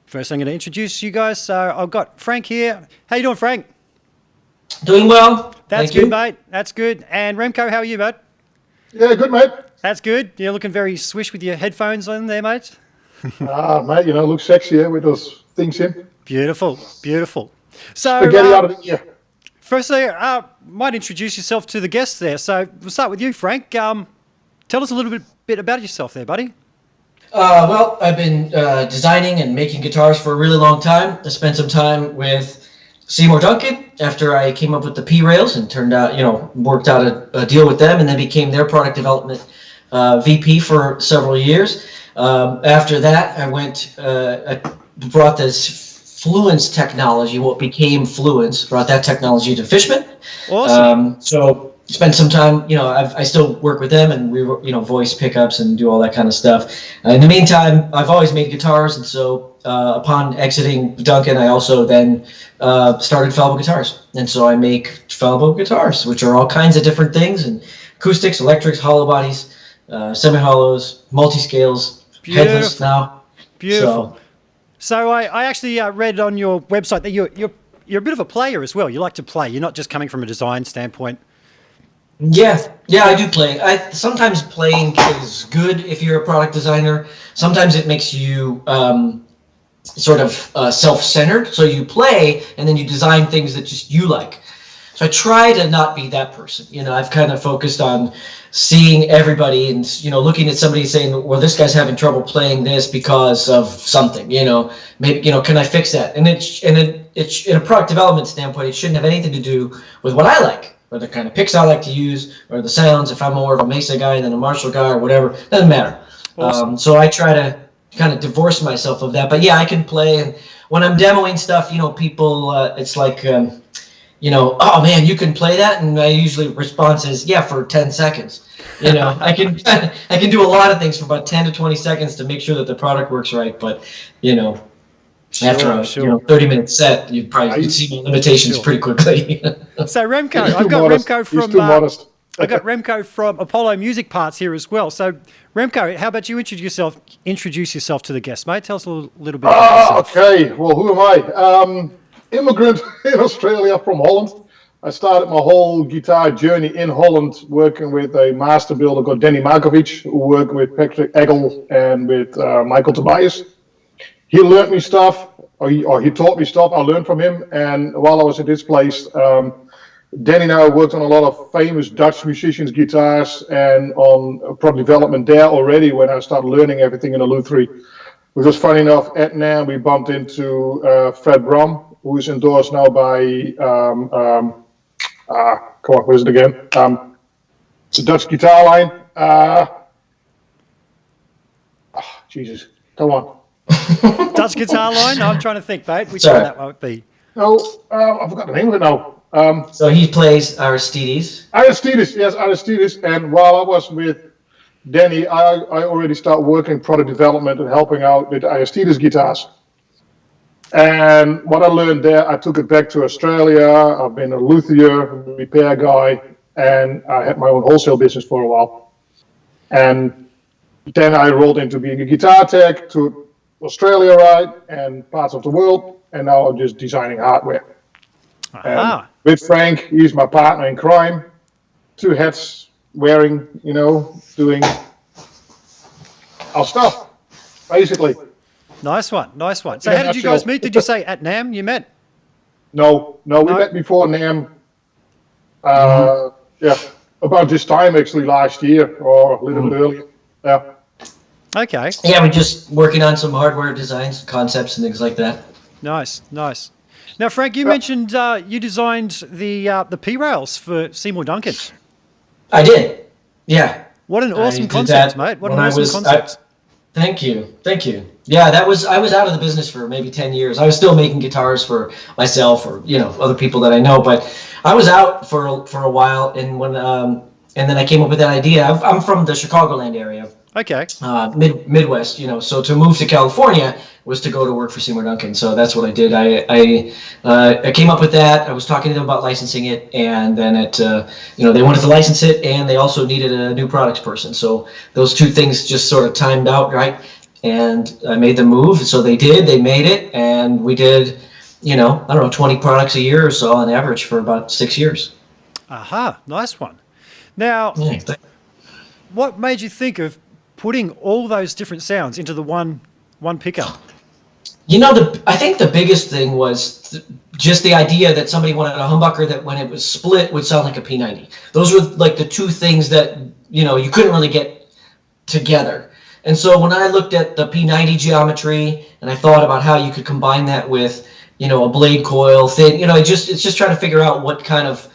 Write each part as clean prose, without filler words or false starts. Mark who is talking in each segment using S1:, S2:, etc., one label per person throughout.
S1: First, I'm going to introduce you guys. So I've got Frank here. How you doing, Frank?
S2: Doing well.
S1: That's good, mate. That's good. And Remco, how are you, mate?
S3: Yeah, good, mate.
S1: That's good. You're looking very swish with your headphones on there, mate.
S3: Mate, look sexy with those things in.
S1: Beautiful, beautiful. So,
S3: Spaghetti out of the ear.
S1: Firstly, might introduce yourself to the guests there. So we'll start with you, Frank. Tell us a little bit about yourself there, buddy.
S2: Well, I've been designing and making guitars for a really long time. I spent some time with Seymour Duncan after I came up with the P rails and turned out, worked out a deal with them, and then became their product development VP for several years. After that, I brought this Fluence technology, what became Fluence, brought that technology to Fishman.
S1: Awesome.
S2: So spent some time, I still work with them and we, voice pickups and do all that kind of stuff. In the meantime, I've always made guitars, and so upon exiting Duncan, I also then started Falbo guitars, and so I make Falbo guitars, which are all kinds of different things, and acoustics, electrics, hollow bodies, semi-hollows, multi-scales, headless now.
S1: Beautiful. So I actually read on your website that you're a bit of a player as well. You like to play. You're not just coming from a design standpoint.
S2: Yeah, I do play. Sometimes playing is good if you're a product designer. Sometimes it makes you sort of self-centered. So you play and then you design things that just you like. So I try to not be that person. I've kind of focused on seeing everybody and looking at somebody saying, well, this guy's having trouble playing this because of something. Maybe can I fix that? And it's in a product development standpoint, it shouldn't have anything to do with what I like, or the kind of picks I like to use, or the sounds, if I'm more of a Mesa guy than a Marshall guy or whatever, doesn't matter.
S1: Awesome.
S2: So I try to kind of divorce myself of that. But yeah, I can play, and when I'm demoing stuff, people, it's like, oh man, you can play that? And my usually response is, yeah, for 10 seconds. I can do a lot of things for about 10 to 20 seconds to make sure that the product works right, but, after a 30-minute set, you'd see my limitations pretty quickly.
S1: So Remco, I've got Remco from Apollo Music Parts here as well. So Remco, how about you introduce yourself to the guests, mate? Tell us a little bit about yourself.
S3: Okay, well, who am I? Immigrant in Australia from Holland. I started my whole guitar journey in Holland working with a master builder called Danny Markovic, who worked with Patrick Eggle and with Michael Tobias. He learned me stuff, or he taught me stuff. I learned from him, and while I was at this place, Danny and I worked on a lot of famous Dutch musicians' guitars and on product development there already when I started learning everything in the Lutherie. Which was funny enough, at NAMM we bumped into Fred Brum, who is endorsed now by, what is it again? The Dutch guitar line. Jesus, come on.
S1: Dutch guitar line? I'm trying to think, mate. Which one that might be?
S3: No, I forgot the name of it now.
S2: So he plays Aristides.
S3: Aristides. And while I was with Danny, I already started working product development and helping out with Aristides guitars. And what I learned there, I took it back to Australia. I've been a luthier, repair guy, and I had my own wholesale business for a while. And then I rolled into being a guitar tech to Australia, right, and parts of the world, and now I'm just designing hardware. With Frank, he's my partner in crime. 2 hats wearing, doing our stuff, basically.
S1: Nice one. So how did you guys meet? Did you say at NAMM you met?
S3: No, we met before NAMM. About this time actually last year or a little bit earlier. Yeah.
S1: Okay.
S2: Yeah, we're just working on some hardware designs, concepts, and things like that.
S1: Nice. Now, Frank, you mentioned you designed the P rails for Seymour Duncan.
S2: I did. Yeah.
S1: What an awesome concept, mate! What an awesome concept.
S2: Thank you. Yeah, I was out of the business for maybe 10 years. I was still making guitars for myself or other people that I know, but I was out for a while, and then I came up with that idea. I'm from the Chicagoland area.
S1: Okay.
S2: Midwest, so to move to California was to go to work for Seymour Duncan. So that's what I did. I came up with that. I was talking to them about licensing it, and then they wanted to license it, and they also needed a new products person. So those two things just sort of timed out, right? and I made the move. So they did, they made it, and we did, I don't know, 20 products a year or so on average for about 6 years.
S1: Aha, nice one. Now, what made you think of putting all those different sounds into the one pickup?
S2: I think the biggest thing was just the idea that somebody wanted a humbucker that when it was split would sound like a P90. Those were like the two things that, you couldn't really get together. And so when I looked at the P90 geometry and I thought about how you could combine that with, a blade coil thing, it's just trying to figure out what kind of,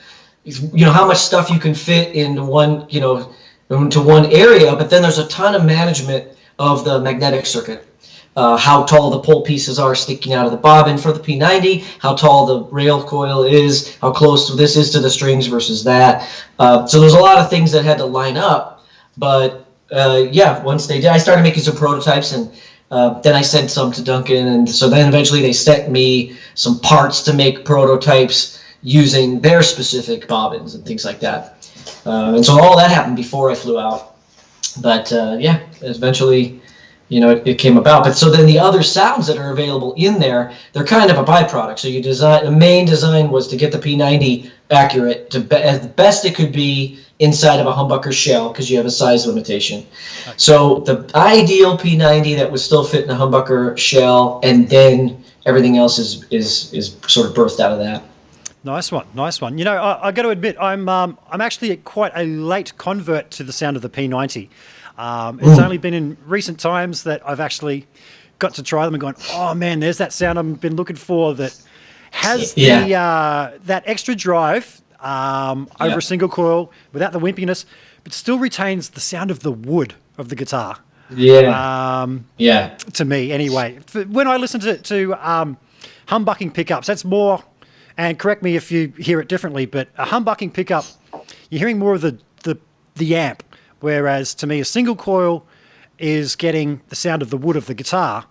S2: how much stuff you can fit into one, into one area. But then there's a ton of management of the magnetic circuit. How tall the pole pieces are sticking out of the bobbin for the P90, how tall the rail coil is, how close this is to the strings versus that. So there's a lot of things that had to line up. But once they did, I started making some prototypes, and then I sent some to Duncan. And so then eventually they sent me some parts to make prototypes using their specific bobbins and things like that. And so all that happened before I flew out. But eventually, it came about. But so then the other sounds that are available in there, they're kind of a byproduct. So the main design was to get the P90 accurate as best it could be inside of a humbucker shell, because you have a size limitation. Okay. So the ideal P90 that would still fit in a humbucker shell, and then everything else is sort of birthed out of that.
S1: Nice one. I got to admit, I'm actually quite a late convert to the sound of the P90. It's only been in recent times that I've actually got to try them and gone, oh man, there's that sound I've been looking for that has that extra drive over a single coil without the wimpiness, but still retains the sound of the wood of the guitar. To me, anyway. When I listen to humbucking pickups, that's more, and correct me if you hear it differently, but a humbucking pickup, you're hearing more of the amp. Whereas to me, a single coil is getting the sound of the wood of the guitar,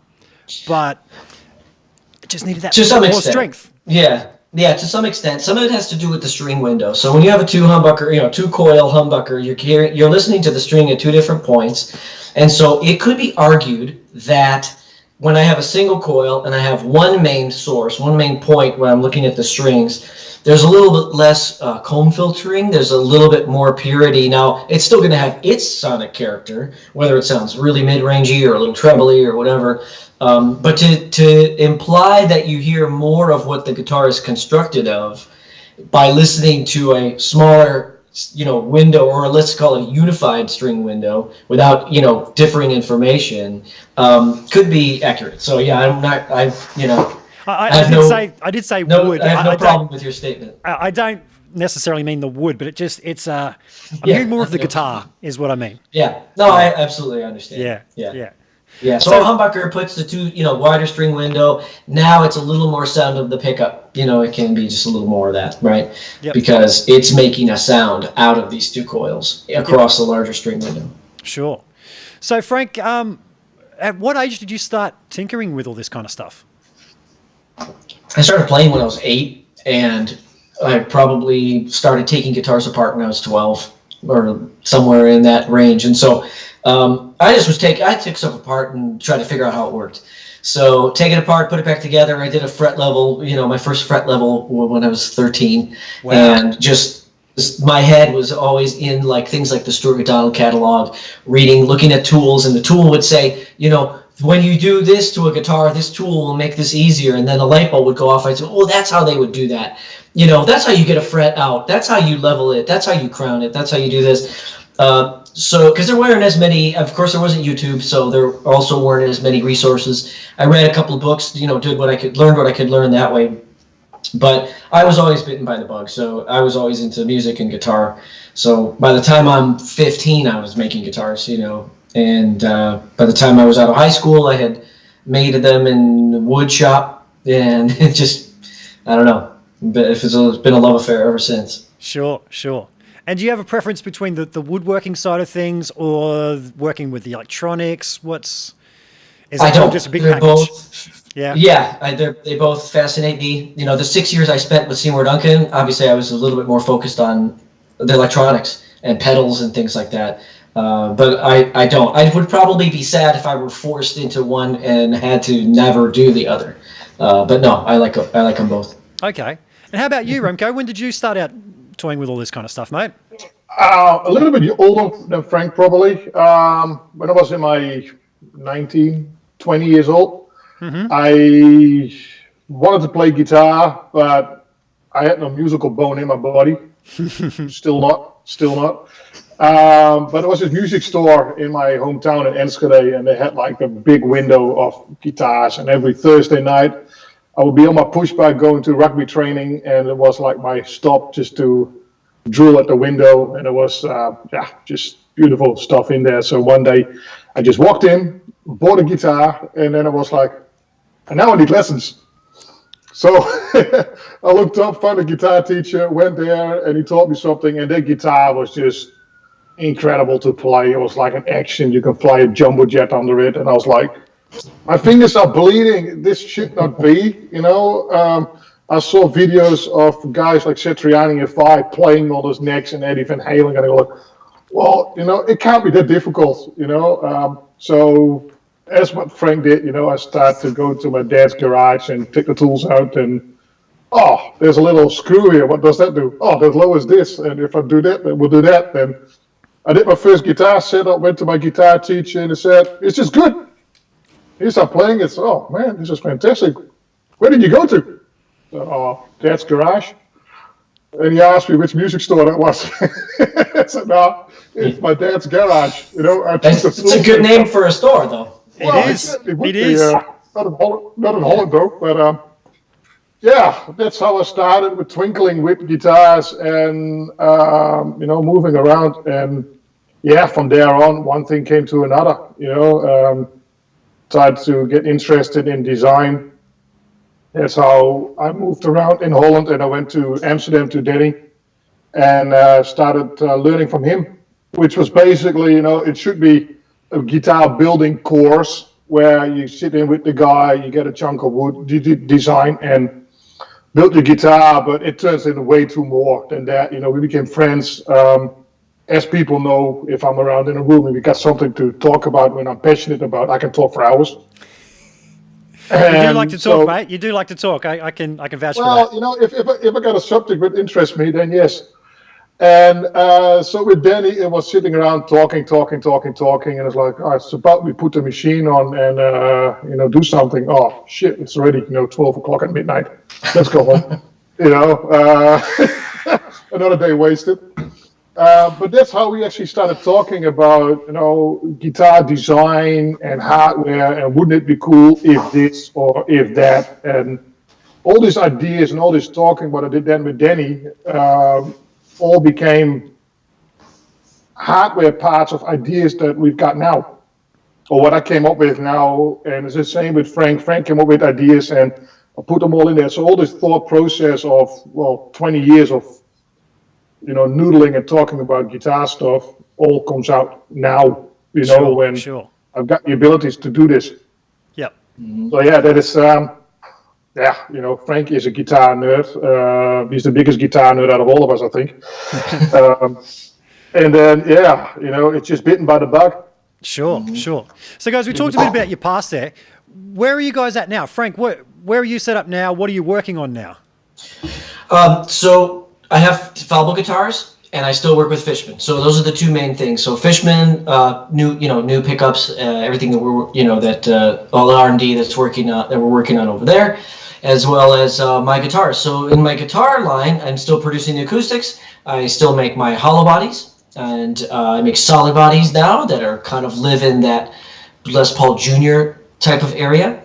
S1: but it just needed that more strength.
S2: Yeah, to some extent. Some of it has to do with the string window. So when you have a two coil humbucker, you're listening to the string at two different points, and so it could be argued that when I have a single coil and I have one main source, one main point where I'm looking at the strings, there's a little bit less comb filtering. There's a little bit more purity. Now, it's still going to have its sonic character, whether it sounds really mid-rangey or a little trebly or whatever. But to imply that you hear more of what the guitar is constructed of by listening to a smaller window, or let's call it a unified string window without, differing information, could be accurate. So yeah,
S1: I did say wood.
S2: I have no problem with your statement.
S1: I don't necessarily mean the wood, but I'm hearing more of the guitar is what I mean.
S2: Yeah. No, I absolutely understand. Yeah. So a humbucker puts the two, wider string window. Now it's a little more sound of the pickup. It can be just a little more of that, right? Yep. Because it's making a sound out of these two coils across the larger string window.
S1: Sure. So Frank, at what age did you start tinkering with all this kind of stuff?
S2: I started playing when I was 8, and I probably started taking guitars apart when I was 12 or somewhere in that range. And so I took stuff apart and tried to figure out how it worked. So take it apart, put it back together. I did a fret level, my first fret level when I was 13. Wow. And just my head was always in things like the Stuart McDonald catalog, looking at tools, and the tool would say, when you do this to a guitar, this tool will make this easier. And then a light bulb would go off. I'd say, oh, that's how they would do that. That's how you get a fret out. That's how you level it. That's how you crown it. That's how you do this. So, because there weren't as many, of course, there wasn't YouTube, so there also weren't as many resources. I read a couple of books, did what I could learn that way. But I was always bitten by the bug, so I was always into music and guitar. So by the time I'm 15, I was making guitars, and by the time I was out of high school, I had made them in the wood shop, and it just, I don't know, but it's been a love affair ever since.
S1: Sure. And do you have a preference between the woodworking side of things or working with the electronics? Is it just a big package?
S2: Both. They both fascinate me. The 6 years I spent with Seymour Duncan, obviously I was a little bit more focused on the electronics and pedals and things like that. But I don't. I would probably be sad if I were forced into one and had to never do the other. But no, I like them both.
S1: Okay. And how about you, Remco? When did you start out toying with all this kind of stuff, mate?
S3: A little bit older than Frank, probably. When I was in my 19, 20 years old, I wanted to play guitar, but I had no musical bone in my body. Still not. But there was this music store in my hometown in Enschede, and they had like a big window of guitars. And every Thursday night, I would be on my push bike going to rugby training, and it was like my stop just to drool at the window. And it was just beautiful stuff in there. So one day, I just walked in, bought a guitar, and then I was like, and now I need lessons. So I looked up, found a guitar teacher, went there, and he taught me something. And that guitar was just incredible to play. It was like an action. You can fly a jumbo jet under it. And I was like, my fingers are bleeding. This should not be, I saw videos of guys like Satriani and Fi playing all those necks and Eddie Van Halen. And I go, well, it can't be that difficult, So as what Frank did, I started to go to my dad's garage and take the tools out and, there's a little screw here. What does that do? Oh, that lowers this. And if I do that, then we'll do that. Then I did my first guitar setup, went to my guitar teacher and he said, it's just good. He started playing it. Oh, man, this is fantastic. Where did you go to? Dad's garage. And he asked me which music store that was. I said, no, it's my dad's garage.
S2: It's a good name for a store, though.
S1: Well, it is.
S3: Not in Holland, though. But that's how I started with twinkling with guitars and, moving around. And, from there on, one thing came to another. Started to get interested in design. That's how I moved around in Holland, and I went to Amsterdam to Danny and started learning from him, which was basically, it should be a guitar building course where you sit in with the guy, you get a chunk of wood, design and build your guitar, but it turns into way too more than that. We became friends. As people know, if I'm around in a room and we got something to talk about when I'm passionate about, I can talk for hours.
S1: And you do like to talk, mate. You do like to talk. I can vouch for that.
S3: Well, if I got a subject that interests me, then yes. And so with Danny, it was sitting around talking, and it's like, it's about we put the machine on and do something. Oh shit, it's already 12 o'clock at midnight. Let's go home. Another day wasted. But that's how we actually started talking about, guitar design and hardware and wouldn't it be cool if this or if that. And all these ideas and all this talking, what I did then with Danny, all became hardware parts of ideas that we've got now. Or what I came up with now, and it's the same with Frank. Frank came up with ideas and I put them all in there. So all this thought process of, 20 years of noodling and talking about guitar stuff all comes out now, when I've got the abilities to do this.
S1: Yep.
S3: So that is, Frank is a guitar nerd. He's the biggest guitar nerd out of all of us, I think. And then, it's just bitten by the bug.
S1: Sure. So guys, we talked a bit about your past there. Where are you guys at now? Frank, where are you set up now? What are you working on now?
S2: So I have Falbo guitars, and I still work with Fishman. So those are the two main things. So Fishman, new pickups, everything that we're, all the R&D that we're working on over there, as well as my guitars. So in my guitar line, I'm still producing the acoustics. I still make my hollow bodies, and I make solid bodies now that are kind of live in that Les Paul Jr. type of area.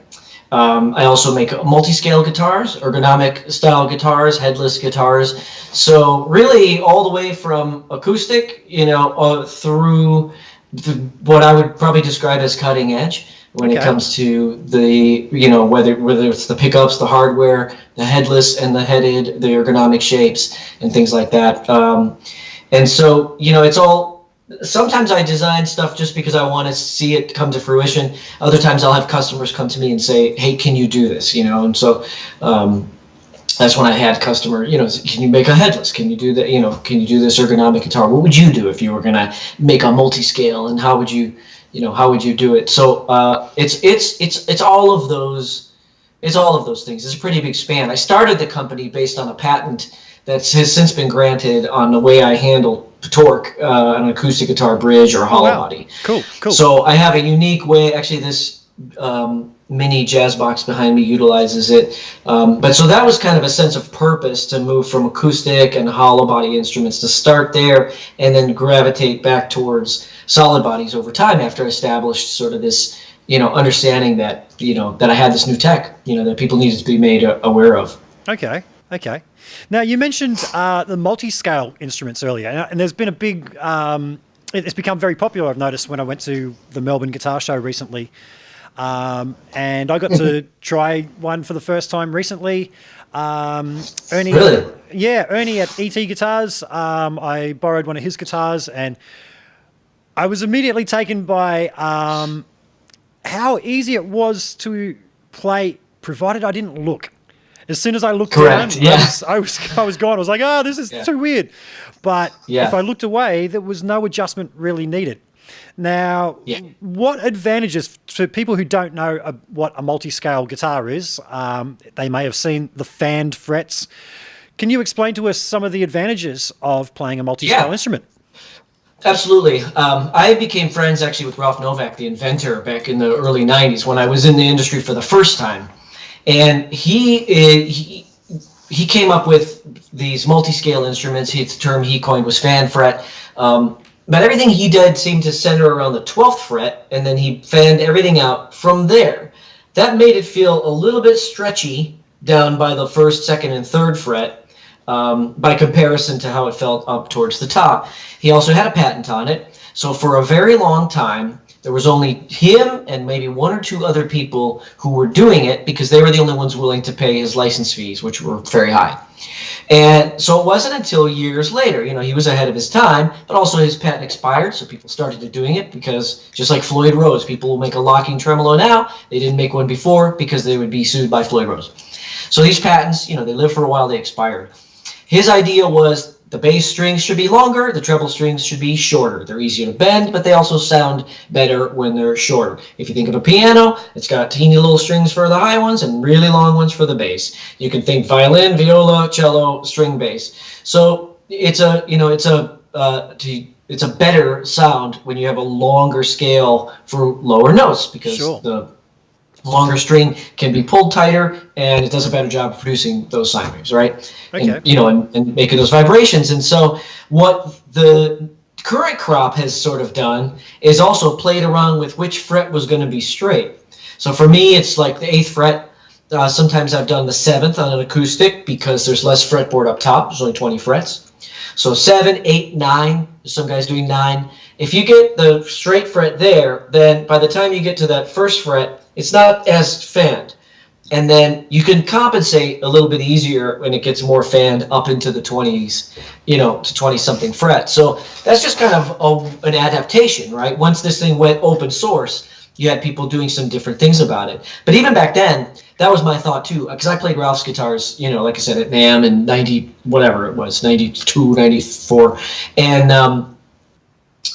S2: I also make multi-scale guitars, ergonomic style guitars, headless guitars. So really all the way from acoustic, through what I would probably describe as cutting edge when it comes to the, whether it's the pickups, the hardware, the headless and the headed, the ergonomic shapes and things like that. And so, it's all, sometimes I design stuff just because I want to see it come to fruition. Other times I'll have customers come to me and say, hey, can you do this? And so that's when I had customer, can you make a headless? Can you do that? Can you do this ergonomic guitar? What would you do if you were gonna make a multi-scale, and how would you do it? So it's all of those. It's all of those things. It's a pretty big span. I started the company based on a patent that has since been granted on the way I handle torque on an acoustic guitar bridge or a hollow body.
S1: Cool.
S2: So I have a unique way. Actually, this mini jazz box behind me utilizes it. But so that was kind of a sense of purpose to move from acoustic and hollow body instruments, to start there and then gravitate back towards solid bodies over time after I established sort of this, understanding that, that I had this new tech, that people needed to be made aware of.
S1: Okay. Now, you mentioned the multi-scale instruments earlier, and there's been a big, it's become very popular, I've noticed, when I went to the Melbourne Guitar Show recently. And I got to try one for the first time recently. Ernie,
S2: really?
S1: Yeah, Ernie at ET Guitars. I borrowed one of his guitars, and I was immediately taken by how easy it was to play, provided I didn't look. As soon as I looked down, I was gone. I was like, this is too weird. But if I looked away, there was no adjustment really needed. Now, what advantages for people who don't know what a multi-scale guitar is? They may have seen the fanned frets. Can you explain to us some of the advantages of playing a multi-scale instrument?
S2: Absolutely. I became friends actually with Ralph Novak, the inventor, back in the early 90s when I was in the industry for the first time. And he came up with these multi-scale instruments. The term he coined was fan fret. But everything he did seemed to center around the 12th fret, and then he fanned everything out from there. That made it feel a little bit stretchy down by the 1st, 2nd, and 3rd fret by comparison to how it felt up towards the top. He also had a patent on it. So for a very long time, there was only him and maybe 1 or 2 other people who were doing it because they were the only ones willing to pay his license fees, which were very high. And so it wasn't until years later, he was ahead of his time, but also his patent expired, so people started doing it because, just like Floyd Rose, people will make a locking tremolo now. They didn't make one before because they would be sued by Floyd Rose. So these patents, they live for a while, they expired. His idea was the bass strings should be longer, the treble strings should be shorter. They're easier to bend, but they also sound better when they're shorter. If you think of a piano, it's got teeny little strings for the high ones and really long ones for the bass. You can think violin, viola, cello, string bass. So it's a better sound when you have a longer scale for lower notes because the longer string can be pulled tighter, and it does a better job of producing those sine waves, right?
S1: Okay.
S2: And making those vibrations. And so what the current crop has sort of done is also played around with which fret was going to be straight. So for me, it's like the 8th fret. Sometimes I've done the 7th on an acoustic because there's less fretboard up top. There's only 20 frets. So 7, 8, 9. Some guys doing 9. If you get the straight fret there, then by the time you get to that 1st fret, it's not as fanned. And then you can compensate a little bit easier when it gets more fanned up into the 20s, to 20-something frets. So that's just kind of an adaptation, right? Once this thing went open source, you had people doing some different things about it. But even back then, that was my thought too, because I played Ralph's guitars, like I said, at NAMM in 90, whatever it was, 92, 94. And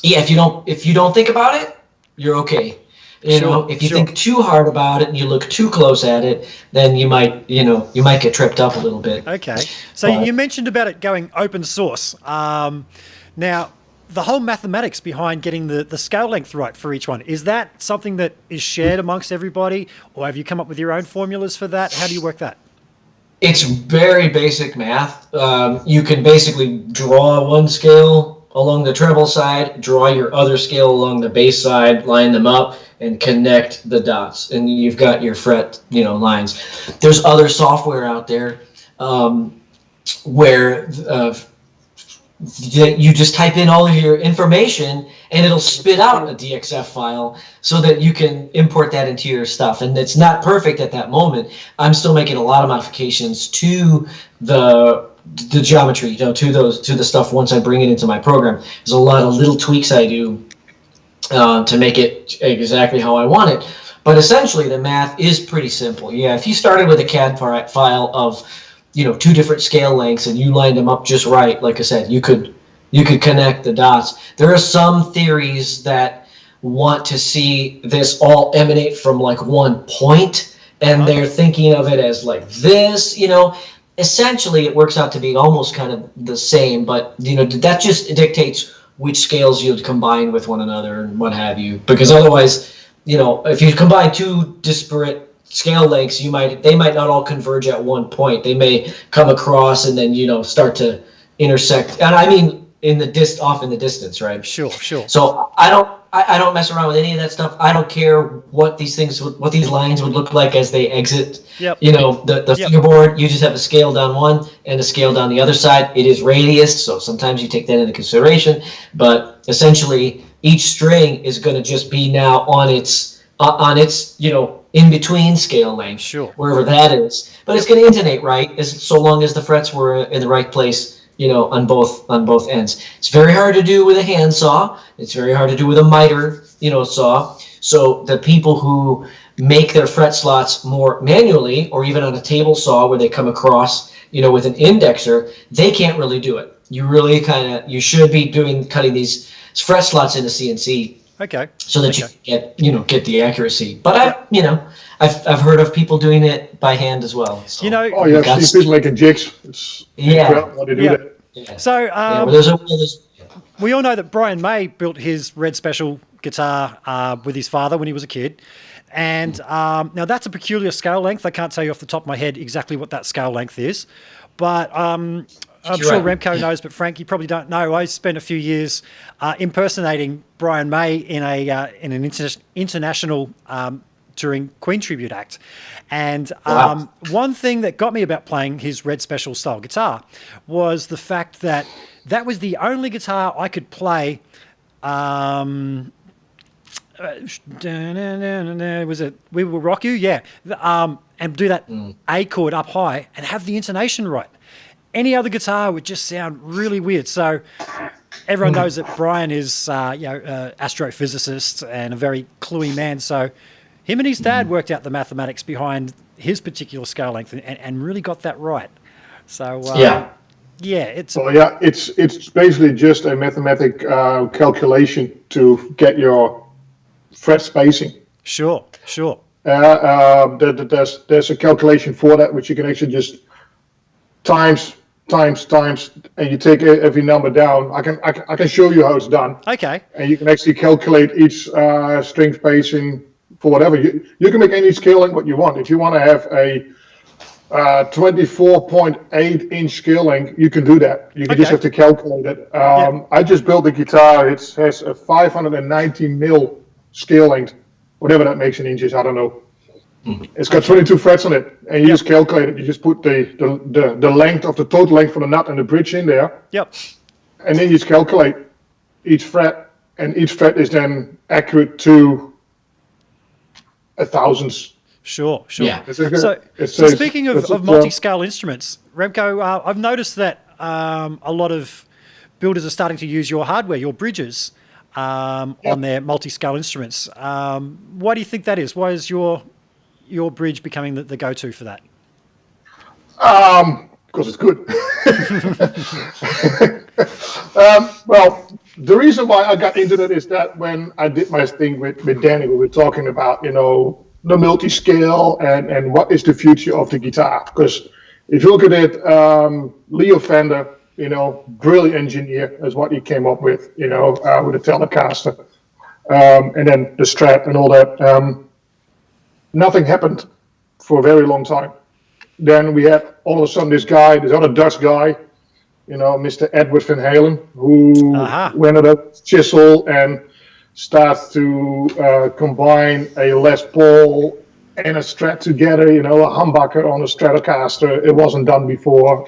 S2: if you don't think about it, you're okay. If you think too hard about it and you look too close at it, then you might get tripped up a little bit.
S1: Okay. So you mentioned about it going open source. Now, the whole mathematics behind getting the scale length right for each one, is that something that is shared amongst everybody, or have you come up with your own formulas for that? How do you work that?
S2: It's very basic math. You can basically draw one scale along the treble side, draw your other scale along the bass side, line them up, and connect the dots, and you've got your fret, lines. There's other software out there where you just type in all of your information, and it'll spit out a DXF file so that you can import that into your stuff. And it's not perfect at that moment. I'm still making a lot of modifications to the geometry, to the stuff once I bring it into my program. There's a lot of little tweaks I do to make it exactly how I want it. But essentially, the math is pretty simple. Yeah, if you started with a CAD file of two different scale lengths and you lined them up just right, like I said, you could connect the dots. There are some theories that want to see this all emanate from like one point, and they're thinking of it as like this, essentially it works out to be almost kind of the same, but that just dictates which scales you'd combine with one another and what have you, because otherwise, if you combine two disparate scale lengths, they might not all converge at one point. They may come across and then start to intersect, and I mean off in the distance, right?
S1: Sure.
S2: So I don't mess around with any of that stuff. I don't care what these lines would look like as they exit.
S1: Yep.
S2: The fingerboard, you just have a scale down one and a scale down the other side. It is radiused, so sometimes you take that into consideration. But essentially, each string is going to just be now on its in between scale length,
S1: sure,
S2: wherever that is. But it's going to intonate right, so long as the frets were in the right place. On both ends. It's very hard to do with a handsaw. It's very hard to do with a miter, saw. So the people who make their fret slots more manually, or even on a table saw where they come across, with an indexer, they can't really do it. You really you should be cutting these fret slots into CNC.
S1: Okay.
S2: So that you get the accuracy. But I've heard of people doing it by hand as well. So.
S3: Oh yeah, I've seen people making jigs. It's incredible to do that.
S1: Yeah. So we all know that Brian May built his Red Special guitar with his father when he was a kid. And now that's a peculiar scale length. I can't tell you off the top of my head exactly what that scale length is. But I'm sure Remco knows, but Frank, you probably don't know. I spent a few years impersonating Brian May in an international touring Queen tribute act. And one thing that got me about playing his Red Special style guitar was the fact that was the only guitar I could play. Was it We Will Rock You? Yeah. And do that A chord up high and have the intonation right. Any other guitar would just sound really weird. So everyone knows that Brian is astrophysicist and a very cluey man. So him and his dad worked out the mathematics behind his particular scale length and really got that right. So it's basically just a mathematic calculation to get your fret spacing. Sure.
S3: There's a calculation for that which you can actually just times, and you take every number down. I can show you how it's done.
S1: Okay.
S3: And you can actually calculate each string spacing for whatever. You can make any scale length what you want. If you want to have a 24.8 inch scale length, you can do that. You can just have to calculate it. I just built the guitar. It has a 590 mil scale length, whatever that makes in inches. I don't know. It's got 22 frets on it, and you just calculate it. You just put the length of the total length for the nut and the bridge in there.
S1: Yep.
S3: And then you just calculate each fret, and each fret is then accurate to a thousandths.
S1: Sure.
S2: Yeah.
S1: So speaking of multi-scale instruments, Remco, I've noticed that a lot of builders are starting to use your hardware, your bridges, on their multi-scale instruments. Why do you think that is? Why is your bridge becoming the go-to for that?
S3: Because it's good. Well, the reason why I got into that is that when I did my thing with Danny, we were talking about, the multi-scale and what is the future of the guitar. Because if you look at it, Leo Fender, brilliant engineer is what he came up with, with the Telecaster. And then the Strat and all that. Nothing happened for a very long time. Then we had all of a sudden this other Dutch guy, Mr. Edward Van Halen, who went at a chisel and started to combine a Les Paul and a Strat together, a humbucker on a Stratocaster. It wasn't done before,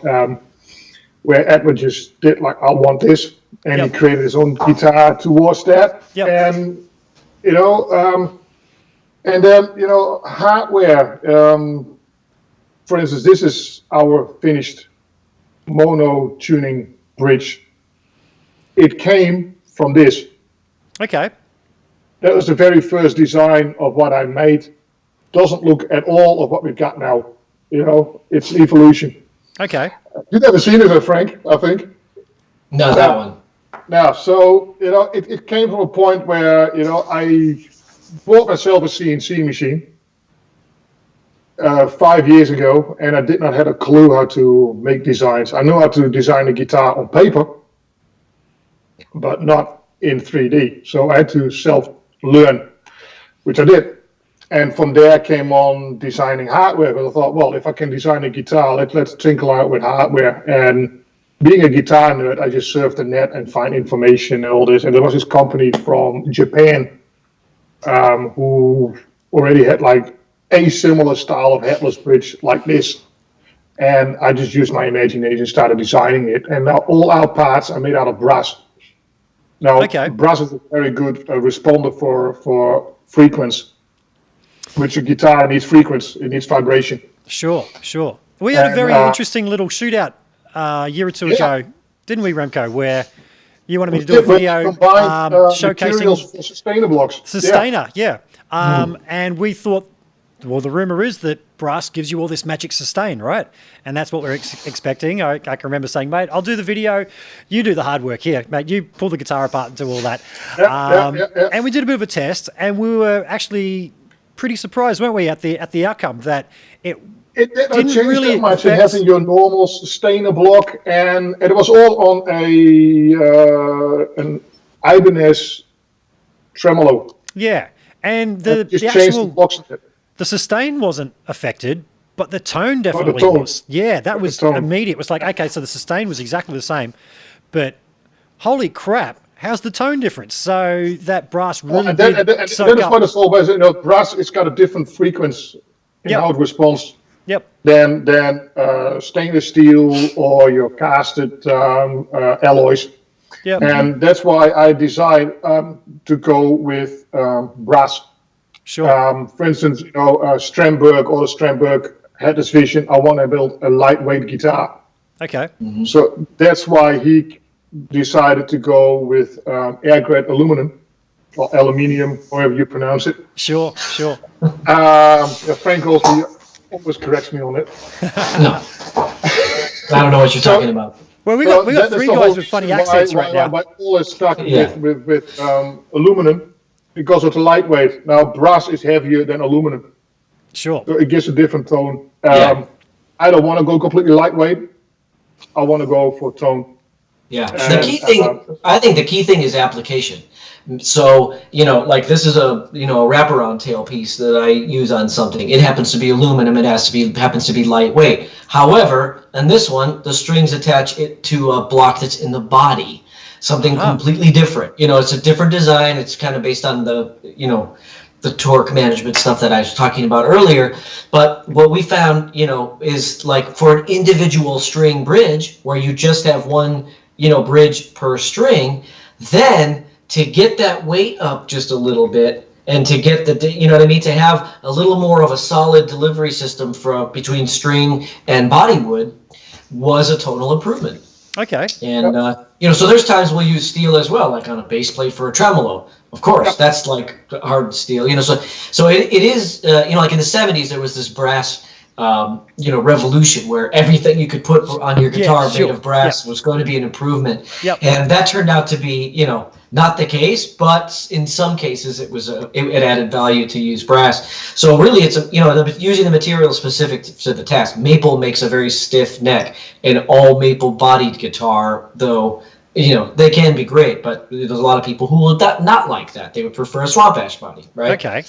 S3: where Edward just did like, I want this, and he created his own guitar towards that.
S1: Yep.
S3: And, and then, hardware. For instance, this is our finished mono tuning bridge. It came from this.
S1: Okay.
S3: That was the very first design of what I made. Doesn't look at all of what we've got now. It's evolution.
S1: Okay.
S3: You've never seen it, Frank, I think.
S2: No, that one.
S3: Now, so, it came from a point where, I bought myself a CNC machine 5 years ago, and I did not have a clue how to make designs. I knew how to design a guitar on paper, but not in 3D. So I had to self-learn, which I did. And from there came on designing hardware. Because I thought, well, if I can design a guitar, let's tinkle out with hardware. And being a guitar nerd, I just surfed the net and find information and all this. And there was this company from Japan who already had like a similar style of headless bridge like this. And I just used my imagination, started designing it. And now all our parts are made out of brass. Now, brass is a very good responder for frequency, which a guitar needs frequency, it needs vibration.
S1: Sure. We had a very interesting little shootout a year or two ago, didn't we, Remco, where you wanted me to do a video showcasing
S3: sustainer blocks.
S1: Sustainer, and we thought, well, the rumor is that brass gives you all this magic sustain, right? And that's what we're expecting. I can remember saying, mate, I'll do the video, you do the hard work here, mate. You pull the guitar apart and do all that. And we did a bit of a test, and we were actually pretty surprised, weren't we, at the outcome that it
S3: didn't change
S1: really
S3: that much. It having your normal sustainer block, and it was all on an Ibanez Tremolo.
S1: Yeah, and the actual the sustain wasn't affected, but the tone definitely was. Yeah, that was immediate. It was like, okay, so the sustain was exactly the same, but holy crap, how's the tone difference? So that brass really did soak up.
S3: That's what it's always, brass, it's got a different frequency in how it responds than stainless steel or your casted alloys. Yep. And that's why I decided to go with brass.
S1: Sure.
S3: For instance, Strandberg or the Strandberg had this vision, I want to build a lightweight guitar.
S1: Okay.
S3: Mm-hmm. So that's why he decided to go with air-grade aluminum, or aluminium, however you pronounce it.
S1: Sure.
S3: Frank always corrects me on it.
S2: No. I don't know what you're talking about.
S1: Well, we got three guys with funny accents right now.
S3: I'm always stuck with aluminum because of the lightweight. Now, brass is heavier than aluminum.
S1: Sure.
S3: So it gives a different tone. I don't want to go completely lightweight. I want to go for tone.
S2: Yeah. The key thing, I think the key thing is application. So, like this is a wraparound tailpiece that I use on something. It happens to be aluminum. It happens to be lightweight. However, in this one, the strings attach it to a block that's in the body. Something completely different. It's a different design. It's kind of based on the torque management stuff that I was talking about earlier. But what we found, is like for an individual string bridge where you just have one, bridge per string, then to get that weight up just a little bit and to get to have a little more of a solid delivery system between string and bodywood was a tonal improvement.
S1: Okay.
S2: And, so there's times we'll use steel as well, like on a bass plate for a tremolo. Of course, that's like hard steel, so it is, like in the 70s, there was this brass, revolution where everything you could put on your guitar made of brass was going to be an improvement. Yep. And that turned out to be, not the case, but in some cases it was it added value to use brass. So really it's using the material specific to the task. Maple makes a very stiff neck, and all maple bodied guitar, though, they can be great, but there's a lot of people who will not like that. They would prefer a swamp ash body, right?
S1: Okay.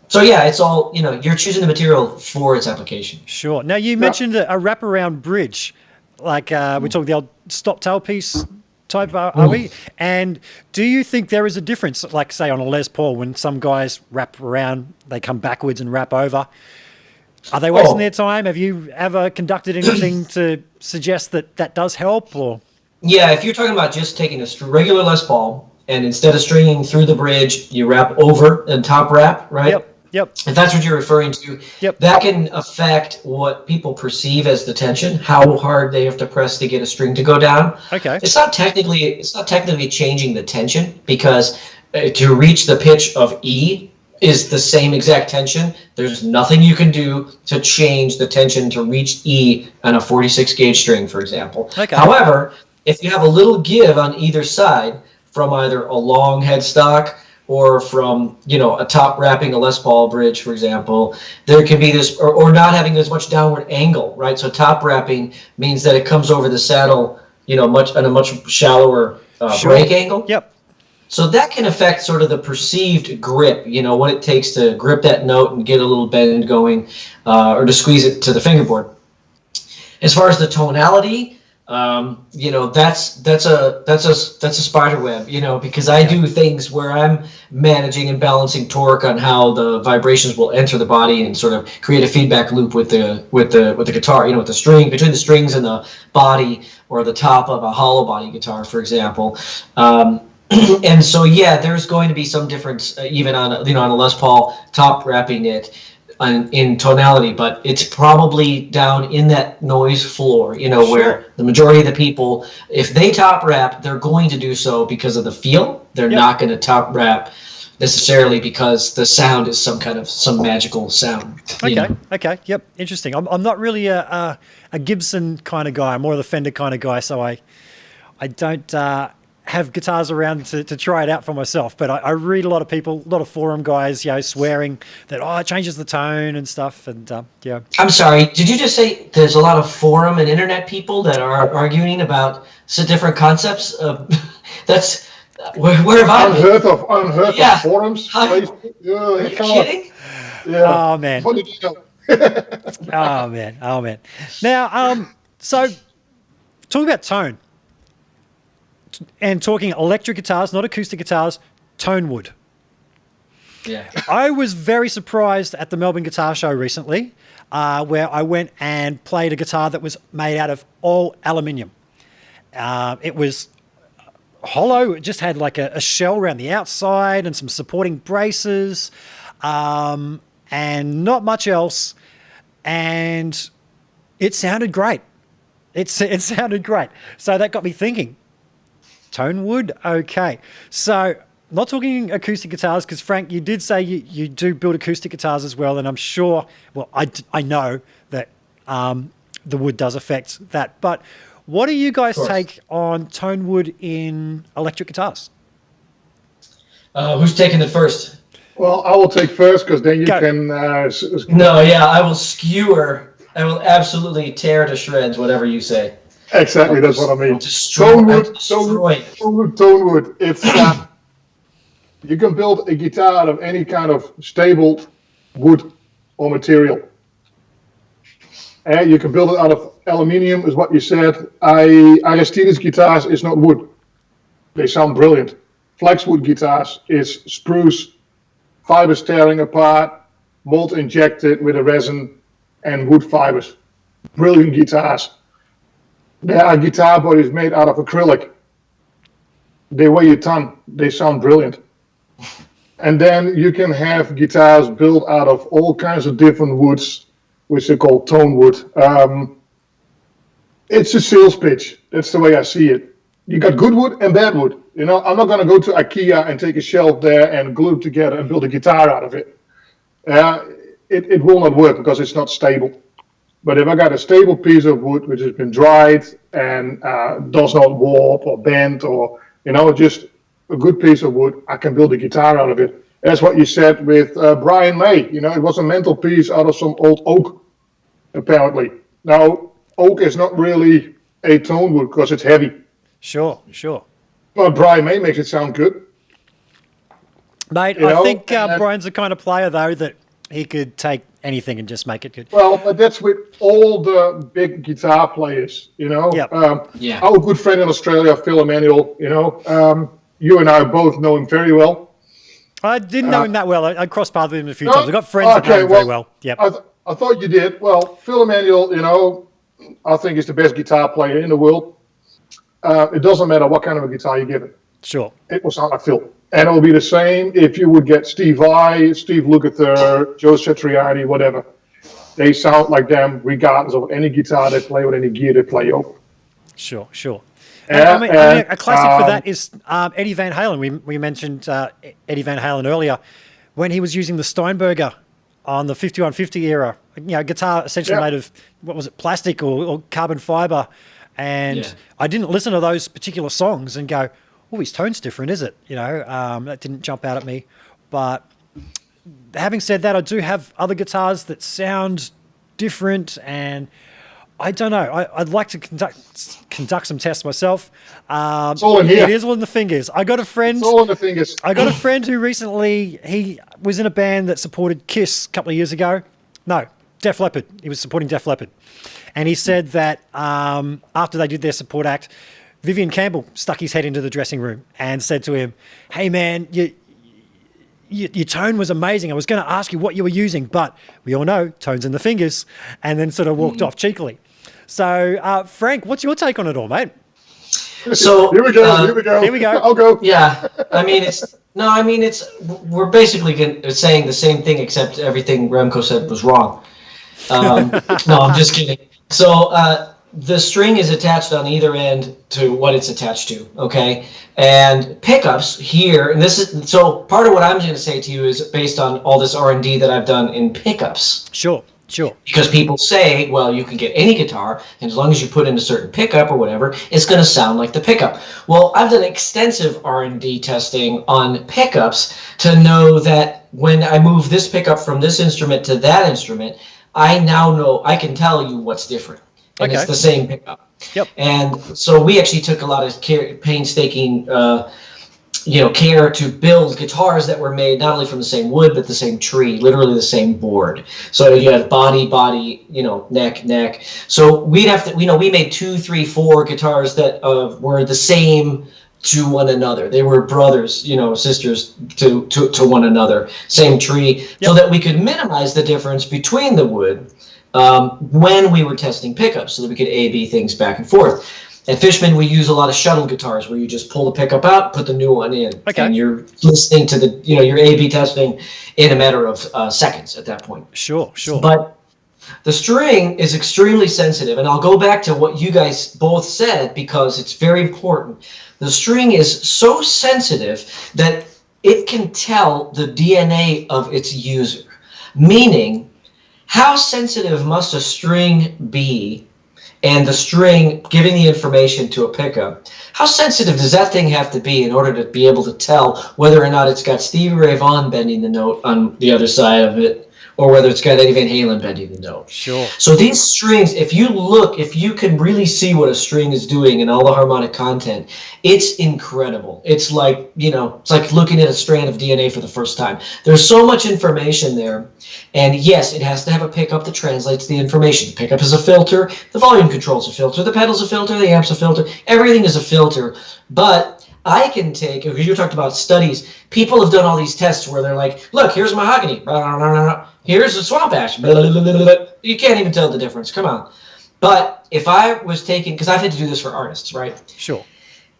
S2: So yeah, it's all, you're choosing the material for its application.
S1: Sure. Now you mentioned a wraparound bridge, like we talked the old stop tailpiece type, are we? And do you think there is a difference, like say on a Les Paul, when some guys wrap around, they come backwards and wrap over? Are they wasting their time? Have you ever conducted anything to suggest that does help? Or
S2: yeah, if you're talking about just taking a regular Les Paul and instead of stringing through the bridge, you wrap over and top wrap, right?
S1: Yep.
S2: If that's what you're referring to, that can affect what people perceive as the tension, how hard they have to press to get a string to go down.
S1: Okay.
S2: It's not technically changing the tension, because to reach the pitch of E is the same exact tension. There's nothing you can do to change the tension to reach E on a 46 gauge string, for example.
S1: Okay.
S2: However, if you have a little give on either side from either a long headstock or from, you know, a top wrapping a Les Paul bridge, for example, there can be this, or not having as much downward angle, right? So top wrapping means that it comes over the saddle, you know, on a much shallower break angle.
S1: Yep.
S2: So that can affect sort of the perceived grip, you know, what it takes to grip that note and get a little bend going, or to squeeze it to the fingerboard. As far as the tonality, you know, that's a spider web, you know, because I do things where I'm managing and balancing torque on how the vibrations will enter the body and sort of create a feedback loop with the guitar, you know, with the string, between the strings and the body, or the top of a hollow body guitar, for example. And so, yeah, there's going to be some difference, even on, you know, on a Les Paul top wrapping it in tonality, but it's probably down in that noise floor, you know, where the majority of the people, if they top wrap, they're going to do so because of the feel. They're not going to top wrap necessarily because the sound is some magical sound.
S1: Okay. Yep. Interesting. I'm not really a Gibson kind of guy. I'm more of the Fender kind of guy. So I don't have guitars around to try it out for myself. But I read a lot of people, a lot of forum guys, you know, swearing that, it changes the tone and stuff. And yeah.
S2: I'm sorry. Did you just say there's a lot of forum and internet people that are arguing about different concepts? That's where have I been?
S3: Unheard of forums.
S2: Are you kidding?
S3: Yeah.
S1: Oh man.
S3: What did you know?
S1: Oh man. Now, so talking about tone and talking electric guitars, not acoustic guitars, Tonewood.
S2: Yeah.
S1: I was very surprised at the Melbourne Guitar Show recently, where I went and played a guitar that was made out of all aluminium. It was hollow. It just had like a shell around the outside and some supporting braces, and not much else. And it sounded great. It sounded great. So that got me thinking, Tonewood, okay. So not talking acoustic guitars, because Frank, you did say you do build acoustic guitars as well, and I'm sure, well, I know that the wood does affect that. But what do you guys take on Tonewood in electric guitars?
S2: Who's taking it first?
S3: Well, I will take first, because then you can...
S2: No, yeah, I will skewer. I will absolutely tear to shreds whatever you say.
S3: Exactly, that's what I mean.
S2: Tonewood.
S3: It's you can build a guitar out of any kind of stable wood or material. And you can build it out of aluminium, is what you said. Aristides guitars is not wood. They sound brilliant. Flexwood guitars is spruce, fibers tearing apart, mold injected with a resin, and wood fibers. Brilliant guitars. There are guitar bodies made out of acrylic. They weigh a ton. They sound brilliant. And then you can have guitars built out of all kinds of different woods, which are called Tonewood. It's a sales pitch. That's the way I see it. You got good wood and bad wood. You know, I'm not going to go to IKEA and take a shelf there and glue it together and build a guitar out of it. It will not work because it's not stable. But if I got a stable piece of wood which has been dried and does not warp or bend, or, you know, just a good piece of wood, I can build a guitar out of it. That's what you said with Brian May. You know, it was a mantelpiece out of some old oak, apparently. Now, oak is not really a tone wood because it's heavy.
S1: Sure.
S3: But Brian May makes it sound good.
S1: Mate, I think Brian's the kind of player, though, that he could take anything and just make it good.
S3: Well, but that's with all the big guitar players, you know.
S1: Yep.
S3: Our good friend in Australia, Phil Emanuel, you know, you and I both know him very well.
S1: I didn't know him that well. I crossed paths with him a few times. I've got friends that know him very well. Yep.
S3: I thought you did. Well, Phil Emanuel, you know, I think he's the best guitar player in the world. It doesn't matter what kind of a guitar you give it.
S1: Sure.
S3: It will sound like Phil. And it will be the same if you would get Steve Vai, Steve Lukather, Joe Satriani, whatever. They sound like them regardless of any guitar they play or any gear they play over.
S1: Sure. I mean, a classic for that is Eddie Van Halen. We mentioned Eddie Van Halen earlier. when he was using the Steinberger on the 5150 era, guitar essentially made of, what was it, plastic or carbon fiber. And I didn't listen to those particular songs and go, oh, his tone's different, is it? That didn't jump out at me. But having said that, I do have other guitars that sound different, and I don't know. I'd like to conduct some tests myself.
S3: It's all in here.
S1: It is all in the fingers. I got a friend.
S3: It's all in the fingers.
S1: I got a friend who recently, he was in a band that supported Kiss a couple of years ago. No, Def Leppard. He was supporting Def Leppard. And he said that after they did their support act, Vivian Campbell stuck his head into the dressing room and said to him, hey, man, your tone was amazing. I was going to ask you what you were using, but we all know tone's in the fingers, and then sort of walked off cheekily. So, Frank, what's your take on it all, mate?
S2: So
S3: here we go.
S1: Here we go.
S3: I'll go.
S2: Yeah, we're basically saying the same thing, except everything Remco said was wrong. No, I'm just kidding. So the string is attached on either end to what it's attached to, okay? And pickups here, and this is, so part of what I'm going to say to you is based on all this R&D that I've done in pickups.
S1: Sure.
S2: Because people say, well, you can get any guitar, and as long as you put in a certain pickup or whatever, it's going to sound like the pickup. Well, I've done extensive R&D testing on pickups to know that when I move this pickup from this instrument to that instrument, I now know, I can tell you what's different. And it's the same pickup.
S1: Yep.
S2: And so we actually took a lot of painstaking care to build guitars that were made not only from the same wood, but the same tree, literally the same board. So you had body, neck. So we'd have to, we made 2, 3, 4 guitars that were the same to one another. They were brothers, sisters to one another, same tree, so that we could minimize the difference between the wood when we were testing pickups, so that we could A/B things back and forth. At Fishman, we use a lot of shuttle guitars where you just pull the pickup out, put the new one in, and you're listening to the, you're A/B testing in a matter of seconds at that point.
S1: Sure.
S2: But the string is extremely sensitive, and I'll go back to what you guys both said because it's very important. The string is so sensitive that it can tell the DNA of its user, meaning how sensitive must a string be, and the string giving the information to a pickup, how sensitive does that thing have to be in order to be able to tell whether or not it's got Stevie Ray Vaughan bending the note on the other side of it, or whether it's got Eddie Van Halen bending the note.
S1: Sure.
S2: So these strings, if you can really see what a string is doing and all the harmonic content, it's incredible. It's like, it's like looking at a strand of DNA for the first time. There's so much information there. And yes, it has to have a pickup that translates the information. The pickup is a filter, the volume control's a filter, the pedal's a filter, the amp's a filter, everything is a filter. But I can take, because you talked about studies, people have done all these tests where they're like, look, here's mahogany, here's a swamp ash, you can't even tell the difference, come on. But if I was taking, because I've had to do this for artists, right?
S1: Sure.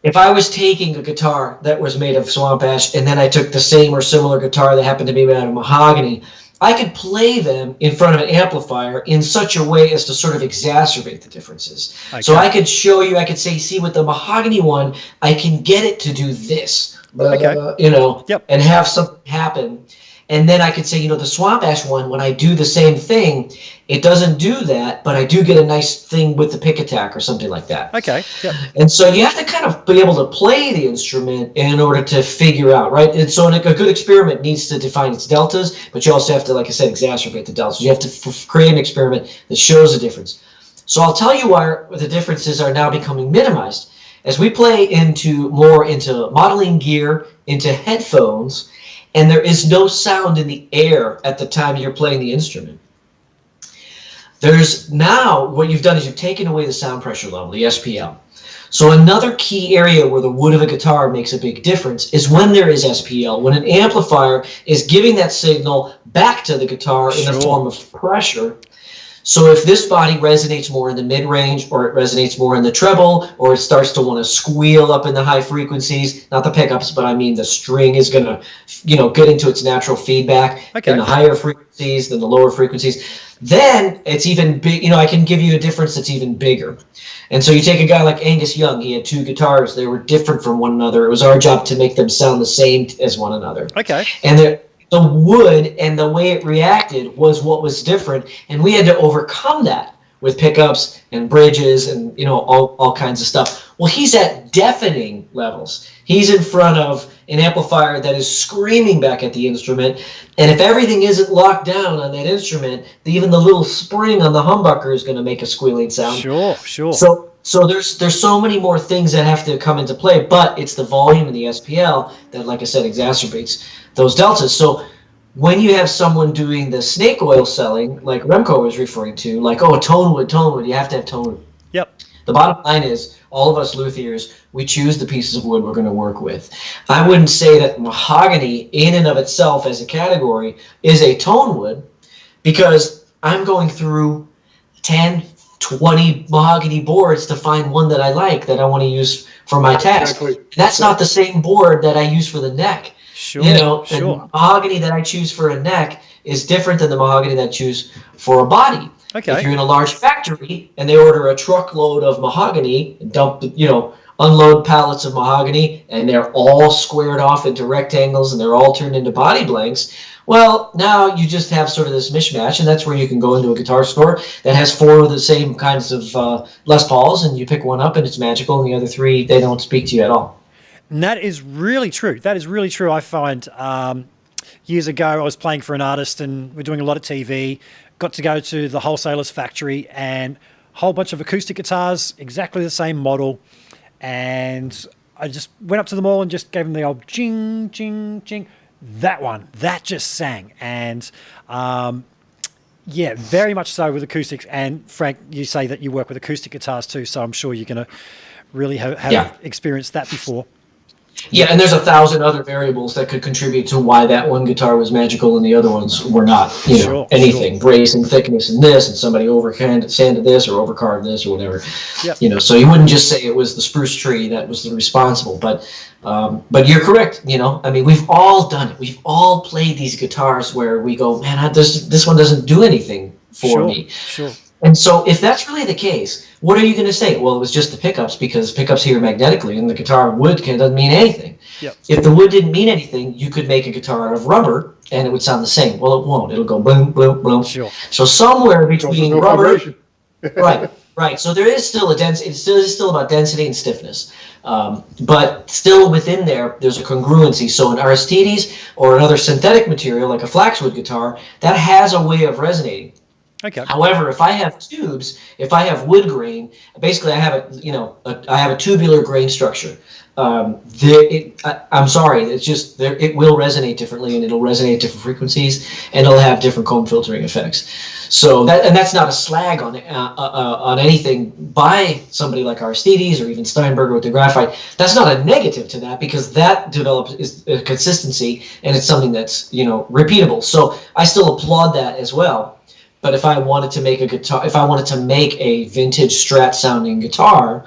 S2: If I was taking a guitar that was made of swamp ash, and then I took the same or similar guitar that happened to be made out of mahogany, I could play them in front of an amplifier in such a way as to sort of exacerbate the differences. Okay. So I could show you, I could say, see, with the mahogany one, I can get it to do this, and have something happen. And then I could say, the swamp ash one, when I do the same thing, it doesn't do that, but I do get a nice thing with the pick attack or something like that.
S1: Okay. Yep.
S2: And so you have to kind of be able to play the instrument in order to figure out, right? And so a good experiment needs to define its deltas, but you also have to, like I said, exacerbate the deltas. You have to create an experiment that shows the difference. So I'll tell you why the differences are now becoming minimized. As we play into modeling gear, into headphones, and there is no sound in the air at the time you're playing the instrument. There's now, what you've done is you've taken away the sound pressure level, the SPL. So another key area where the wood of a guitar makes a big difference is when there is SPL, when an amplifier is giving that signal back to the guitar in the form of pressure. So if this body resonates more in the mid-range, or it resonates more in the treble, or it starts to want to squeal up in the high frequencies, not the pickups, but I mean the string is going to, get into its natural feedback in the higher frequencies than the lower frequencies, then it's even big. I can give you a difference that's even bigger. And so you take a guy like Angus Young, he had 2 guitars, they were different from one another. It was our job to make them sound the same as one another.
S1: Okay.
S2: And the wood and the way it reacted was what was different, and we had to overcome that with pickups and bridges and all kinds of stuff. Well, he's at deafening levels. He's in front of an amplifier that is screaming back at the instrument, and if everything isn't locked down on that instrument, even the little spring on the humbucker is going to make a squealing sound.
S1: Sure.
S2: So there's so many more things that have to come into play, but it's the volume and the SPL that, like I said, exacerbates those deltas. So when you have someone doing the snake oil selling, like Remco was referring to, like, oh, Tonewood, you have to have Tonewood.
S1: Yep.
S2: The bottom line is, all of us luthiers, we choose the pieces of wood we're going to work with. I wouldn't say that mahogany in and of itself as a category is a tone wood, because I'm going through 10, 20 mahogany boards to find one that I like, that I want to use for my task.
S3: Exactly.
S2: That's not the same board that I use for the neck.
S1: Sure.
S2: The mahogany that I choose for a neck is different than the mahogany that I choose for a body.
S1: Okay.
S2: If you're in a large factory and they order a truckload of mahogany, unload pallets of mahogany, and they're all squared off into rectangles and they're all turned into body blanks, well, now you just have sort of this mishmash, and that's where you can go into a guitar store that has 4 of the same kinds of Les Pauls, and you pick one up and it's magical, and the other 3, they don't speak to you at all.
S1: And that is really true. I find years ago I was playing for an artist and we're doing a lot of TV, got to go to the wholesaler's factory, and a whole bunch of acoustic guitars, exactly the same model. And I just went up to them all and just gave them the old ching, ching, ching. That just sang. And yeah, very much so with acoustics. And Frank, you say that you work with acoustic guitars too, so I'm sure you're going to really have experienced that before.
S2: Yeah, and there's 1,000 other variables that could contribute to why that one guitar was magical and the other ones were not. Anything, bracing, thickness, and this, and somebody sanded this or overcarved this or whatever.
S1: Yep.
S2: So you wouldn't just say it was the spruce tree that was the responsible. But you're correct. I mean, we've all done it. We've all played these guitars where we go, man, this one doesn't do anything for me.
S1: Sure.
S2: And so if that's really the case, what are you going to say? Well, it was just the pickups, because pickups here magnetically, and the guitar wood doesn't mean anything.
S1: Yep.
S2: If the wood didn't mean anything, you could make a guitar out of rubber, and it would sound the same. Well, it won't. It'll go boom, boom, boom.
S1: Sure.
S2: So somewhere between
S3: No
S2: rubber...
S3: vibration.
S2: Right. So there is still a density. It still is still about density and stiffness, but still within there's a congruency. So an Aristides or another synthetic material like a flaxwood guitar, that has a way of resonating.
S1: Okay.
S2: However, if I have tubes, if I have wood grain, basically I have a tubular grain structure. I'm sorry, it's just it will resonate differently, and it'll resonate at different frequencies, and it'll have different comb filtering effects. So that's not a slag on anything by somebody like Aristides or even Steinberger with the graphite. That's not a negative to that, because that develops is a consistency, and it's something that's repeatable. So I still applaud that as well. But if I wanted to make a vintage Strat sounding guitar,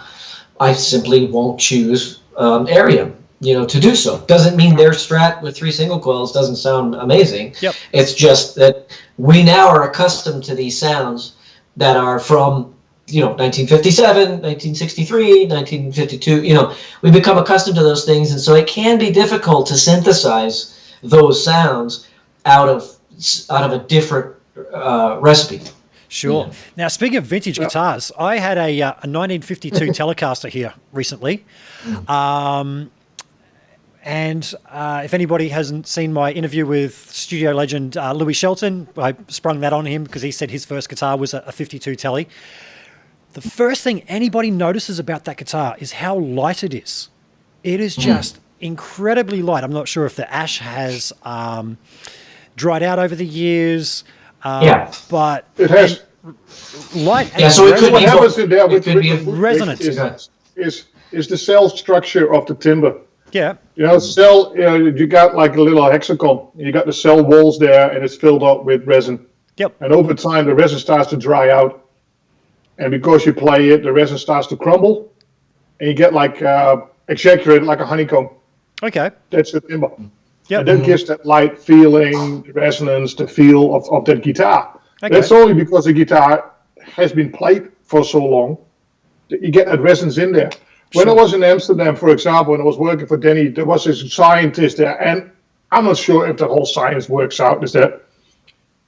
S2: I simply won't choose Arium, to do so. Doesn't mean their Strat with 3 single coils doesn't sound amazing.
S1: Yep.
S2: It's just that we now are accustomed to these sounds that are from 1957, 1963, 1952. We become accustomed to those things, and so it can be difficult to synthesize those sounds out of a different recipe.
S1: Sure. Yeah. Now, speaking of vintage guitars, I had a 1952 Telecaster here recently. And if anybody hasn't seen my interview with studio legend Louis Shelton, I sprung that on him because he said his first guitar was a 52 Tele. The first thing anybody notices about that guitar is how light it is. It is just incredibly light. I'm not sure if the ash has dried out over the years. But
S3: it has
S1: light.
S2: Yeah, so it could
S3: what
S2: be
S3: happens in there with
S1: resonance
S3: is the cell structure of the timber.
S1: Yeah.
S3: Cell. You got like a little hexagon. You got the cell walls there, and it's filled up with resin.
S1: Yep.
S3: And over time, the resin starts to dry out, and because you play it, the resin starts to crumble, and you get like exaggerated like a honeycomb.
S1: Okay.
S3: That's the timber.
S1: Yep.
S3: And that gives that light feeling, the resonance, the feel of that guitar.
S1: Okay.
S3: That's only because the guitar has been played for so long that you get that resonance in there. When I was in Amsterdam, for example, and I was working for Danny, there was this scientist there, and I'm not sure if the whole science works out, is that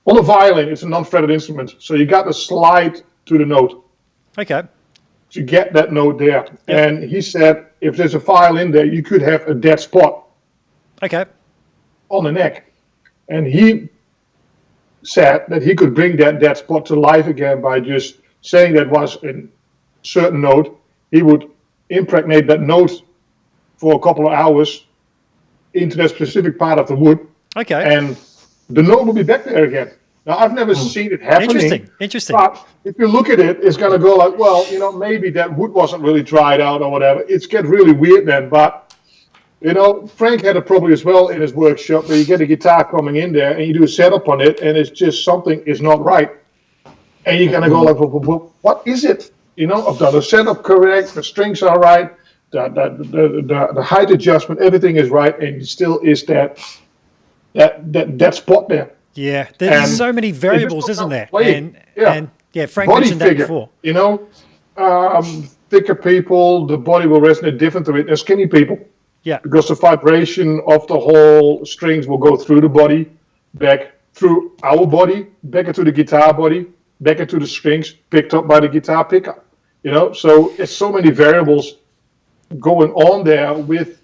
S3: on a violin, it's a non-fretted instrument, so you got to slide to the note
S1: Okay.
S3: to get that note there. And he said, if there's a violin there, you could have a dead spot
S1: Okay.
S3: on the neck. And he said that he could bring that dead spot to life again by just saying that was a certain note. He would impregnate that note for a couple of hours into that specific part of the wood.
S1: Okay.
S3: And the note will be back there again. Now, I've never seen it happening.
S1: Interesting.
S3: But if you look at it, it's going to go like, well, maybe that wood wasn't really dried out or whatever. It's get really weird then. But, Frank had it probably as well in his workshop where you get a guitar coming in there and you do a setup on it and it's just something is not right. And you're going to go like, well, what is it? I've done the setup correct, the strings are right, the height adjustment, everything is right, and it still is that spot there.
S1: Yeah, there's so many variables, isn't there? And Frank
S3: body
S1: mentioned
S3: figure,
S1: that before.
S3: Thicker people, the body will resonate different to it than skinny people.
S1: Yeah.
S3: Because the vibration of the whole strings will go through the body, back through our body, back into the guitar body, back into the strings, picked up by the guitar pickup. So it's so many variables going on there with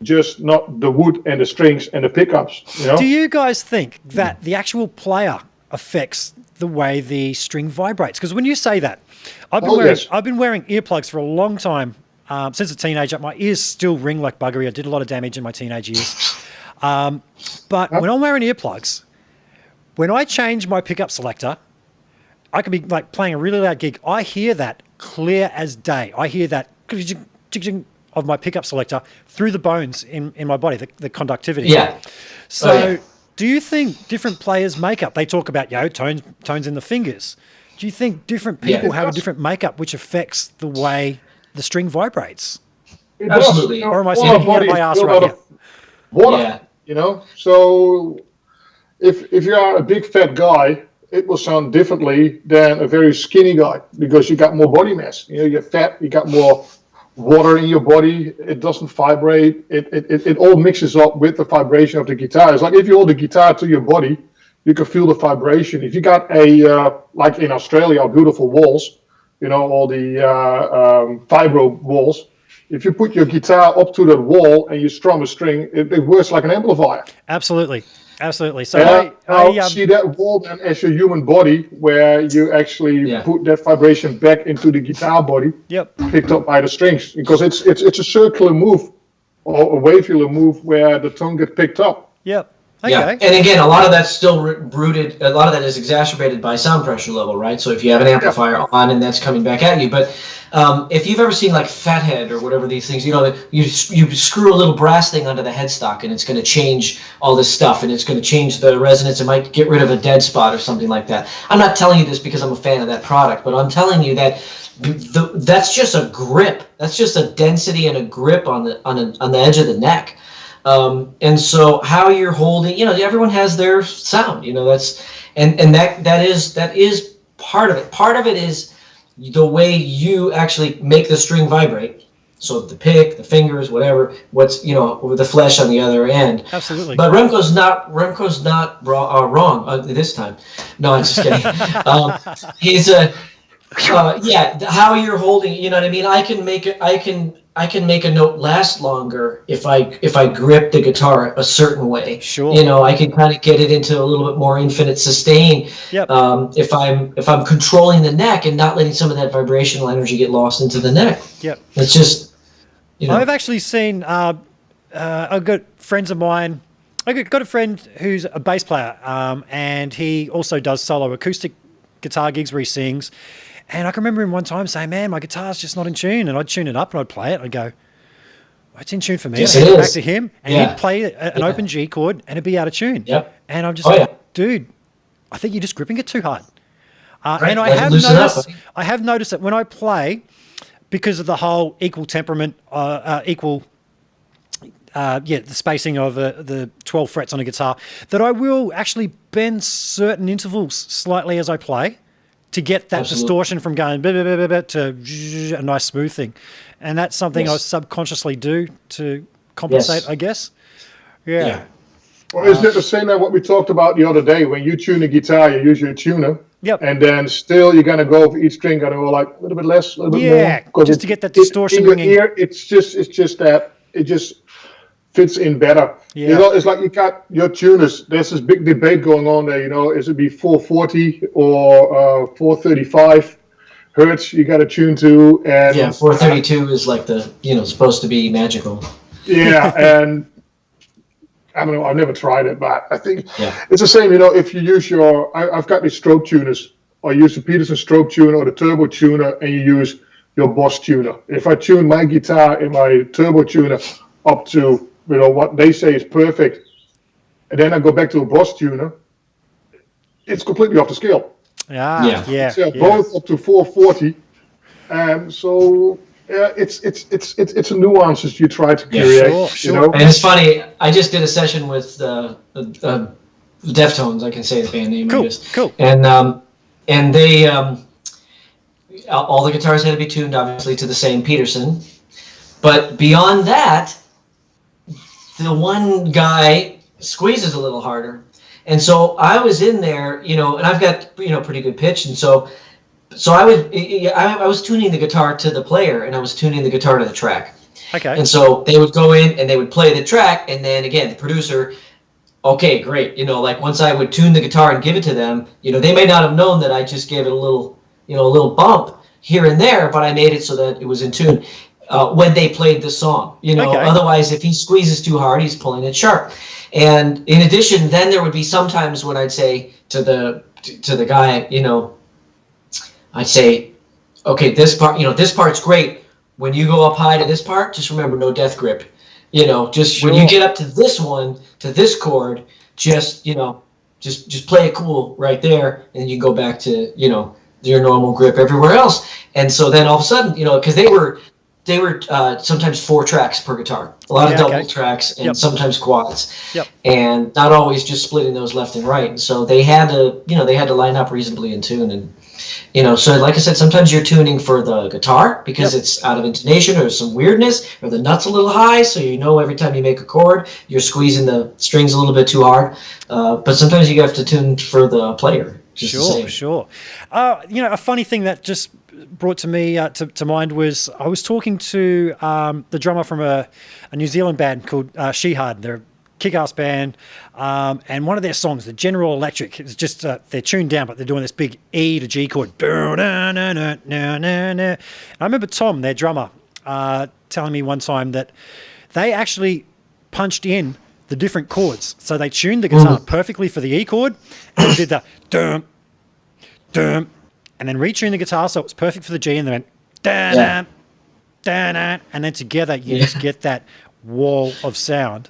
S3: just not the wood and the strings and the pickups.
S1: Do you guys think that the actual player affects the way the string vibrates? Because when you say that, I've been wearing earplugs for a long time. Since a teenager, my ears still ring like buggery. I did a lot of damage in my teenage years. But when I'm wearing earplugs, when I change my pickup selector, I could be like playing a really loud gig. I hear that clear as day. I hear that of my pickup selector through the bones in my body, the conductivity.
S2: Yeah.
S1: So do you think different players' makeup, they talk about, tones in the fingers. Do you think different people have a different makeup which affects the way the string vibrates?
S2: Absolutely.
S1: Or am I speaking out of my ass right here?
S3: Water, So if you are a big fat guy, it will sound differently than a very skinny guy because you got more body mass. You're fat, you got more water in your body. It doesn't vibrate. It all mixes up with the vibration of the guitar. It's like if you hold the guitar to your body, you can feel the vibration. If you got like in Australia, our beautiful walls, all the vibro walls. If you put your guitar up to that wall and you strum a string, it works like an amplifier.
S1: Absolutely. So
S3: I see that wall then as your human body, where you actually put that vibration back into the guitar body, picked up by the strings, because it's a circular move or a wavular move where the tone gets picked up.
S1: Yep. Okay.
S2: Yeah, and again, a lot of that's still rooted. A lot of that is exacerbated by sound pressure level, right? So if you have an amplifier on and that's coming back at you, but if you've ever seen like Fathead or whatever these things, you screw a little brass thing onto the headstock and it's going to change all this stuff and it's going to change the resonance. It might get rid of a dead spot or something like that. I'm not telling you this because I'm a fan of that product, but I'm telling you that that's just a grip. That's just a density and a grip on the edge of the neck. And so how you're holding, everyone has their sound, that's, and that is part of it. Part of it is the way you actually make the string vibrate. So the pick, the fingers, whatever, with the flesh on the other end.
S1: Absolutely.
S2: But Remco's not wrong this time. No, I'm just kidding. He's how you're holding, you know what I mean? I can make a note last longer if I grip the guitar a certain way.
S1: Sure.
S2: I can kind of get it into a little bit more infinite sustain.
S1: Yep.
S2: If I'm controlling the neck and not letting some of that vibrational energy get lost into the neck.
S1: Yep.
S2: It's just,
S1: I've actually seen I've got friends of mine. I've got a friend who's a bass player, and he also does solo acoustic guitar gigs where he sings. And I can remember him one time saying, "Man, my guitar's just not in tune." And I'd tune it up and I'd play it. I'd go, "It's in tune for me."
S2: Yes,
S1: I'd
S2: it
S1: hand it
S2: is.
S1: back to him, and he'd play an open G chord, and it'd be out of tune.
S2: Yep.
S1: And I'm just dude, I think you're just gripping it too hard.
S2: Right.
S1: And I have noticed that when I play, because of the whole equal temperament, the spacing of the 12 frets on a guitar, that I will actually bend certain intervals slightly as I play to get that distortion from going to a nice smooth thing. And that's something I subconsciously do to compensate, I guess. Yeah.
S3: Well, isn't it the same as what we talked about the other day? When you tune a guitar, you use your tuner.
S1: Yep.
S3: And then still you're going to go for each string, going to go like a little bit less, a little bit more.
S1: Yeah, just to get that distortion
S3: in your
S1: ringing.
S3: ear, it's just that it just fits in better.
S1: Yeah.
S3: You know, it's like you got your tuners. There's this big debate going on there. You know, is it be 440 or 435 hertz? You got to tune to, and
S2: 432 is like the supposed to be magical.
S3: Yeah, and I don't know. I've never tried it, but I think it's the same. You know, if you use I've got these strobe tuners, or use the Peterson strobe tuner or the turbo tuner, and you use your Boss tuner. If I tune my guitar in my turbo tuner up to what they say is perfect, and then I go back to a Boss tuner, it's completely off the scale.
S1: Yeah.
S3: Both up to 440, and so. Yeah, it's a nuances you try to create.
S1: Sure.
S3: You know?
S2: And it's funny. I just did a session with Deftones. I can say the band name.
S1: Cool.
S2: And they all the guitars had to be tuned obviously to the same Peterson, but beyond that, the one guy squeezes a little harder, and so I was in there, and I've got pretty good pitch, and so I was tuning the guitar to the player, and I was tuning the guitar to the track.
S1: Okay.
S2: And so they would go in and they would play the track, and then again the producer, okay, great. Like once I would tune the guitar and give it to them, they may not have known that I just gave it a little bump here and there, but I made it so that it was in tune when they played the song.
S1: Okay.
S2: Otherwise, if he squeezes too hard, he's pulling it sharp. And in addition, then there would be sometimes when I'd say to the guy, I'd say, okay, this part's great. When you go up high to this part, just remember, no death grip. When you get up to this one, to this chord, just play it cool right there, and you go back to, your normal grip everywhere else. And so then all of a sudden, because they were sometimes 4 tracks per guitar, a lot of double tracks, and sometimes quads, and not always just splitting those left and right. And so they had to line up reasonably in tune. And so like I said, sometimes you're tuning for the guitar because it's out of intonation or some weirdness, or the nut's a little high, so every time you make a chord, you're squeezing the strings a little bit too hard. But sometimes you have to tune for the player.
S1: Sure. A funny thing that just brought to me to mind was I was talking to the drummer from a New Zealand band called Shehard. They're a kick-ass band, and one of their songs, the General Electric, is just they're tuned down, but they're doing this big E to G chord. And I remember Tom, their drummer, telling me one time that they actually punched in the different chords. So they tuned the guitar perfectly for the E chord, and did the dum, dum, and then retuned the guitar so it was perfect for the G, and then went da da, and then together you just get that wall of sound.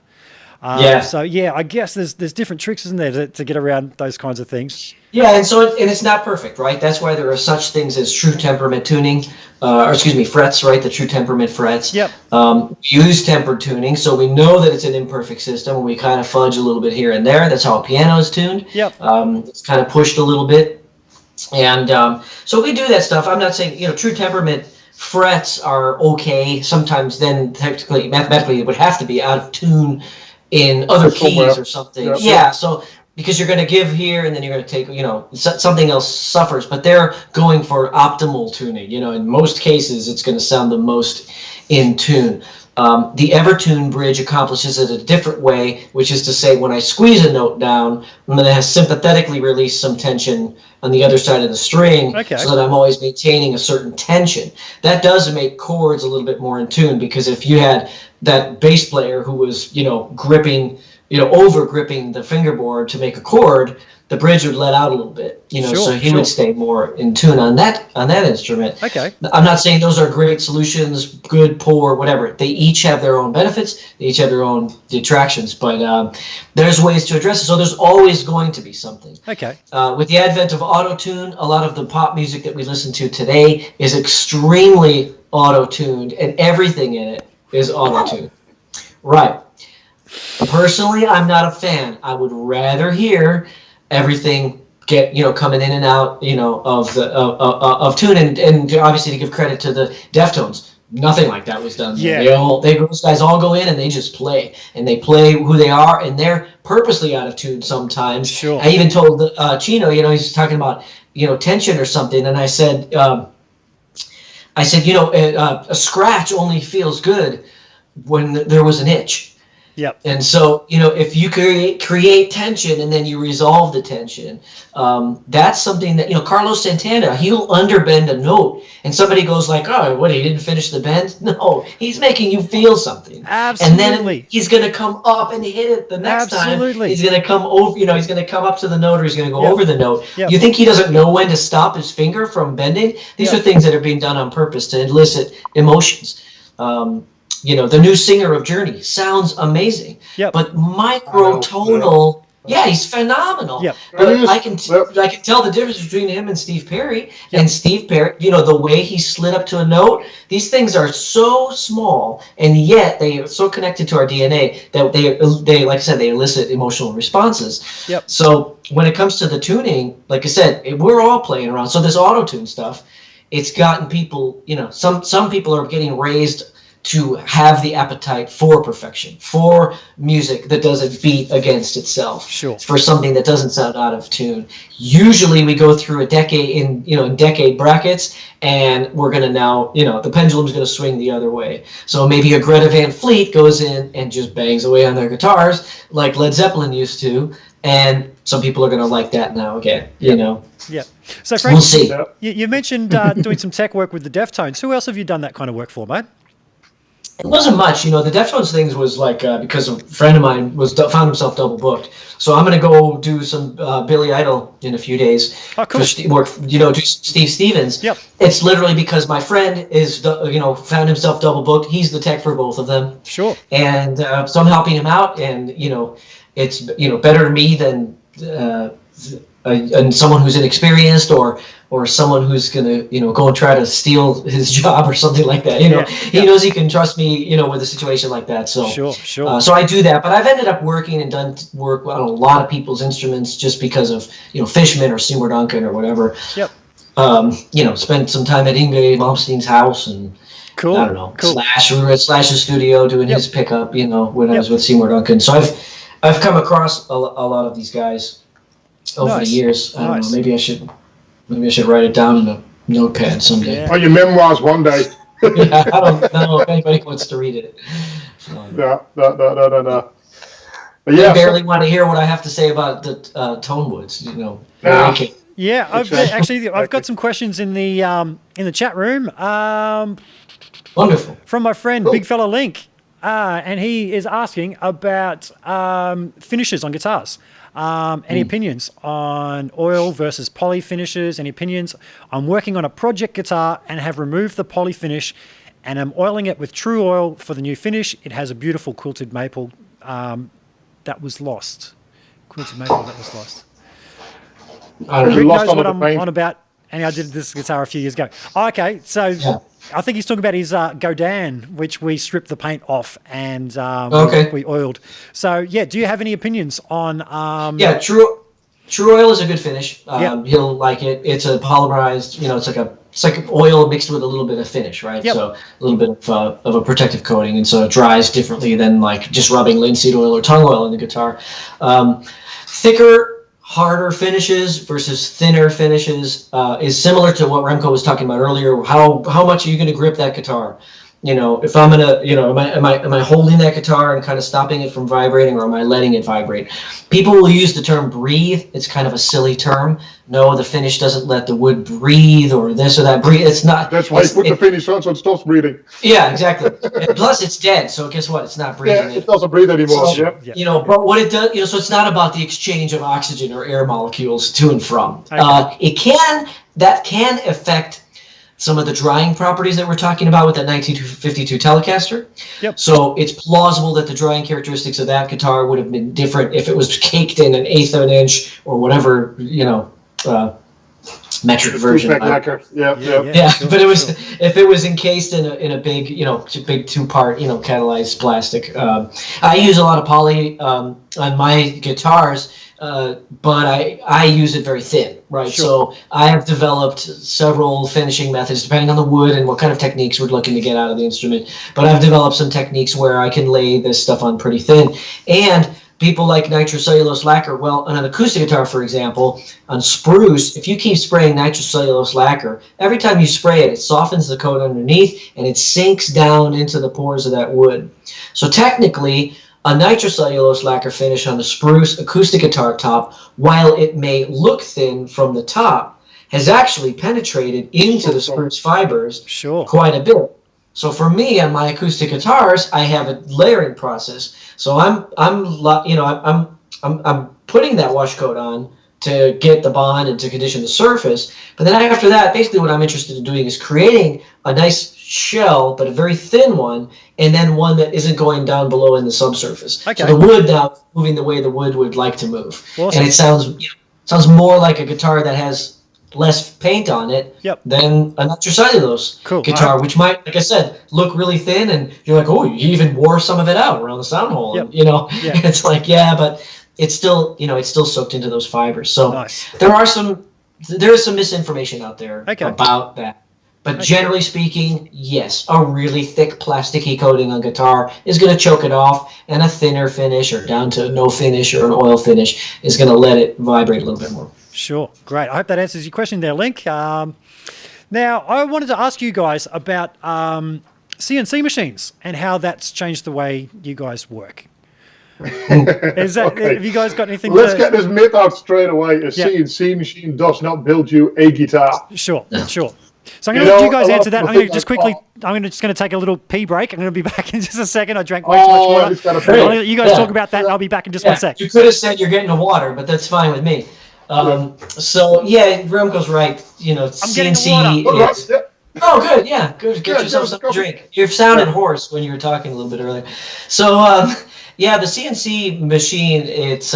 S1: So I guess there's different tricks, isn't there, to get around those kinds of things.
S2: Yeah, and it's not perfect, right? That's why there are such things as true temperament tuning, frets, right? The true temperament frets.
S1: Yep.
S2: We use tempered tuning, so we know that it's an imperfect system, and we kind of fudge a little bit here and there. That's how a piano is tuned.
S1: Yep.
S2: It's kind of pushed a little bit, and so we do that stuff. I'm not saying true temperament frets are okay. Sometimes then technically, mathematically, it would have to be out of tune in other keys or something. So because you're going to give here and then you're going to take, something else suffers, but they're going for optimal tuning. In most cases, it's going to sound the most in tune. The Evertune bridge accomplishes it a different way, which is to say when I squeeze a note down, I'm going to sympathetically release some tension on the other side of the string so that I'm always maintaining a certain tension. That does make chords a little bit more in tune, because if you had that bass player who was, gripping, over gripping the fingerboard to make a chord, the bridge would let out a little bit, so he would stay more in tune on that instrument.
S1: Okay.
S2: I'm not saying those are great solutions, good, poor, whatever. They each have their own benefits. They each have their own detractions, but there's ways to address it. So there's always going to be something.
S1: Okay.
S2: With the advent of auto-tune, a lot of the pop music that we listen to today is extremely auto-tuned, and everything in it is auto-tuned. Right. Personally, I'm not a fan. I would rather hear everything get coming in and out of the of tune, and obviously to give credit to the Deftones, nothing like that was done.
S1: Yeah.
S2: Those guys all go in and they just play, and they play who they are, and they're purposely out of tune sometimes.
S1: Sure.
S2: I even told Chino, he's talking about, tension or something, and I said, a scratch only feels good when there was an itch.
S1: Yep.
S2: And so, if you create tension and then you resolve the tension, that's something that, Carlos Santana, he'll underbend a note and somebody goes like, oh, what, he didn't finish the bend? No, he's making you feel something.
S1: Absolutely.
S2: And then he's going to come up and hit it the next
S1: Absolutely.
S2: time. He's going to come over, he's going to come up to the note, or he's going to go
S1: Yep.
S2: over the note.
S1: Yep.
S2: You think he doesn't know when to stop his finger from bending? These are things that are being done on purpose to elicit emotions. The new singer of Journey sounds amazing, but microtonal, he's phenomenal.
S1: Yep.
S2: But I can tell the difference between him and Steve Perry. And Steve Perry, the way he slid up to a note, these things are so small, and yet they are so connected to our DNA that they like I said, they elicit emotional responses.
S1: Yep.
S2: So when it comes to the tuning, like I said, we're all playing around. So this auto-tune stuff, it's gotten people, some people are getting raised to have the appetite for perfection, for music that doesn't beat against itself, for something that doesn't sound out of tune. Usually we go through a decade in decade brackets, and we're going to now, the pendulum's going to swing the other way. So maybe a Greta Van Fleet goes in and just bangs away on their guitars like Led Zeppelin used to, and some people are going to like that now again,
S1: Yeah. So Frank,
S2: we'll see.
S1: You mentioned doing some tech work with the Deftones. Who else have you done that kind of work for, mate?
S2: It wasn't much, the Deftones things was like because a friend of mine found himself double booked. So I'm gonna go do some Billy Idol in a few days.
S1: Oh, cool.
S2: Do Steve Stevens.
S1: Yep.
S2: It's literally because my friend is found himself double booked. He's the tech for both of them.
S1: Sure.
S2: And so I'm helping him out, and it's better to me than and someone who's inexperienced or someone who's gonna go and try to steal his job or something like that. He knows he can trust me with a situation like that. So
S1: sure.
S2: So I do that, but I've ended up working and done work on a lot of people's instruments just because of Fishman or Seymour Duncan or whatever.
S1: Yep.
S2: Spent some time at Inge Malmsteen's house, and
S1: cool.
S2: I don't know,
S1: Cool.
S2: Slash. We were at Slash's studio doing his pickup. When I was with Seymour Duncan. So I've come across a lot of these guys over the years. I don't know, maybe I should write it down in a notepad someday.
S1: Yeah.
S3: On your memoirs one day.
S2: I don't know if anybody wants to read it.
S3: No. But
S2: I barely want to hear what I have to say about the Tonewoods.
S1: Yeah, I've got some questions in the chat room.
S2: Wonderful.
S1: From my friend Big Fella Link, and he is asking about finishes on guitars. Any opinions on oil versus poly finishes? Any opinions? I'm working on a project guitar and have removed the poly finish, and I'm oiling it with true oil for the new finish. It has a beautiful quilted maple that was lost. Quilted maple that was lost.
S3: I don't know.
S1: Rick
S3: Lost
S1: knows
S3: on
S1: what
S3: the
S1: I'm
S3: paint.
S1: on about, and I did this guitar a few years ago. Okay, so I think he's talking about his Godin, which we stripped the paint off and we oiled. So, do you have any opinions on...
S2: True oil is a good finish. He'll like it. It's a polymerized, it's like oil mixed with a little bit of finish, right?
S1: Yep.
S2: So a little bit of a protective coating, and so it dries differently than like just rubbing linseed oil or tongue oil in the guitar. Thicker, harder finishes versus thinner finishes is similar to what Remco was talking about earlier. How much are you going to grip that guitar? If I'm gonna, am I holding that guitar and kind of stopping it from vibrating, or am I letting it vibrate? People will use the term breathe. It's kind of a silly term. No, the finish doesn't let the wood breathe, or this or that. Breathe. It's not.
S3: That's why you put the finish on so it stops breathing.
S2: Yeah, exactly. And plus, it's dead. So guess what? It's not breathing.
S3: Yeah, it doesn't breathe anymore.
S2: So, but what it does, so it's not about the exchange of oxygen or air molecules to and from.
S1: Okay.
S2: That can affect some of the drying properties that we're talking about with that 1952 Telecaster. Yep. So it's plausible that the drying characteristics of that guitar would have been different if it was caked in 1/8 of an inch or whatever, metric version.
S3: Yeah.
S2: Sure, but it was if it was encased in a big, big 2-part, catalyzed plastic. I use a lot of poly on my guitars but I use it very thin, right?
S1: Sure.
S2: So I have developed several finishing methods depending on the wood and what kind of techniques we're looking to get out of the instrument. But I've developed some techniques where I can lay this stuff on pretty thin. And people like nitrocellulose lacquer. Well, on an acoustic guitar, for example, on spruce, if you keep spraying nitrocellulose lacquer, every time you spray it, it softens the coat underneath and it sinks down into the pores of that wood. So technically, a nitrocellulose lacquer finish on a spruce acoustic guitar top, while it may look thin from the top, has actually penetrated into the spruce fibers quite a bit. So for me, on my acoustic guitars, I have a layering process. So I'm putting that wash coat on to get the bond and to condition the surface. But then after that, basically what I'm interested in doing is creating a nice shell, but a very thin one, and then one that isn't going down below in the subsurface.
S1: Okay.
S2: So the wood now is moving the way the wood would like to move.
S1: Awesome.
S2: And it sounds more like a guitar that has less paint on it than a nitrocellulose guitar, which might, like I said, look really thin, and you're like, oh, you even wore some of it out around the sound hole. And, it's like, but it's still, it's still soaked into those fibers. So there is some misinformation out there about that. But generally speaking, yes, a really thick plasticky coating on guitar is going to choke it off, and a thinner finish or down to no finish or an oil finish is going to let it vibrate a little bit more.
S1: Sure. Great. I hope that answers your question there, Link. Now, I wanted to ask you guys about CNC machines and how that's changed the way you guys work. Have you guys got anything?
S3: Let's get this myth out straight away. A CNC machine does not build you a guitar.
S1: Sure. So I'm going to let you guys answer that. I'm going to just going to take a little pee break. I'm going to be back in just a second. I drank way too much water. I'll let you guys talk about that, and I'll be back in just 1 sec.
S2: You could have said you're getting the water, but that's fine with me. So Remco's right. CNC is. Oh, good. Yeah, good. Get yourself something to drink. You sounded hoarse when you were talking a little bit earlier. So, the CNC machine, it's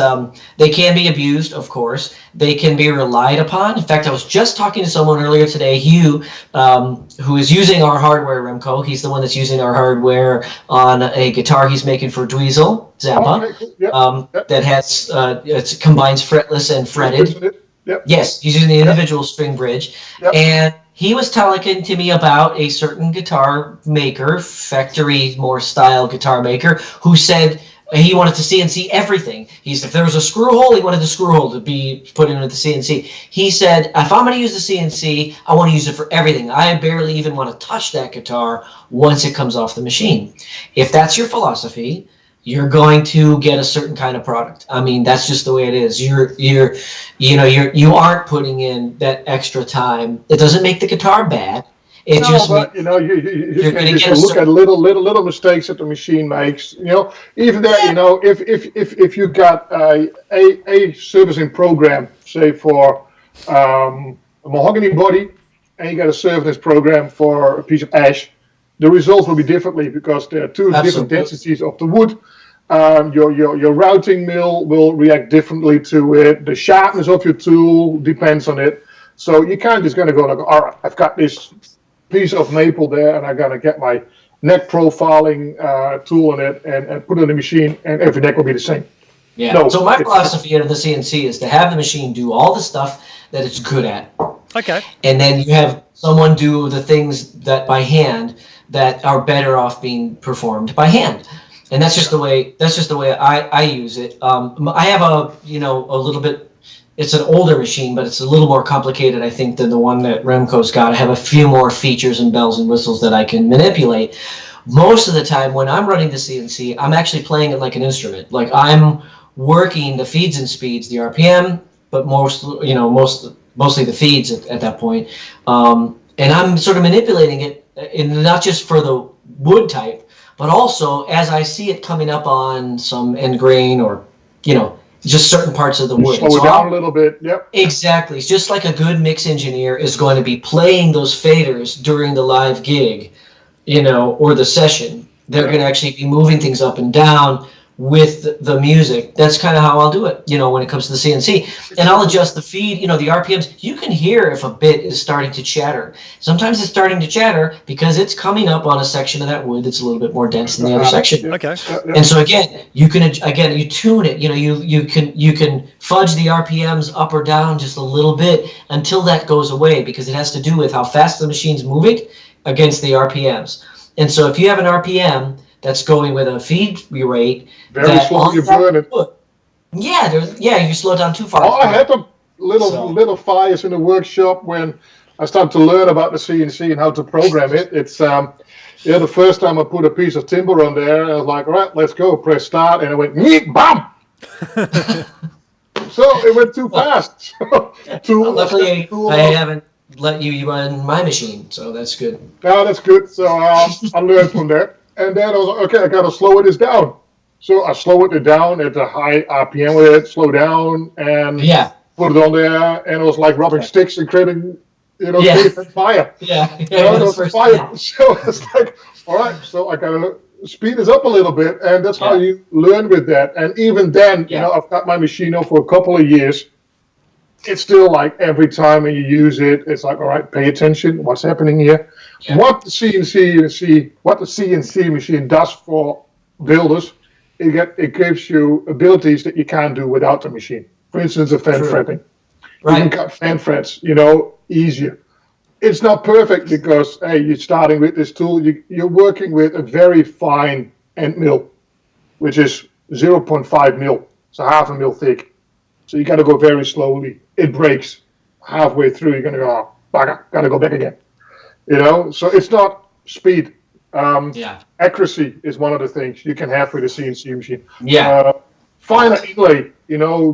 S2: they can be abused, of course. They can be relied upon. In fact, I was just talking to someone earlier today, Hugh, who is using our hardware, Remco. He's the one that's using our hardware on a guitar he's making for Dweezil, Zappa, that has it combines fretless and fretted. Yes, he's using the individual string bridge. And he was telling to me about a certain guitar maker, factory more style guitar maker, who said he wanted to CNC everything. If there was a screw hole, he wanted the screw hole to be put into the CNC. He said, if I'm going to use the CNC, I want to use it for everything. I barely even want to touch that guitar once it comes off the machine. If that's your philosophy, you're going to get a certain kind of product. I mean, that's just the way it is. You aren't putting in that extra time. It doesn't make the guitar bad. You can just
S3: look at little mistakes that the machine makes. Even there, if you got a servicing program, say for a mahogany body, and you got a service program for a piece of ash, the results will be differently because there are two different densities of the wood. Your routing mill will react differently to it. The sharpness of your tool depends on it. So you can't just go like, all right, I've got this piece of maple there, and I'm gonna get my neck profiling tool in it and put it in the machine, and every neck will be the same.
S2: Yeah. No, so my philosophy of the CNC is to have the machine do all the stuff that it's good at.
S1: Okay.
S2: And then you have someone do the things that by hand that are better off being performed by hand. And that's just the way I use it. I have a little bit, it's an older machine, but it's a little more complicated, I think, than the one that Remco's got. I have a few more features and bells and whistles that I can manipulate. Most of the time when I'm running the CNC, I'm actually playing it like an instrument. Like I'm working the feeds and speeds, the RPM, but mostly the feeds at that point. And I'm sort of manipulating it, not just for the wood type, but also as I see it coming up on some end grain or, just certain parts of the wood.
S3: Slow it down a little bit, yep.
S2: Exactly. It's just like a good mix engineer is going to be playing those faders during the live gig, or the session. They're going to actually be moving things up and down with the music. That's kind of how I'll do it, when it comes to the CNC. And I'll adjust the feed, the RPMs. You can hear if a bit is starting to chatter. Sometimes it's starting to chatter because it's coming up on a section of that wood that's a little bit more dense than the other section.
S1: Okay.
S2: And so again, you tune it. You can fudge the RPMs up or down just a little bit until that goes away, because it has to do with how fast the machine's moving against the RPMs. And so if you have an RPM that's going with a feed rate,
S3: very slow, you burn it.
S2: You slow it down too far.
S3: Oh, I had a little fires in the workshop when I started to learn about the CNC and how to program it. It's the first time I put a piece of timber on there, and I was like, all right, let's go, press start, and it went yeet, bam. So it went too fast.
S2: Luckily, I haven't let you run my machine, so that's good.
S3: No, that's good. So I learned from that. And then I was like, okay, I got to slow this down. So I slowed it down at a high RPM with it, slow down, and put it on there. And it was like rubbing sticks and creating, fire. It was fire. So it's like, all right, so I got to speed this up a little bit. And that's how you learn with that. And even then, I've got my machine up for a couple of years. It's still like every time when you use it, it's like, all right, pay attention. What's happening here? Yeah. What the CNC machine does for builders, it gives you abilities that you can't do without the machine. For instance, a fan fretting. Right. You can cut fan frets, easier. It's not perfect because, hey, you're starting with this tool. You're working with a very fine end mill, which is 0.5 mil, so half a mil thick. So you got to go very slowly. It breaks halfway through. You're going to go, bugger, got to go back again. So it's not speed. Accuracy is one of the things you can have with a CNC machine. Finer inlay,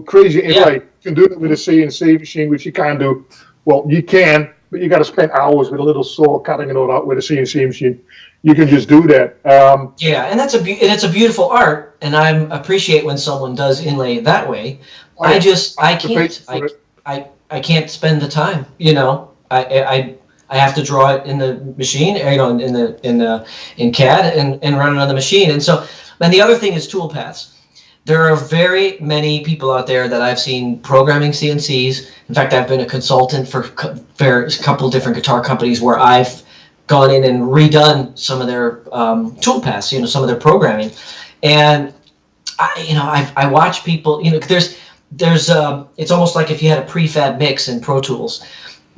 S3: crazy inlay. You can do it with a CNC machine, which you can't do. Well, you can, but you got to spend hours with a little saw cutting it all out with a CNC machine. You can just do that.
S2: And it's a beautiful art, and I appreciate when someone does inlay that way. I can't spend the time. I have to draw it in the machine, in CAD and run it on the machine. And so, and the other thing is tool paths. There are very many people out there that I've seen programming CNCs. In fact, I've been a consultant for a couple of different guitar companies where I've gone in and redone some of their tool paths, some of their programming. And I watch people, there's it's almost like if you had a prefab mix in Pro Tools.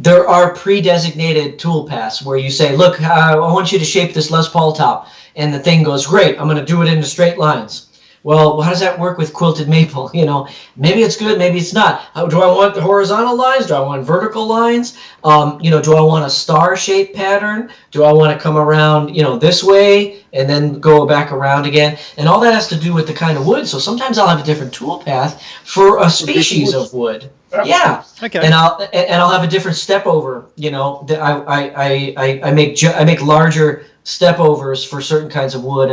S2: There are pre-designated tool paths where you say, look, I want you to shape this Les Paul top. And the thing goes, great, I'm going to do it into straight lines. Well, how does that work with quilted maple? Maybe it's good, maybe it's not. Do I want the horizontal lines? Do I want vertical lines? Do I want a star-shaped pattern? Do I want to come around, this way and then go back around again? And all that has to do with the kind of wood. So sometimes I'll have a different tool path for a species of wood. Yeah. Okay. And I'll have a different step over. I make larger step overs for certain kinds of wood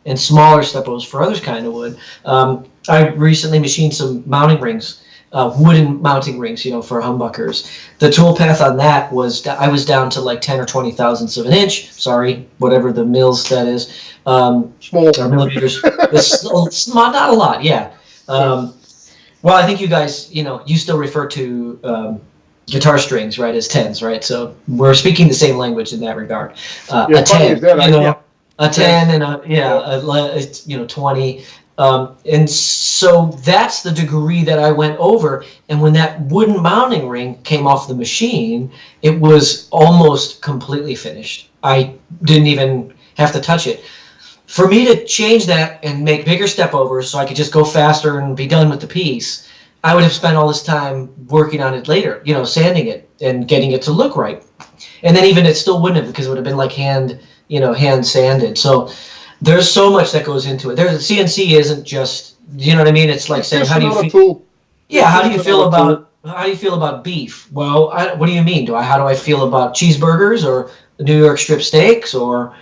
S2: and smaller step overs for other kind of wood. I recently machined some mounting rings, wooden mounting rings, for humbuckers. The tool path on that was I was down to like 10 or 20 thousandths of an inch. Sorry, whatever the mils that is.
S3: Small.
S2: Or millimeters. It's not a lot. Yeah. Well, I think you guys, you still refer to guitar strings, right, as tens, right? So we're speaking the same language in that regard. A 10, a 10 and 20. And so that's the degree that I went over. And when that wooden mounting ring came off the machine, it was almost completely finished. I didn't even have to touch it. For me to change that and make bigger step overs so I could just go faster and be done with the piece, I would have spent all this time working on it later, sanding it and getting it to look right. And then even it still wouldn't have, because it would have been like hand sanded. So there's so much that goes into it. CNC isn't just, you know what I mean? It's like saying, how do you feel? Yeah, how do you feel about beef? Well, what do you mean? How do I feel about cheeseburgers or New York strip steaks or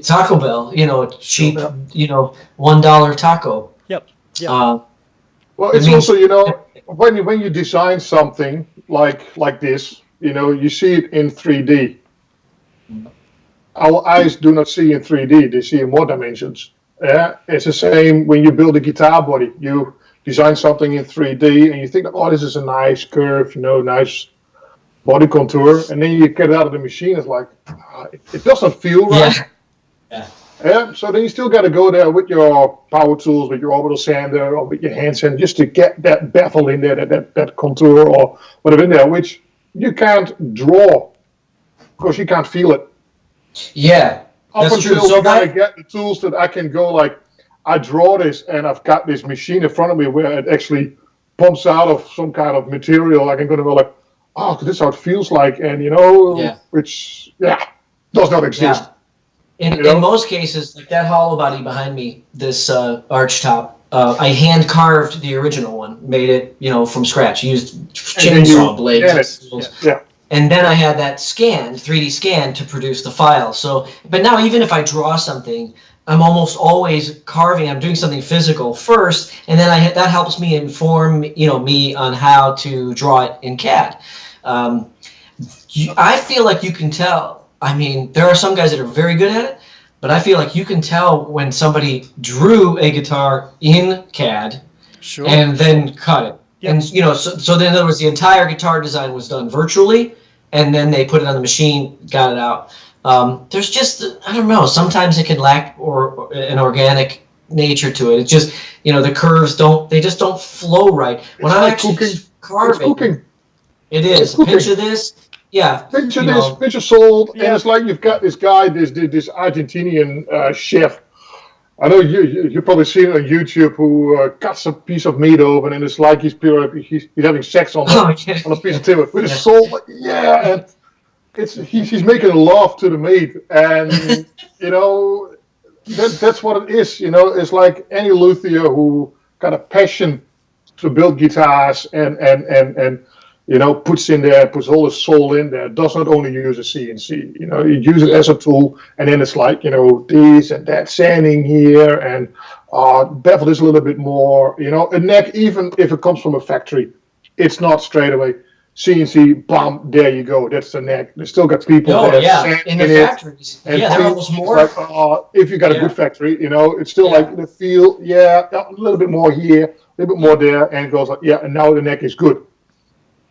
S2: Taco Bell, cheap, $1 taco.
S1: Yep.
S3: Well, it's also, when you design something like this, you see it in 3D. Our eyes do not see in 3D; they see in more dimensions. Yeah, it's the same when you build a guitar body. You design something in 3D and you think, oh, this is a nice curve, nice body contour, and then you get it out of the machine. It's like it doesn't feel right.
S2: Yeah.
S3: Yeah. So then you still got to go there with your power tools, with your orbital sander, or with your hand sander, just to get that bevel in there, that contour or whatever in there, which you can't draw because you can't feel it.
S2: Yeah. That's true. So
S3: you gotta get the tools that I can go like, I draw this and I've got this machine in front of me where it actually pumps out of some kind of material. I can go like, oh, this is how it feels like, and which does not exist.
S2: Yeah. In most cases, like that hollow body behind me, this arch top, I hand carved the original one, made it from scratch, used chainsaw blades.
S3: Yeah.
S2: And then I had that 3D scan to produce the file. So, but now even if I draw something, I'm almost always carving. I'm doing something physical first, and then that helps me inform me on how to draw it in CAD. I feel like you can tell. I mean, there are some guys that are very good at it, but I feel like you can tell when somebody drew a guitar in CAD and then cut it. Yep. And so then in other words, the entire guitar design was done virtually, and then they put it on the machine, got it out. There's just, I don't know, sometimes it can lack or an organic nature to it. It's just, the curves just don't flow right. When I'm actually carving, it is. Pinch of this,
S3: Pinch of this, pinch of salt, and it's like you've got this guy, this Argentinian chef. I know you've probably seen it on YouTube, who cuts a piece of meat open, and it's like he's having sex on a piece of timber with his soul. And he's making love to the meat, and that's what it is. It's like any luthier who got a passion to build guitars and puts all his soul in there. Does not only use a CNC. You use it as a tool, and then it's like this and that sanding here, and bevel is a little bit more. A neck, even if it comes from a factory, it's not straight away. CNC, bam, there you go. That's the neck. They still got people there.
S2: In the factories. They're almost more.
S3: Like, if you got a good factory, it's still like the feel. A little bit more here, a little bit more there, and it goes like, and now the neck is good.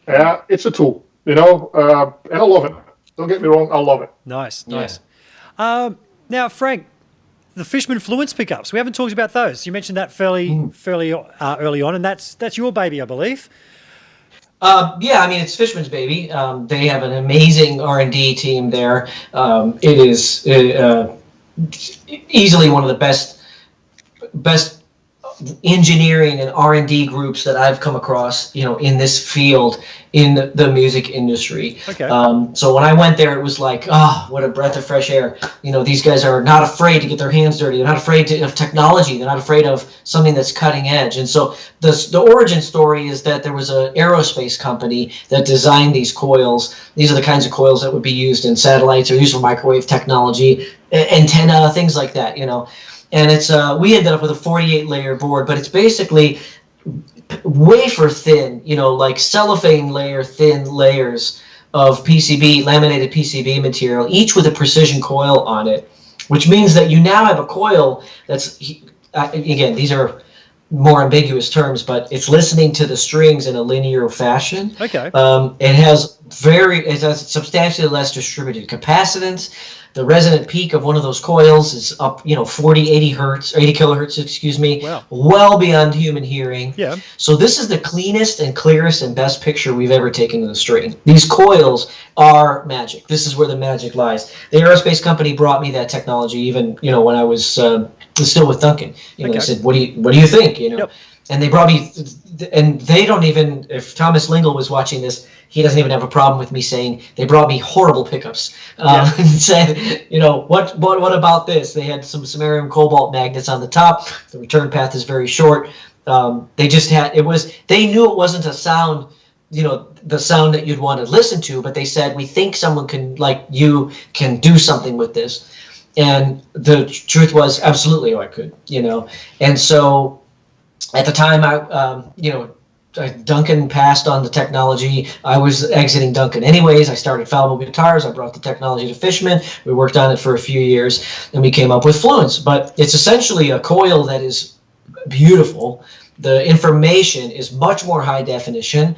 S3: Yeah, it's a tool, and I love it. Don't get me wrong, I love it.
S1: Nice. Now, Frank, the Fishman Fluence pickups. We haven't talked about those. You mentioned that fairly early on, and that's your baby, I believe.
S2: I mean, it's Fishman's baby. They have an amazing R&D team there. It is easily one of the best engineering and R&D groups that I've come across, in this field in the music industry.
S1: Okay.
S2: So when I went there, it was like, what a breath of fresh air. These guys are not afraid to get their hands dirty. They're not afraid of technology. They're not afraid of something that's cutting edge. And so the origin story is that there was an aerospace company that designed these coils. These are the kinds of coils that would be used in satellites or used for microwave technology, antenna, things like that, And it's we ended up with a 48-layer board, but it's basically wafer thin, like cellophane thin layers of PCB, laminated PCB material, each with a precision coil on it, which means that you now have a coil that's, again, these are more ambiguous terms, but it's listening to the strings in a linear fashion.
S1: Okay.
S2: It has substantially less distributed capacitance. The resonant peak of one of those coils is up, 80 kilohertz,
S1: Wow.
S2: Well beyond human hearing.
S1: Yeah.
S2: So this is the cleanest and clearest and best picture we've ever taken of the string. These coils are magic. This is where the magic lies. The aerospace company brought me that technology even, when I was still with Duncan. They said, what do you think?
S1: Yep.
S2: And they brought me, and they don't even, if Thomas Lingle was watching this, he doesn't even have a problem with me saying they brought me horrible pickups. And said, what about this? They had some samarium cobalt magnets on the top. The return path is very short. They just had, they knew it wasn't a sound, the sound that you'd want to listen to, but they said, we think someone can do something with this. And the truth was, absolutely, I could, And so, at the time, Duncan passed on the technology. I was exiting Duncan anyways. I started Falbo Guitars. I brought the technology to Fishman. We worked on it for a few years, and we came up with Fluence. But it's essentially a coil that is beautiful. The information is much more high definition.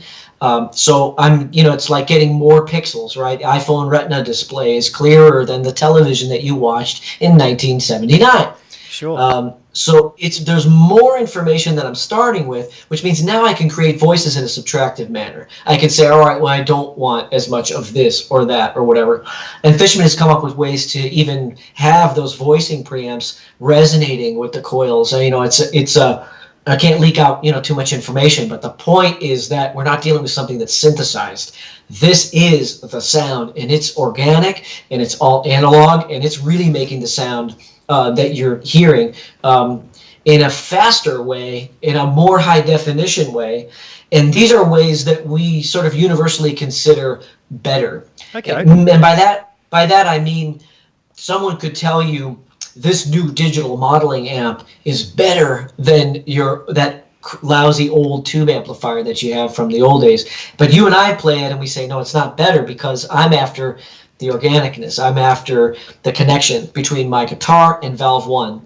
S2: So it's like getting more pixels, right? iPhone Retina display is clearer than the television that you watched in 1979.
S1: Sure.
S2: So there's more information that I'm starting with, which means now I can create voices in a subtractive manner. I can say, all right, well, I don't want as much of this or that or whatever. And Fishman has come up with ways to even have those voicing preamps resonating with the coils. I can't leak out too much information, but the point is that we're not dealing with something that's synthesized. This is the sound, and it's organic, and it's all analog, and it's really making the sound that you're hearing in a faster way, in a more high definition way. And these are ways that we sort of universally consider better.
S1: Okay.
S2: And by that I mean someone could tell you this new digital modeling amp is better than that lousy old tube amplifier that you have from the old days. But you and I play it and we say, no, it's not better, because I'm after the organicness. I'm after the connection between my guitar and valve 1,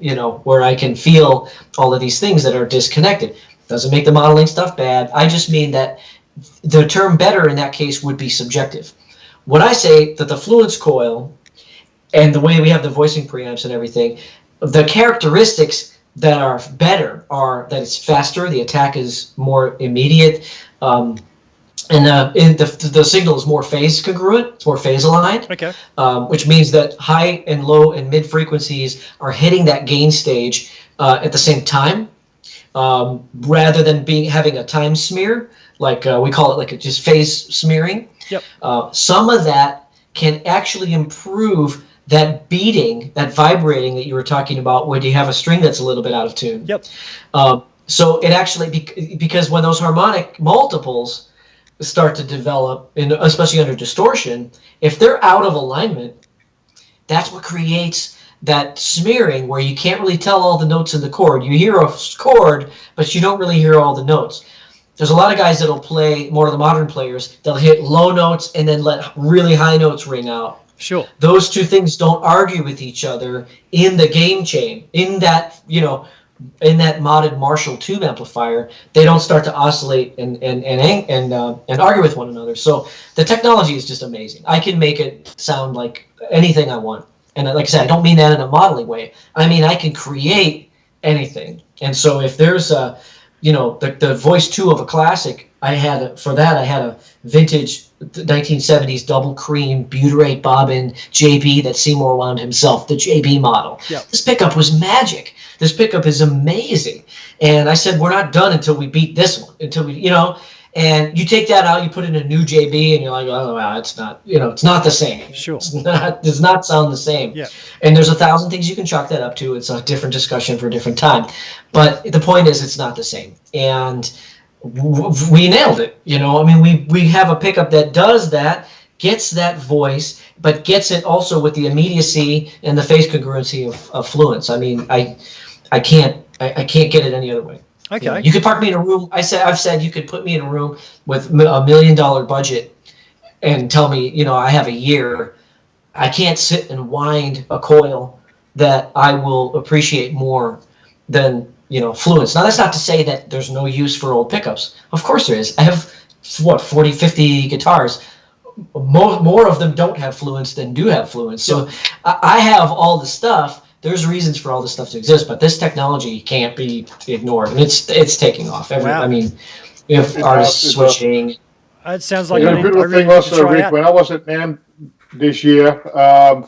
S2: where I can feel all of these things that are disconnected. Doesn't make the modeling stuff bad. I just mean that the term better in that case would be subjective. When I say that the Fluence coil and the way we have the voicing preamps and everything, the characteristics that are better are that it's faster, the attack is more immediate, and the signal is more phase congruent, it's more phase aligned,
S1: Okay.
S2: Which means that high and low and mid frequencies are hitting that gain stage at the same time, rather than having a time smear, like we call it, like just phase smearing.
S1: Yep.
S2: Some of that can actually improve that beating, that vibrating that you were talking about, where you have a string that's a little bit out of tune.
S1: Yep.
S2: So it actually, because when those harmonic multiples start to develop, especially under distortion, if they're out of alignment, that's what creates that smearing where you can't really tell all the notes in the chord. You hear a chord, but you don't really hear all the notes. There's a lot of guys that'll play, more of the modern players, they'll hit low notes and then let really high notes ring out.
S1: Sure.
S2: Those two things don't argue with each other in the gain chain. In that, in that modded Marshall tube amplifier, they don't start to oscillate and argue with one another. So the technology is just amazing. I can make it sound like anything I want. And like I said, I don't mean that in a modeling way. I mean, I can create anything. And so if there's the voice 2 of a classic, I had a vintage 1970s double cream butyrate bobbin JB that Seymour wound himself, the JB model.
S1: Yep.
S2: This pickup was magic. This pickup is amazing. And I said, we're not done until we beat this one, and you take that out, you put in a new JB, and you're like, oh, wow, it's not, it's not the same.
S1: Sure.
S2: It does not sound the same.
S1: Yeah.
S2: And there's 1,000 things you can chalk that up to. It's a different discussion for a different time. But the point is, it's not the same. And we nailed it. We have a pickup that does that, gets that voice, but gets it also with the immediacy and the phase congruency of Fluence. I mean, I can't get it any other way.
S1: Okay.
S2: You could park me in a room. I've said you could put me in a room with $1 million budget and tell me, I have a year. I can't sit and wind a coil that I will appreciate more than Fluence. Now, that's not to say that there's no use for old pickups. Of course there is. I have 40, 50 guitars. More of them don't have Fluence than do have Fluence. So I have all the stuff. There's reasons for all this stuff to exist, but this technology can't be ignored, and it's taking off.
S1: Wow.
S2: I mean, if artists switching.
S1: It sounds like
S3: The
S1: I
S3: beautiful
S1: really
S3: thing
S1: need
S3: was,
S1: to try
S3: Rick,
S1: out.
S3: when I was at NAMM this year,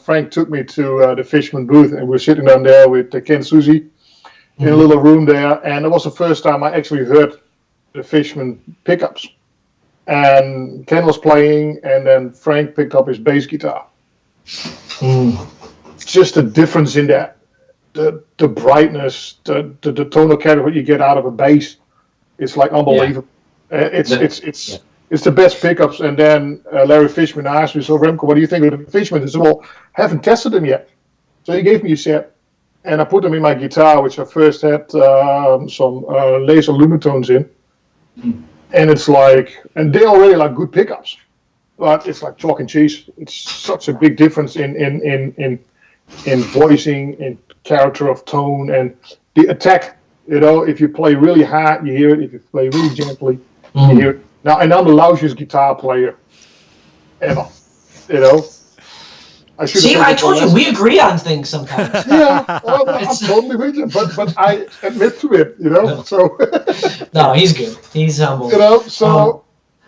S3: Frank took me to the Fishman booth, and we were sitting down there with Ken Susie in a little room there, and it was the first time I actually heard the Fishman pickups. And Ken was playing, and then Frank picked up his bass guitar. Just the difference in that, the brightness, the tonal character what you get out of a bass, it's like unbelievable. It's the best pickups. And then Larry Fishman asked me, so Remco, what do you think of the Fishman? I said, well, I haven't tested them yet. So he gave me a set, and I put them in my guitar, which I first had some laser lumitones in. and it's like, and they already like good pickups, but it's like chalk and cheese. It's such a big difference in voicing, in character of tone, and the attack. You know, if you play really hard, you hear it. If you play really gently, you hear it. Now, and I'm the loudest guitar player ever. You know,
S2: I told you we agree on things sometimes.
S3: Yeah, well, I'm totally with you, but I admit to it. You know, so
S2: no, he's good. He's humble.
S3: You know, so.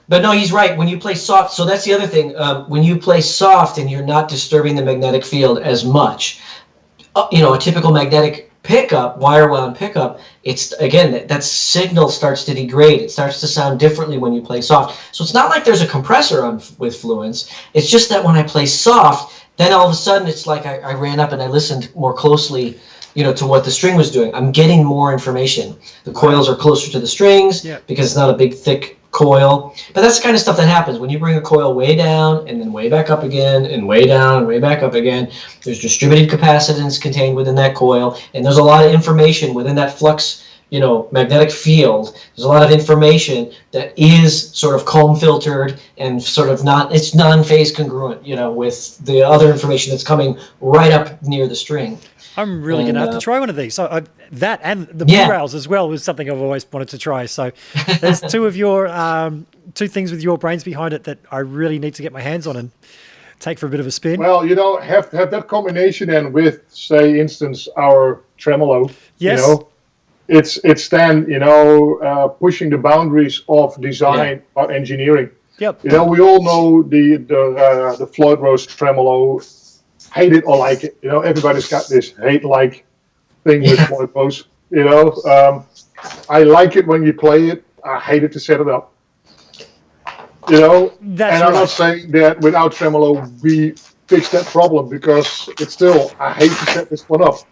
S2: But no, he's right. When you play soft, so that's the other thing. When you play soft and you're not disturbing the magnetic field as much, you know, a typical magnetic pickup, wire wound pickup, it's again that signal starts to degrade. It starts to sound differently when you play soft. So it's not like there's a compressor on with Fluence. It's just that when I play soft, then all of a sudden it's like I ran up and I listened more closely, you know, to what the string was doing. I'm getting more information. The coils are closer to the strings because it's not a big thick coil. But that's the kind of stuff that happens when you bring a coil way down and then way back up again and way down and way back up again. There's distributed capacitance contained within that coil, and there's a lot of information within that flux, you know, magnetic field. There's a lot of information that is sort of comb filtered and sort of it's non-phase congruent, you know, with the other information that's coming right up near the string.
S1: I'm really going to have to try one of these. So that and the blue rails as well was something I've always wanted to try. So there's two of your two things with your brains behind it that I really need to get my hands on and take for a bit of a spin.
S3: Well, you know, have that combination and with, say, instance, our Tremolo.
S1: Yes.
S3: You know, it's then, you know, pushing the boundaries of design or engineering.
S1: Yep.
S3: You know, we all know the Floyd Rose Tremolo. Hate it or like it, you know. Everybody's got this hate-like thing with Floyd Rose. You know, I like it when you play it. I hate it to set it up. You know, I'm not saying that without Tremolo we fix that problem because it's still I hate to set this one up.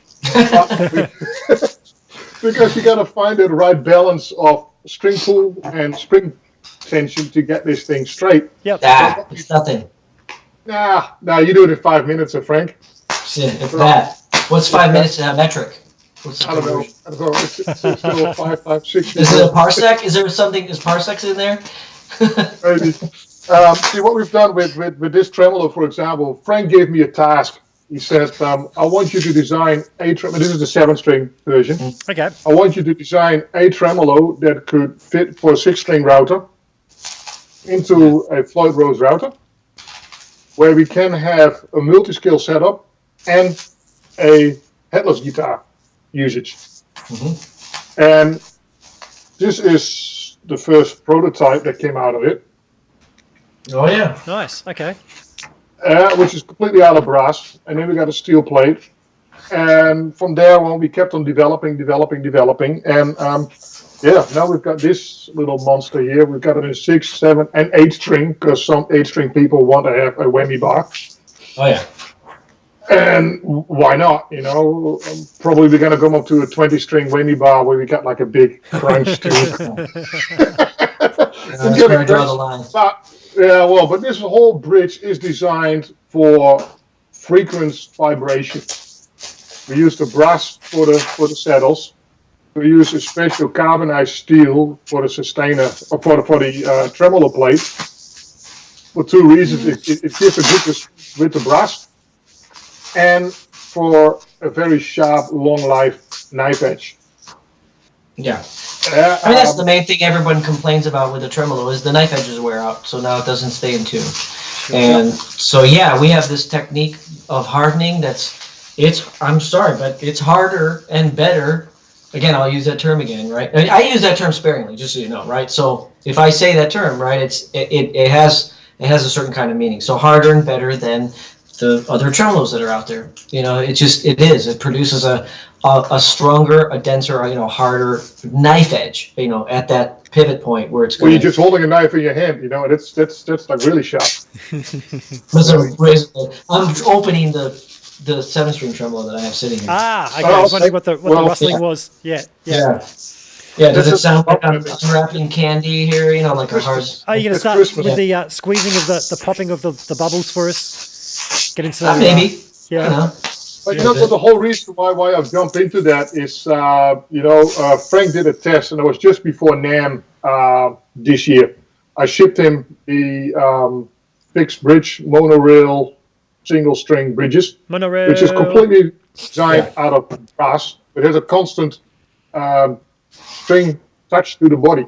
S3: Because you got to find the right balance of string pull and spring tension to get this thing straight.
S1: Yep.
S2: It's nothing.
S3: Nah, you do it in 5 minutes, Frank.
S2: Yeah, if that. What's 5 minutes in that metric?
S3: I don't know. It's still 5, 6.
S2: Is it a parsec? Is there something? Is parsecs in there?
S3: Maybe. See what we've done with this tremolo, for example. Frank gave me a task. He says, "I want you to design a tremolo." This is the 7-string version.
S1: Okay.
S3: I want you to design a tremolo that could fit for a 6-string router into a Floyd Rose router, where we can have a multi-scale setup and a headless guitar usage. And this is the first prototype that came out of it.
S2: Oh, yeah.
S1: Nice. Okay.
S3: Which is completely out of brass. And then we got a steel plate. And from there on, we kept on developing. And now we've got this little monster here. We've got it in 6, 7, and 8 string, because some 8-string people want to have a whammy bar.
S2: Oh, yeah.
S3: And why not? You know, probably we're going to come up to a 20-string whammy bar where we got like a big crunch to
S2: That's where I draw the line.
S3: But this whole bridge is designed for frequency vibration. We use the brass for the saddles. We use a special carbonized steel for the sustainer, or for the tremolo plate. For 2 reasons: it gives a good response with the brass, and for a very sharp, long life knife edge.
S2: Yeah. I mean, that's the main thing everyone complains about with the tremolo is the knife edges wear out, so now it doesn't stay in tune. And so, we have this technique of hardening I'm sorry, but it's harder and better. Again, I'll use that term again, right? I use that term sparingly, just so you know, right? So if I say that term, right, it has a certain kind of meaning. So harder and better than the other tremolos that are out there. You know, it produces a stronger, a denser, harder knife edge, at that pivot point where it's going.
S3: Well, you're just holding a knife in your hand, and that's like really sharp.
S2: I'm opening the 7-string tremolo that I have sitting here.
S1: Okay. I was wondering what the rustling was. Yeah.
S2: Does it sound like I'm unwrapping candy here? Like a hard.
S1: Are you going to start with the squeezing of the popping of the bubbles for us? Get into that.
S2: Maybe.
S1: Yeah.
S3: But the whole reason why I've jumped into that is, Frank did a test, and it was just before NAMM this year. I shipped him the fixed bridge monorail single string bridges,
S1: Monorail.
S3: which is completely designed out of brass. It has a constant string touch to the body.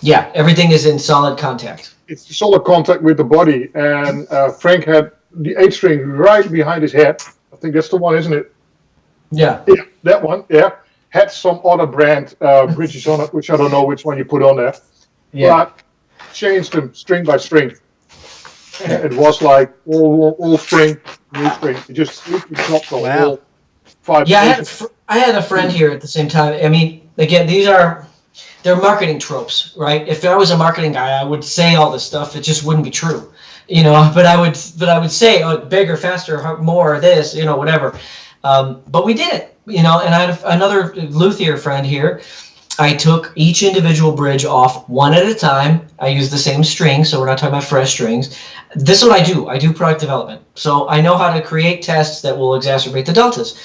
S2: Yeah, everything is in solid contact.
S3: It's solid contact with the body, and Frank had the 8 string right behind his head. I think that's the one, isn't it?
S2: Yeah.
S3: Yeah, that one. Yeah, had some other brand bridges on it, which I don't know which one you put on there.
S2: Yeah.
S3: But changed them string by string. It was like all string, new string. It just dropped the whole 5.
S2: Yeah, I had a friend here at the same time. I mean, again, they're marketing tropes, right? If I was a marketing guy, I would say all this stuff. It just wouldn't be true, But I would say, oh, bigger, faster, more, this, whatever. But we did it, And I had another luthier friend here. I took each individual bridge off one at a time. I use the same string, so we're not talking about fresh strings. This is what I do. I do product development. So I know how to create tests that will exacerbate the deltas.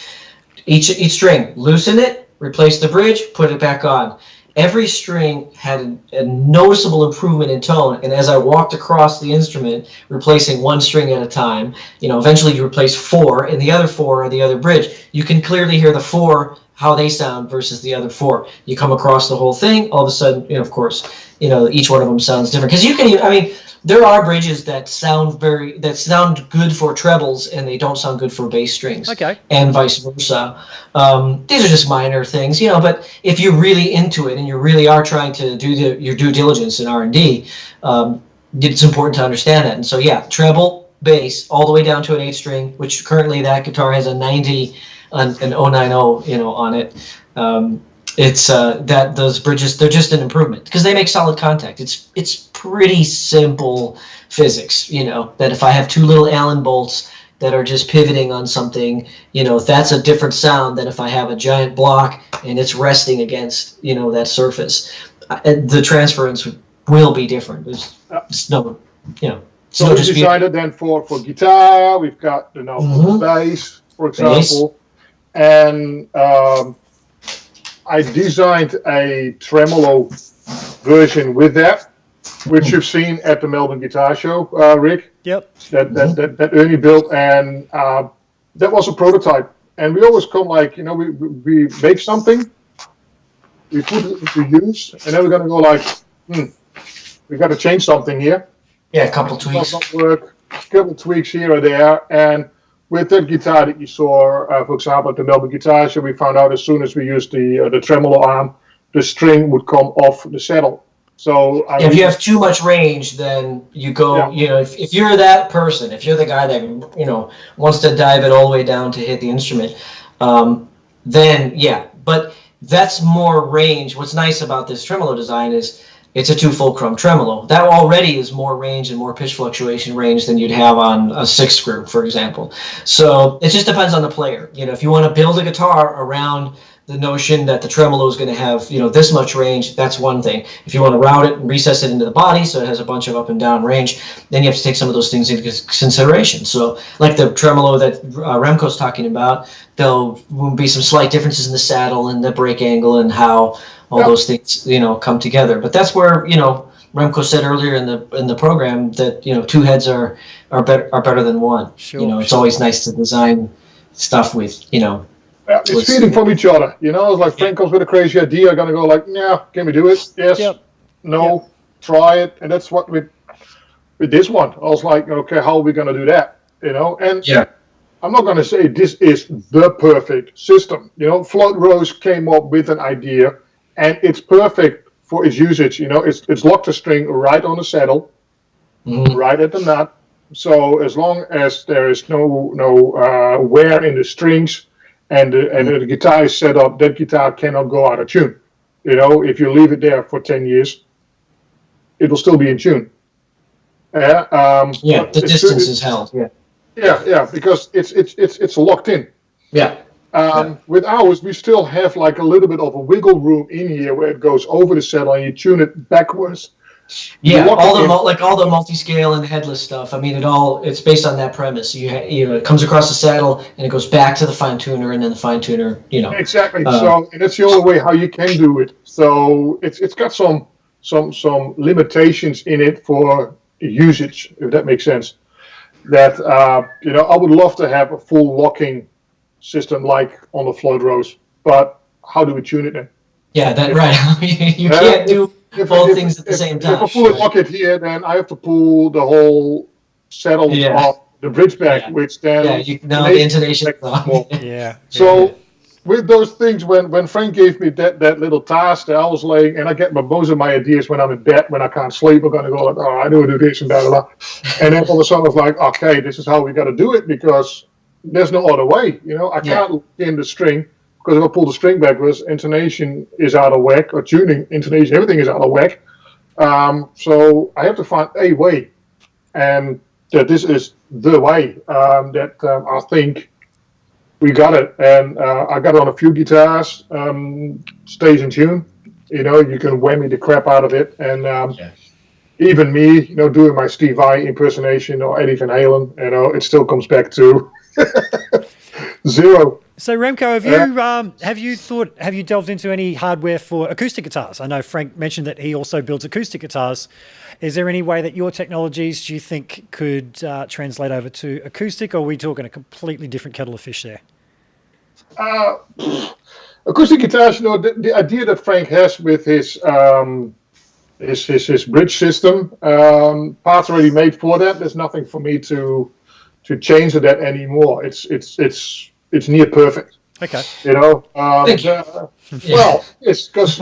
S2: Each string, loosen it, replace the bridge, put it back on. Every string had a noticeable improvement in tone, and as I walked across the instrument, replacing one string at a time, eventually you replace 4, and the other 4 are the other bridge. You can clearly hear the 4, how they sound versus the other 4. You come across the whole thing, all of a sudden, of course, each one of them sounds different. Because there are bridges that sound good for trebles and they don't sound good for bass strings.
S1: Okay.
S2: And vice versa. These are just minor things, but if you're really into it and you really are trying to do your due diligence in R&D, it's important to understand that. And so, yeah, treble, bass, all the way down to an 8 string, which currently that guitar has a 90, an 090, on it. It's that those bridges, they're just an improvement because they make solid contact. It's pretty simple physics, that if I have 2 little Allen bolts that are just pivoting on something, that's a different sound than if I have a giant block and it's resting against, that surface. The transference will be different. There's no,
S3: So we decided then for guitar, we've got the bass, for example, and I designed a tremolo version with that, which you've seen at the Melbourne Guitar Show, Rick.
S1: Yep.
S3: That Ernie built, and that was a prototype. And we always come we make something, we put it to use, and then we're going to go we've got to change something here.
S2: Yeah, a couple tweaks.
S3: Not work, a couple tweaks here or there, and with that guitar that you saw, for example, at the Melbourne Guitar Show, we found out as soon as we used the tremolo arm, the string would come off the saddle. So
S2: if you have too much range, then you go, if you're that person, if you're the guy that, wants to dive it all the way down to hit the instrument, then yeah. But that's more range. What's nice about this tremolo design is it's a 2 fulcrum tremolo. That already is more range and more pitch fluctuation range than you'd have on a 6 screw, for example. So it just depends on the player. If you want to build a guitar around the notion that the tremolo is going to have, this much range, that's one thing. If you want to route it and recess it into the body so it has a bunch of up and down range, then you have to take some of those things into consideration. So like the tremolo that Remco's talking about, there'll be some slight differences in the saddle and the break angle and how all those things, come together. But that's where, Remco said earlier in the program that, 2 heads are better than one.
S1: Sure,
S2: it's always nice to design stuff with,
S3: it's feeding from each other. It's like Frank comes with a crazy idea. I'm going to go yeah, can we do it? Yes. No. Try it. And that's what with this one. I was like, okay, how are we going to do that? And I'm not going to say this is the perfect system. Float Rose came up with an idea, and it's perfect for its usage. It's locked the string right on the saddle, right at the nut. So as long as there is no wear in the strings, and the guitar is set up, that guitar cannot go out of tune. If you leave it there for 10 years, it will still be in tune.
S2: The distance is held.
S3: Yeah, because it's locked in.
S2: Yeah.
S3: With ours, we still have a little bit of a wiggle room in here where it goes over the saddle and you tune it backwards.
S2: Yeah,
S3: lock
S2: all
S3: it
S2: the
S3: in.
S2: all the multi-scale and headless stuff. I mean, it's based on that premise. It comes across the saddle and it goes back to the fine tuner, and then the fine tuner,
S3: Exactly.
S2: uh,
S3: So, and that's the only way how you can do it. So it's got some limitations in it for usage, if that makes sense. That I would love to have a full locking system like on the float rose, but how do we tune it then?
S2: yeah, that right. You
S3: Uh,
S2: can't do both things at the same
S3: if I
S2: time.
S3: pull a
S2: Right?
S3: lock it here, then I have to pull the whole saddles
S2: Yeah,
S3: off the bridge back,
S2: yeah,
S3: which
S2: yeah.
S3: then
S2: Now the intonation.
S3: more.
S1: Yeah.
S3: So with those things, when Frank gave me that little task, that I was laying, and I get most of my ideas when I'm in bed, when I can't sleep, I'm gonna go like, oh, I do this and blah blah blah, and then all of a sudden I was like, okay, this is how we got to do it because there's no other way. I
S2: Yeah,
S3: can't lock in the string because if I pull the string backwards, intonation is out of whack, or tuning, intonation, everything is out of whack. So I have to find a way, and that this is the way that I think we got it, and I got it on a few guitars. Stays in tune. You can whammy the crap out of it, and
S2: yeah.
S3: even me, doing my Steve Vai impersonation or Eddie Van Halen, it still comes back to zero.
S1: So Remco, have you delved into any hardware for acoustic guitars? I know Frank mentioned that he also builds acoustic guitars. Is there any way that your technologies, do you think, could translate over to acoustic, or are we talking a completely different kettle of fish there?
S3: Uh, Acoustic guitars, the idea that Frank has with his bridge system, parts already made for that. There's nothing for me to change that anymore. It's near perfect.
S1: Okay.
S2: Thank you.
S3: Well, it's because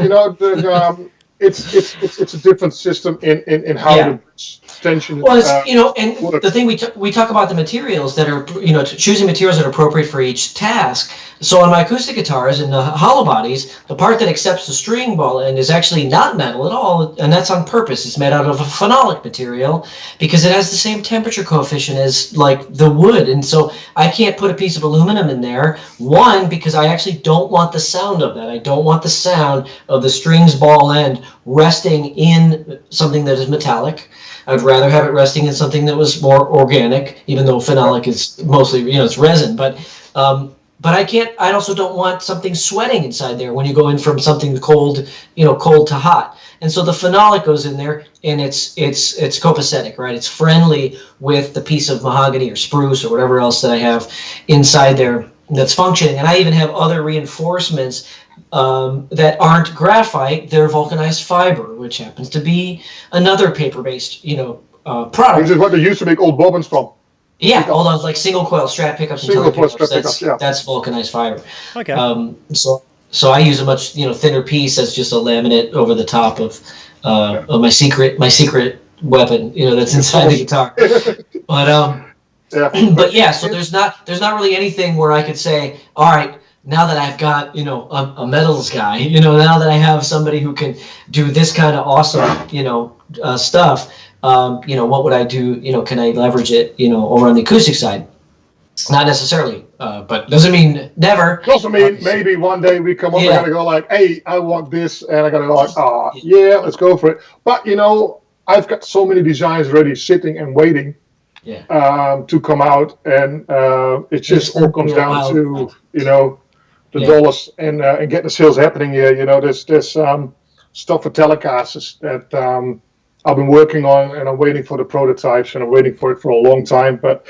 S3: it's a different system in how
S2: Yeah.
S3: the bridge tension.
S2: Well, and
S3: work.
S2: the thing we talk about the materials that are, choosing materials that are appropriate for each task. So on my acoustic guitars and the hollow bodies, the part that accepts the string ball end is actually not metal at all, and that's on purpose. It's made out of a phenolic material because it has the same temperature coefficient as like the wood, and so I can't put a piece of aluminum in there. One, because I actually don't want the sound of that. I don't want the sound of the strings ball end resting in something that is metallic. I'd rather have it resting in something that was more organic, even though phenolic is mostly, it's resin. But I can't. I also don't want something sweating inside there when you go in from something cold, cold to hot. And so the phenolic goes in there, and it's copacetic, right? It's friendly with the piece of mahogany or spruce or whatever else that I have inside there that's functioning. And I even have other reinforcements that aren't graphite. They're vulcanized fiber, which happens to be another paper-based, product.
S3: Which is what they used to make old bobbins from.
S2: Yeah, all those like single coil strap pickups and
S3: Single
S2: tele
S3: coil
S2: pickups.
S3: strap pickups, yeah.
S2: That's vulcanized fiber.
S1: Okay.
S2: So I use a much thinner piece as just a laminate over the top of my secret weapon, that's inside the guitar. But
S3: Yeah.
S2: but yeah, so there's not really anything where I could say, all right, now that I've got a metals guy, now that I have somebody who can do this kind of awesome stuff, what would I do? Can I leverage it over on the acoustic side? Not necessarily, but doesn't mean never.
S3: Doesn't mean maybe one day we come up and gotta go like, hey, I want this, and I gotta go like, yeah, let's go for it. But I've got so many designs already sitting and waiting to come out, and it just all comes down to the dollars and get the sales happening here. There's stuff for Telecasters that I've been working on, and I'm waiting for the prototypes, and I'm waiting for it for a long time. But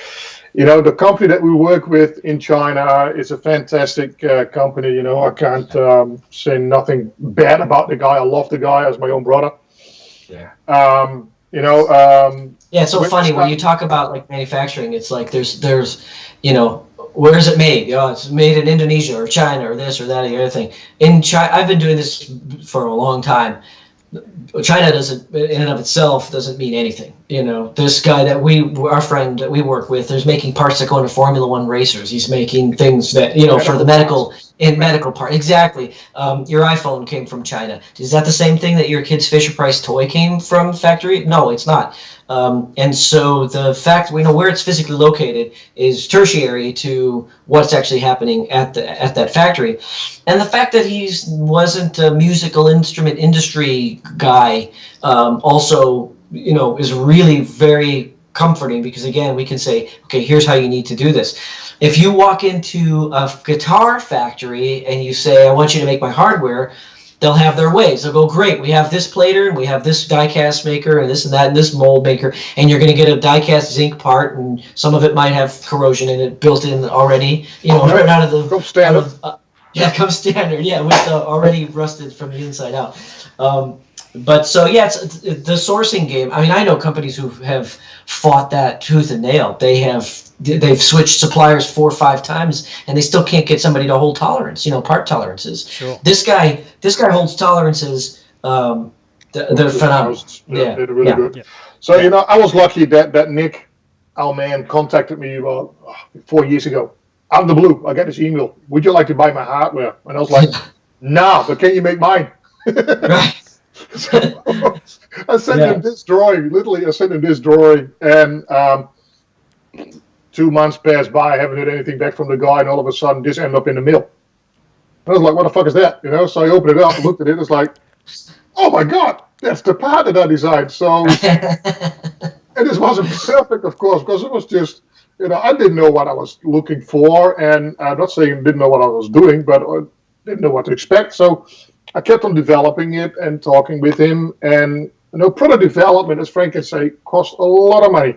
S3: the company that we work with in China is a fantastic company. I can't say nothing bad about the guy. I love the guy as my own brother.
S2: Yeah.
S3: Yeah,
S2: it's so funny when you talk about like manufacturing. It's like there's where is it made? It's made in Indonesia or China or this or that or the other thing. In China, I've been doing this for a long time. China doesn't, in and of itself, doesn't mean anything. This guy our friend that we work with, is making parts that go into Formula One racers. He's making things that, for the medical In medical part, exactly. Your iPhone came from China. Is that the same thing that your kid's Fisher-Price toy came from factory? No, it's not. And so the fact we know where it's physically located is tertiary to what's actually happening at that factory. And the fact that he wasn't a musical instrument industry guy also, is really very comforting, because again, we can say, okay, here's how you need to do this. If you walk into a guitar factory and you say, I want you to make my hardware, they'll have their ways. They'll go, great, we have this plater, and we have this die-cast maker, and this and that, and this mold maker, and you're going to get a die-cast zinc part, and some of it might have corrosion in it built in already, right out of the...
S3: Comes standard.
S2: Comes standard, with already rusted from the inside out. But so, it's the sourcing game. I mean, I know companies who have fought that tooth and nail. They've switched suppliers 4 or 5 times, and they still can't get somebody to hold tolerance, part tolerances.
S1: Sure.
S2: This guy holds tolerances. They're phenomenal.
S3: They're really good. Yeah. So, I was lucky that Nick, our man, contacted me about 4 years ago. Out of the blue, I got this email. Would you like to buy my hardware? And I was like, no, but can you make mine?
S2: Right.
S3: So I sent him this drawing. Literally, I sent him this drawing, and 2 months passed by. I haven't heard anything back from the guy, and all of a sudden, this ended up in the mail. I was like, "What the fuck is that?" So I opened it up, looked at it. It's like, "Oh my god, that's the part that I designed." So, and this wasn't perfect, of course, because it was just, I didn't know what I was looking for, and I'm not saying I didn't know what I was doing, but I didn't know what to expect. So I kept on developing it and talking with him. And product development, as Frank can say, costs a lot of money.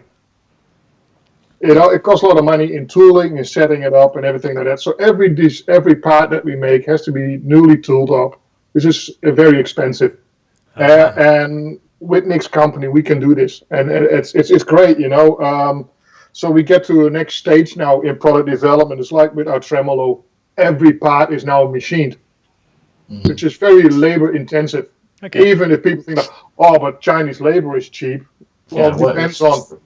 S3: It costs a lot of money in tooling and setting it up and everything like that. So every part that we make has to be newly tooled up, which is very expensive. And with Nick's company, we can do this, and it's great. So we get to the next stage now in product development. It's like with our Tremolo, every part is now machined. Which is very labor intensive. Okay. Even if people think, but Chinese labor is cheap. Well, it depends on.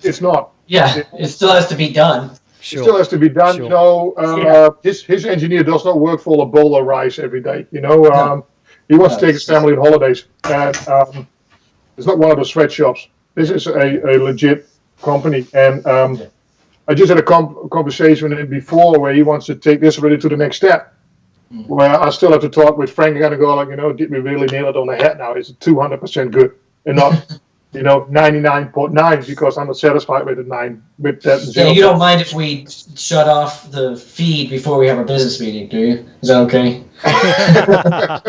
S3: It's not.
S2: Yeah, it still has to be done.
S3: Sure. It still has to be done. Sure. His engineer does not work for a bowl of rice every day. He wants to take his family on holidays, and it's not one of the sweatshops. This is a legit company, and I just had a conversation with him before where he wants to take this really to the next step. Where I still have to talk with Frank and go like, did we really nail it on the head now? Is it 200% good and not, 99.9 because I'm not satisfied with the 9 with that.
S2: Yeah, you don't mind if we shut off the feed before we have our business meeting, do you? Is that okay? I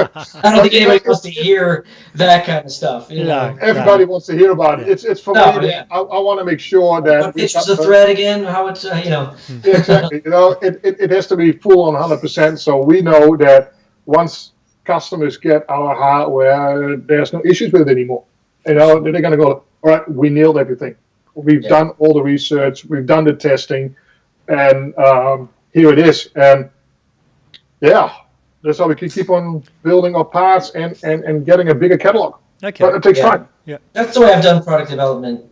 S2: don't think anybody wants to hear that kind of stuff.
S3: Everybody wants to hear about it. It's for me. I want to make sure that.
S2: What pitch is the thread again? How it's
S3: Yeah, exactly. It has to be full on 100%. So we know that once customers get our hardware, there's no issues with it anymore. They're going to go, all right, we nailed everything. We've done all the research, we've done the testing, and here it is. And that's how we can keep on building our parts and getting a bigger catalog. Okay. But it takes time.
S2: Yeah. That's the way I've done product development,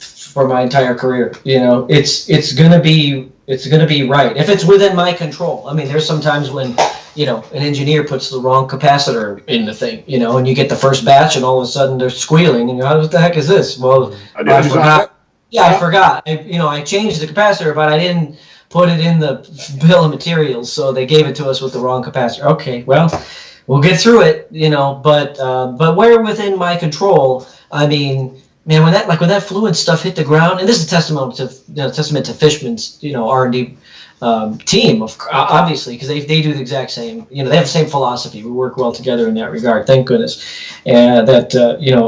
S2: for my entire career. It's gonna be right. If it's within my control. I mean, there's sometimes when, an engineer puts the wrong capacitor in the thing, and you get the first batch and all of a sudden they're squealing and what the heck is this? Well, I forgot. I forgot. I changed the capacitor, but I didn't put it in the bill of materials, so they gave it to us with the wrong capacitor. Okay, well, we'll get through it, but where within my control, I mean, man, when that Fluence stuff hit the ground, and this is a testament to Fishman's, R&D team, obviously, because they do the exact same, they have the same philosophy. We work well together in that regard, thank goodness. And that,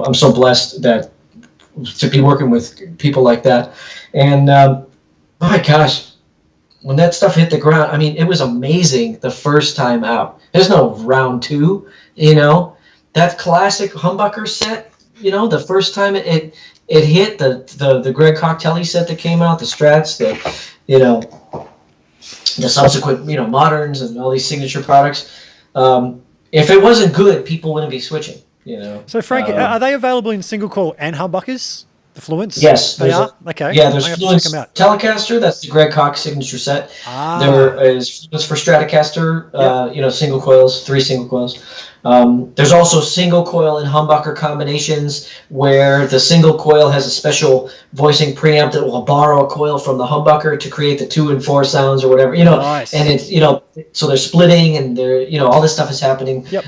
S2: I'm so blessed to be working with people like that. And my gosh, when that stuff hit the ground, I mean, it was amazing the first time out. There's no round 2, that classic humbucker set, the first time it hit, the Greg Coctelli set that came out, the Strats, the subsequent, moderns and all these signature products. If it wasn't good, people wouldn't be switching,
S1: So Frank, are they available in single coil and humbuckers? The Fluence?
S2: Yes,
S1: They are? Okay.
S2: Yeah, there's
S1: I have to check
S2: Fluence
S1: them out.
S2: Telecaster. That's the Greg Cox signature set.
S1: Ah.
S2: There is Fluence for Stratocaster. Single coils, 3 single coils. There's also single coil and humbucker combinations where the single coil has a special voicing preamp that will borrow a coil from the humbucker to create the 2 and 4 sounds or whatever.
S1: Nice.
S2: And it's so they're splitting and they're all this stuff is happening.
S1: Yep.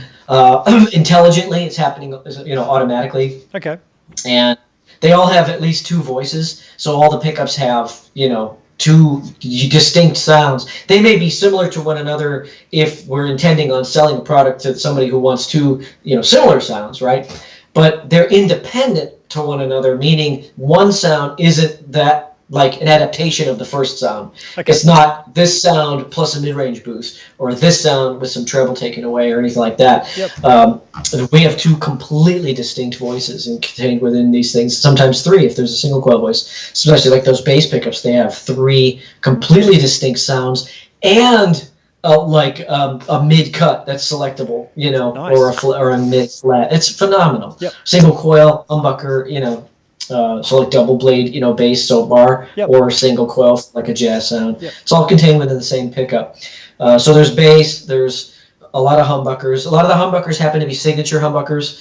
S2: Intelligently. It's happening automatically.
S1: Okay.
S2: And they all have at least 2 voices, so all the pickups have, 2 distinct sounds. They may be similar to one another if we're intending on selling a product to somebody who wants 2, similar sounds, right? But they're independent to one another, meaning one sound isn't that like an adaptation of the first sound.
S1: Okay.
S2: It's not this sound plus a mid-range boost, or this sound with some treble taken away, or anything like that.
S1: Yep.
S2: We have 2 completely distinct voices contained within these things, sometimes 3 if there's a single coil voice. Especially like those bass pickups, they have 3 completely distinct sounds, and a mid-cut that's selectable,
S1: Nice.
S2: or a mid-flat. It's phenomenal.
S1: Yep.
S2: Single coil, humbucker, so like double blade, bass, soap bar,
S1: Yep.
S2: or single coil, like a jazz sound.
S1: Yep.
S2: It's all contained within the same pickup. So there's bass, there's a lot of humbuckers. A lot of the humbuckers happen to be signature humbuckers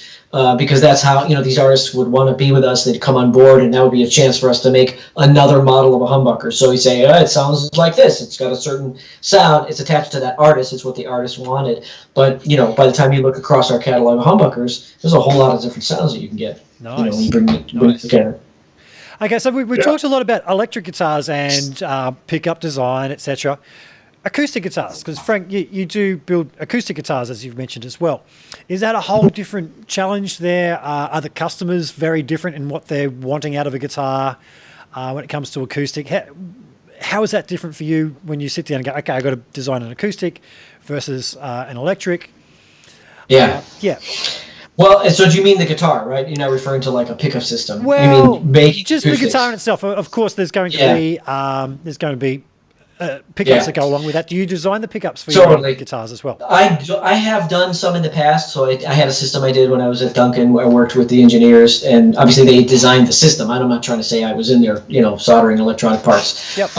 S2: because that's how these artists would want to be with us. They'd come on board, and that would be a chance for us to make another model of a humbucker. So we say, it sounds like this. It's got a certain sound. It's attached to that artist. It's what the artist wanted. But by the time you look across our catalog of humbuckers, there's a whole lot of different sounds that you can get.
S1: Nice.
S2: When you bring it together.
S1: Okay, so we talked a lot about electric guitars and pickup design, etc. Acoustic guitars, because Frank, you do build acoustic guitars, as you've mentioned as well. Is that a whole different challenge there? Are the customers very different in what they're wanting out of a guitar when it comes to acoustic? How is that different for you when you sit down and go, okay, I've got to design an acoustic versus an electric?
S2: Yeah.
S1: Yeah.
S2: Well, so do you mean the guitar, right? You're not referring to like a pickup system.
S1: Well,
S2: you mean making
S1: just
S2: acoustics.
S1: the guitar in itself. Of course, there's going to be pickups that go along with that. Do you design the pickups for your guitars as well?
S2: I have done some in the past. So I had a system I did when I was at Duncan where I worked with the engineers, and obviously they designed the system. I'm not trying to say I was in there, soldering electronic parts.
S1: Yep.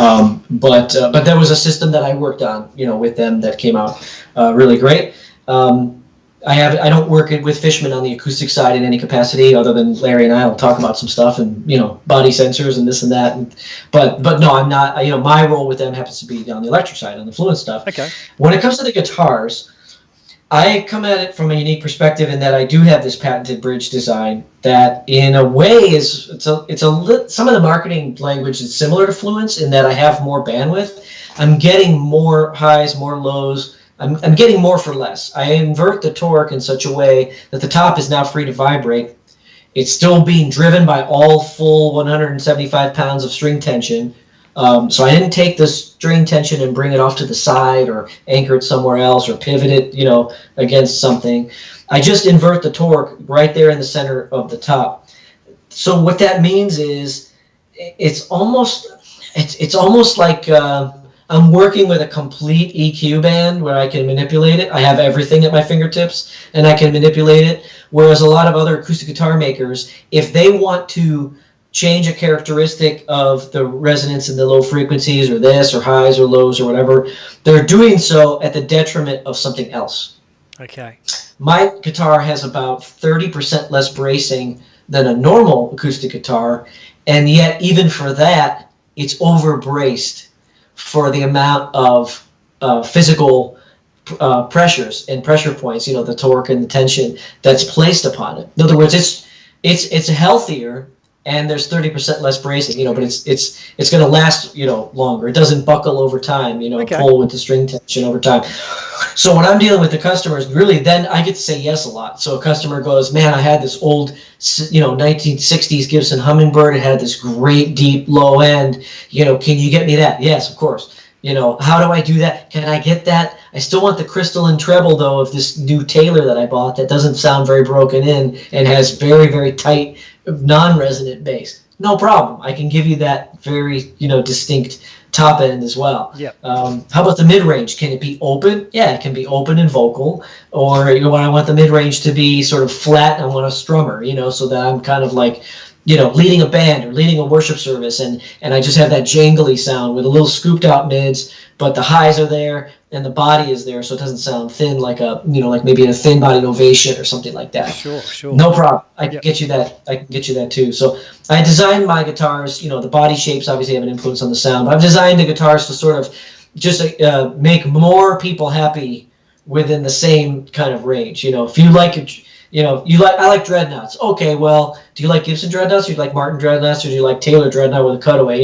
S2: But there was a system that I worked on, with them that came out really great. I don't work with Fishman on the acoustic side in any capacity, other than Larry and I will talk about some stuff and body sensors and this and that. But no, I'm not. My role with them happens to be on the electric side, on the Fluence stuff.
S1: Okay.
S2: When it comes to the guitars, I come at it from a unique perspective in that I do have this patented bridge design that, in a way, some of the marketing language is similar to Fluence in that I have more bandwidth. I'm getting more highs, more lows. I'm getting more for less. I invert the torque in such a way that the top is now free to vibrate. It's still being driven by all full 175 pounds of string tension. So I didn't take the string tension and bring it off to the side or anchor it somewhere else or pivot it, against something. I just invert the torque right there in the center of the top. So what that means is it's almost like I'm working with a complete EQ band where I can manipulate it. I have everything at my fingertips and I can manipulate it. Whereas a lot of other acoustic guitar makers, if they want to change a characteristic of the resonance in the low frequencies or this or highs or lows or whatever, they're doing so at the detriment of something else.
S1: Okay.
S2: My guitar has about 30% less bracing than a normal acoustic guitar, and yet even for that, it's over-braced for the amount of physical pressures and pressure points, the torque and the tension that's placed upon it. In other words, it's healthier, and there's 30% less bracing, but it's going to last, longer. It doesn't buckle over time, pull with the string tension over time. So when I'm dealing with the customers, really, then I get to say yes a lot. So a customer goes, man, I had this old, 1960s Gibson Hummingbird. It had this great deep low end. Can you get me that? Yes, of course. How do I do that? Can I get that? I still want the crystalline treble, though, of this new Taylor that I bought that doesn't sound very broken in and has very, very tight, non-resonant bass. No problem. I can give you that very, distinct top end as well.
S1: Yeah.
S2: How about the mid-range? Can it be open? Yeah, it can be open and vocal. Or when I want the mid-range to be sort of flat, I want a strummer, so that I'm kind of like, leading a band or leading a worship service, and I just have that jangly sound with a little scooped out mids, but the highs are there and the body is there, so it doesn't sound thin like like maybe a thin bodied Ovation or something like that.
S1: Sure.
S2: No problem. I can get you that. I can get you that too. So I designed my guitars. The body shapes obviously have an influence on the sound, but I've designed the guitars to sort of just make more people happy within the same kind of range. If you like it. I like dreadnoughts. Okay, well, do you like Gibson dreadnoughts, or do you like Martin dreadnoughts, or do you like Taylor dreadnought with a cutaway?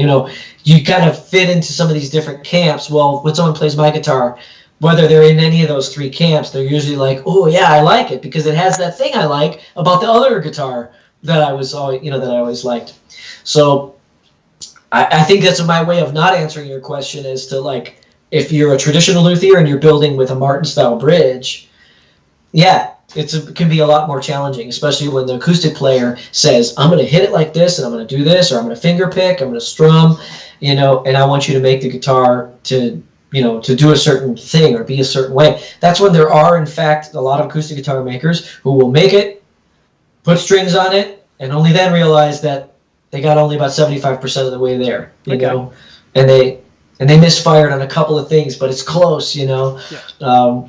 S2: You kind of fit into some of these different camps. Well, when someone plays my guitar, whether they're in any of those three camps, they're usually like, oh yeah, I like it because it has that thing I like about the other guitar that I always liked. So I think that's my way of not answering your question as to like, if you're a traditional luthier and you're building with a Martin style bridge, yeah. It can be a lot more challenging, especially when the acoustic player says, I'm going to hit it like this, and I'm going to do this, or I'm going to finger pick, I'm going to strum, and I want you to make the guitar to do a certain thing or be a certain way. That's when there are, in fact, a lot of acoustic guitar makers who will make it, put strings on it, and only then realize that they got only about 75% of the way there, you know, and they misfired on a couple of things, but it's close, Yeah.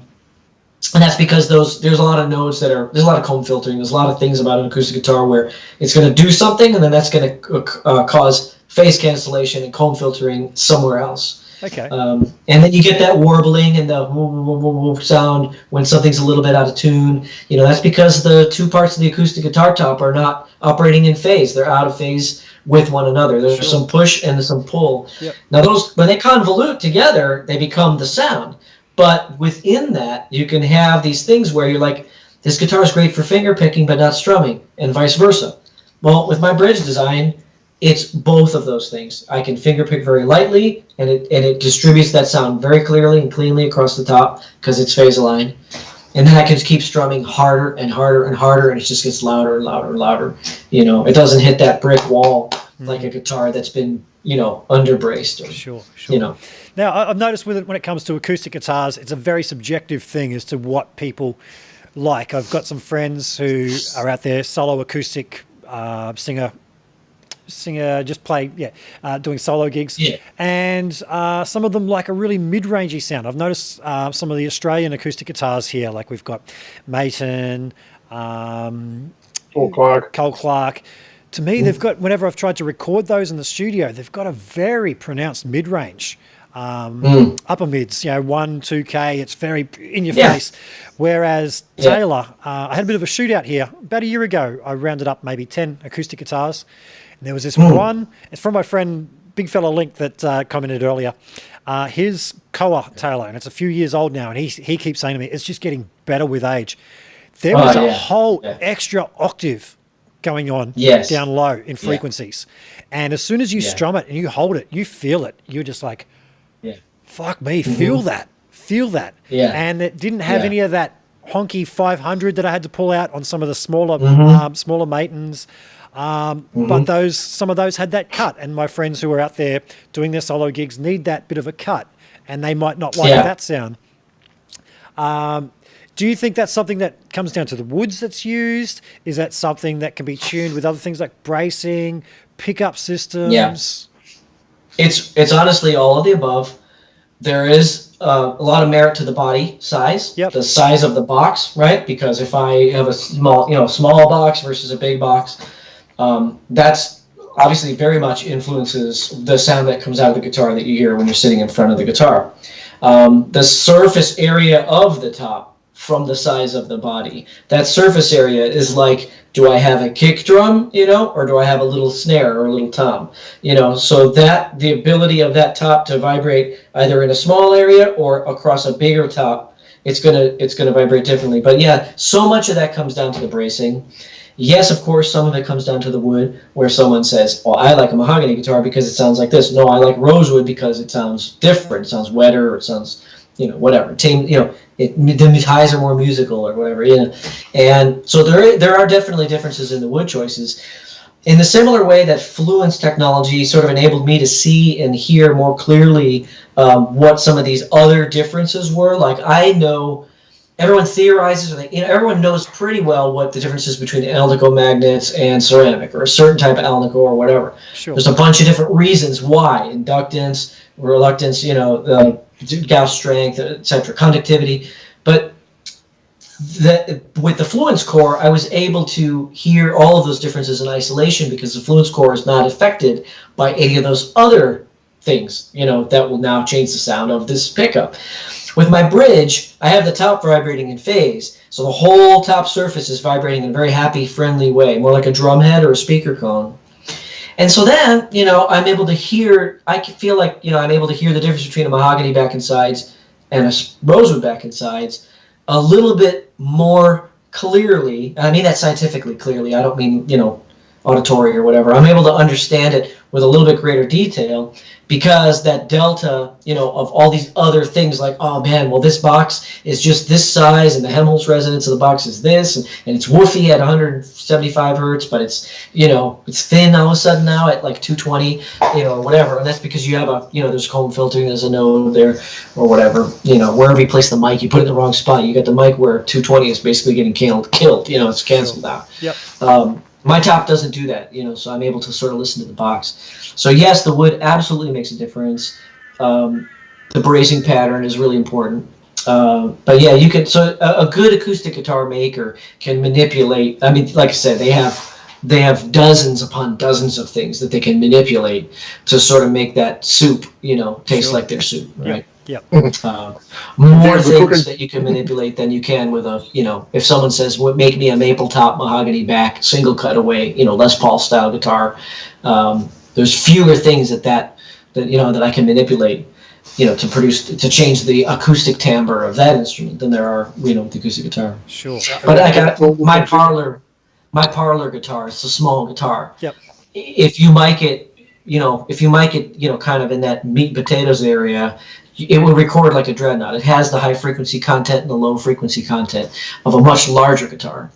S2: And that's because there's a lot of nodes there's a lot of comb filtering. There's a lot of things about an acoustic guitar where it's going to do something, and then that's going to cause phase cancellation and comb filtering somewhere else.
S1: Okay.
S2: And then you get that warbling and the whoop sound when something's a little bit out of tune. That's because the two parts of the acoustic guitar top are not operating in phase. They're out of phase with one another. There's some push and there's some pull. Yep. Now those, when they convolute together, they become the sound. But within that, you can have these things where you're like, this guitar is great for finger picking, but not strumming, and vice versa. Well, with my bridge design, it's both of those things. I can finger pick very lightly, and it distributes that sound very clearly and cleanly across the top because it's phase aligned. And then I can keep strumming harder and harder and harder, and it just gets louder and louder and louder. It doesn't hit that brick wall like a guitar that's been, underbraced. Or,
S1: Sure. Now, I've noticed when it comes to acoustic guitars, it's a very subjective thing as to what people like. I've got some friends who are out there, solo acoustic singer, just play, doing solo gigs. Yeah. And some of them like a really mid-rangey sound. I've noticed some of the Australian acoustic guitars here, like we've got Maton, Cole Clark. To me, they've got, whenever I've tried to record those in the studio, they've got a very pronounced mid-range. Upper mids, 1, 2K, it's very in your face. Whereas Taylor, I had a bit of a shootout here about a year ago. I rounded up maybe 10 acoustic guitars, and there was this one. It's from my friend Big Fella Link that commented earlier. His Koa Taylor, and it's a few years old now, and he keeps saying to me, it's just getting better with age. There was a whole extra octave going on down low in frequencies, and as soon as you strum it and you hold it, you feel it. You're just like, fuck me, feel that. And it didn't have any of that honky 500 that I had to pull out on some of the smaller Matons. But some of those had that cut, and my friends who are out there doing their solo gigs need that bit of a cut, and they might not like that sound. Do you think that's something that comes down to the woods that's used? Is that something that can be tuned with other things like bracing, pickup systems?
S2: Yeah. It's honestly all of the above. There is a lot of merit to the body size, the size of the box, right? Because if I have a small box versus a big box, that's obviously very much influences the sound that comes out of the guitar that you hear when you're sitting in front of the guitar. The surface area of the top from the size of the body, that surface area is like, do I have a kick drum, or do I have a little snare or a little tom, so that the ability of that top to vibrate either in a small area or across a bigger top, it's gonna vibrate differently. But so much of that comes down to the bracing. Yes, of course, some of it comes down to the wood, where someone says, oh, I like a mahogany guitar because it sounds like this. No, I like rosewood because it sounds different. It sounds wetter, or it sounds, whatever. The highs are more musical or whatever, And so there are definitely differences in the wood choices. In the similar way that Fluence technology sort of enabled me to see and hear more clearly what some of these other differences were. Like, I know everyone theorizes, or everyone knows pretty well what the difference is between alnico magnets and ceramic, or a certain type of alnico or whatever.
S1: Sure.
S2: There's a bunch of different reasons why: inductance, reluctance, Gauss strength, etc., conductivity. But with the Fluence core, I was able to hear all of those differences in isolation because the Fluence core is not affected by any of those other things, that will now change the sound of this pickup. With my bridge, I have the top vibrating in phase, so the whole top surface is vibrating in a very happy, friendly way, more like a drum head or a speaker cone. And so then, I'm able to hear, I feel like, I'm able to hear the difference between a mahogany back and sides and a rosewood back and sides a little bit more clearly. I mean that scientifically clearly. I don't mean, auditory or whatever. I'm able to understand it with a little bit greater detail because that delta, of all these other things like, oh man, well this box is just this size and the Helmholtz resonance of the box is this and it's woofy at 175 hertz, but it's, it's thin all of a sudden now at like 220, or whatever. And that's because you have there's comb filtering, there's a node there or whatever, wherever you place the mic, you put it in the wrong spot. You got the mic where 220 is basically getting killed, it's canceled out.
S1: Yep.
S2: My top doesn't do that, so I'm able to sort of listen to the box. So yes, the wood absolutely makes a difference. The brazing pattern is really important. But yeah, you can. So a good acoustic guitar maker can manipulate. I mean, like I said, they have dozens upon dozens of things that they can manipulate to sort of make that soup, taste like their soup, right?
S1: Yep.
S2: More things that you can manipulate than you can with a, if someone says, make me a maple top, mahogany back, single cutaway, Les Paul style guitar. There's fewer things that I can manipulate, to change the acoustic timbre of that instrument than there are, with the acoustic guitar.
S1: Sure.
S2: But I got my parlor guitar. It's a small guitar.
S1: Yep.
S2: If you mic it, kind of in that meat and potatoes area, it will record like a dreadnought. It has the high frequency content and the low frequency content of a much larger guitar.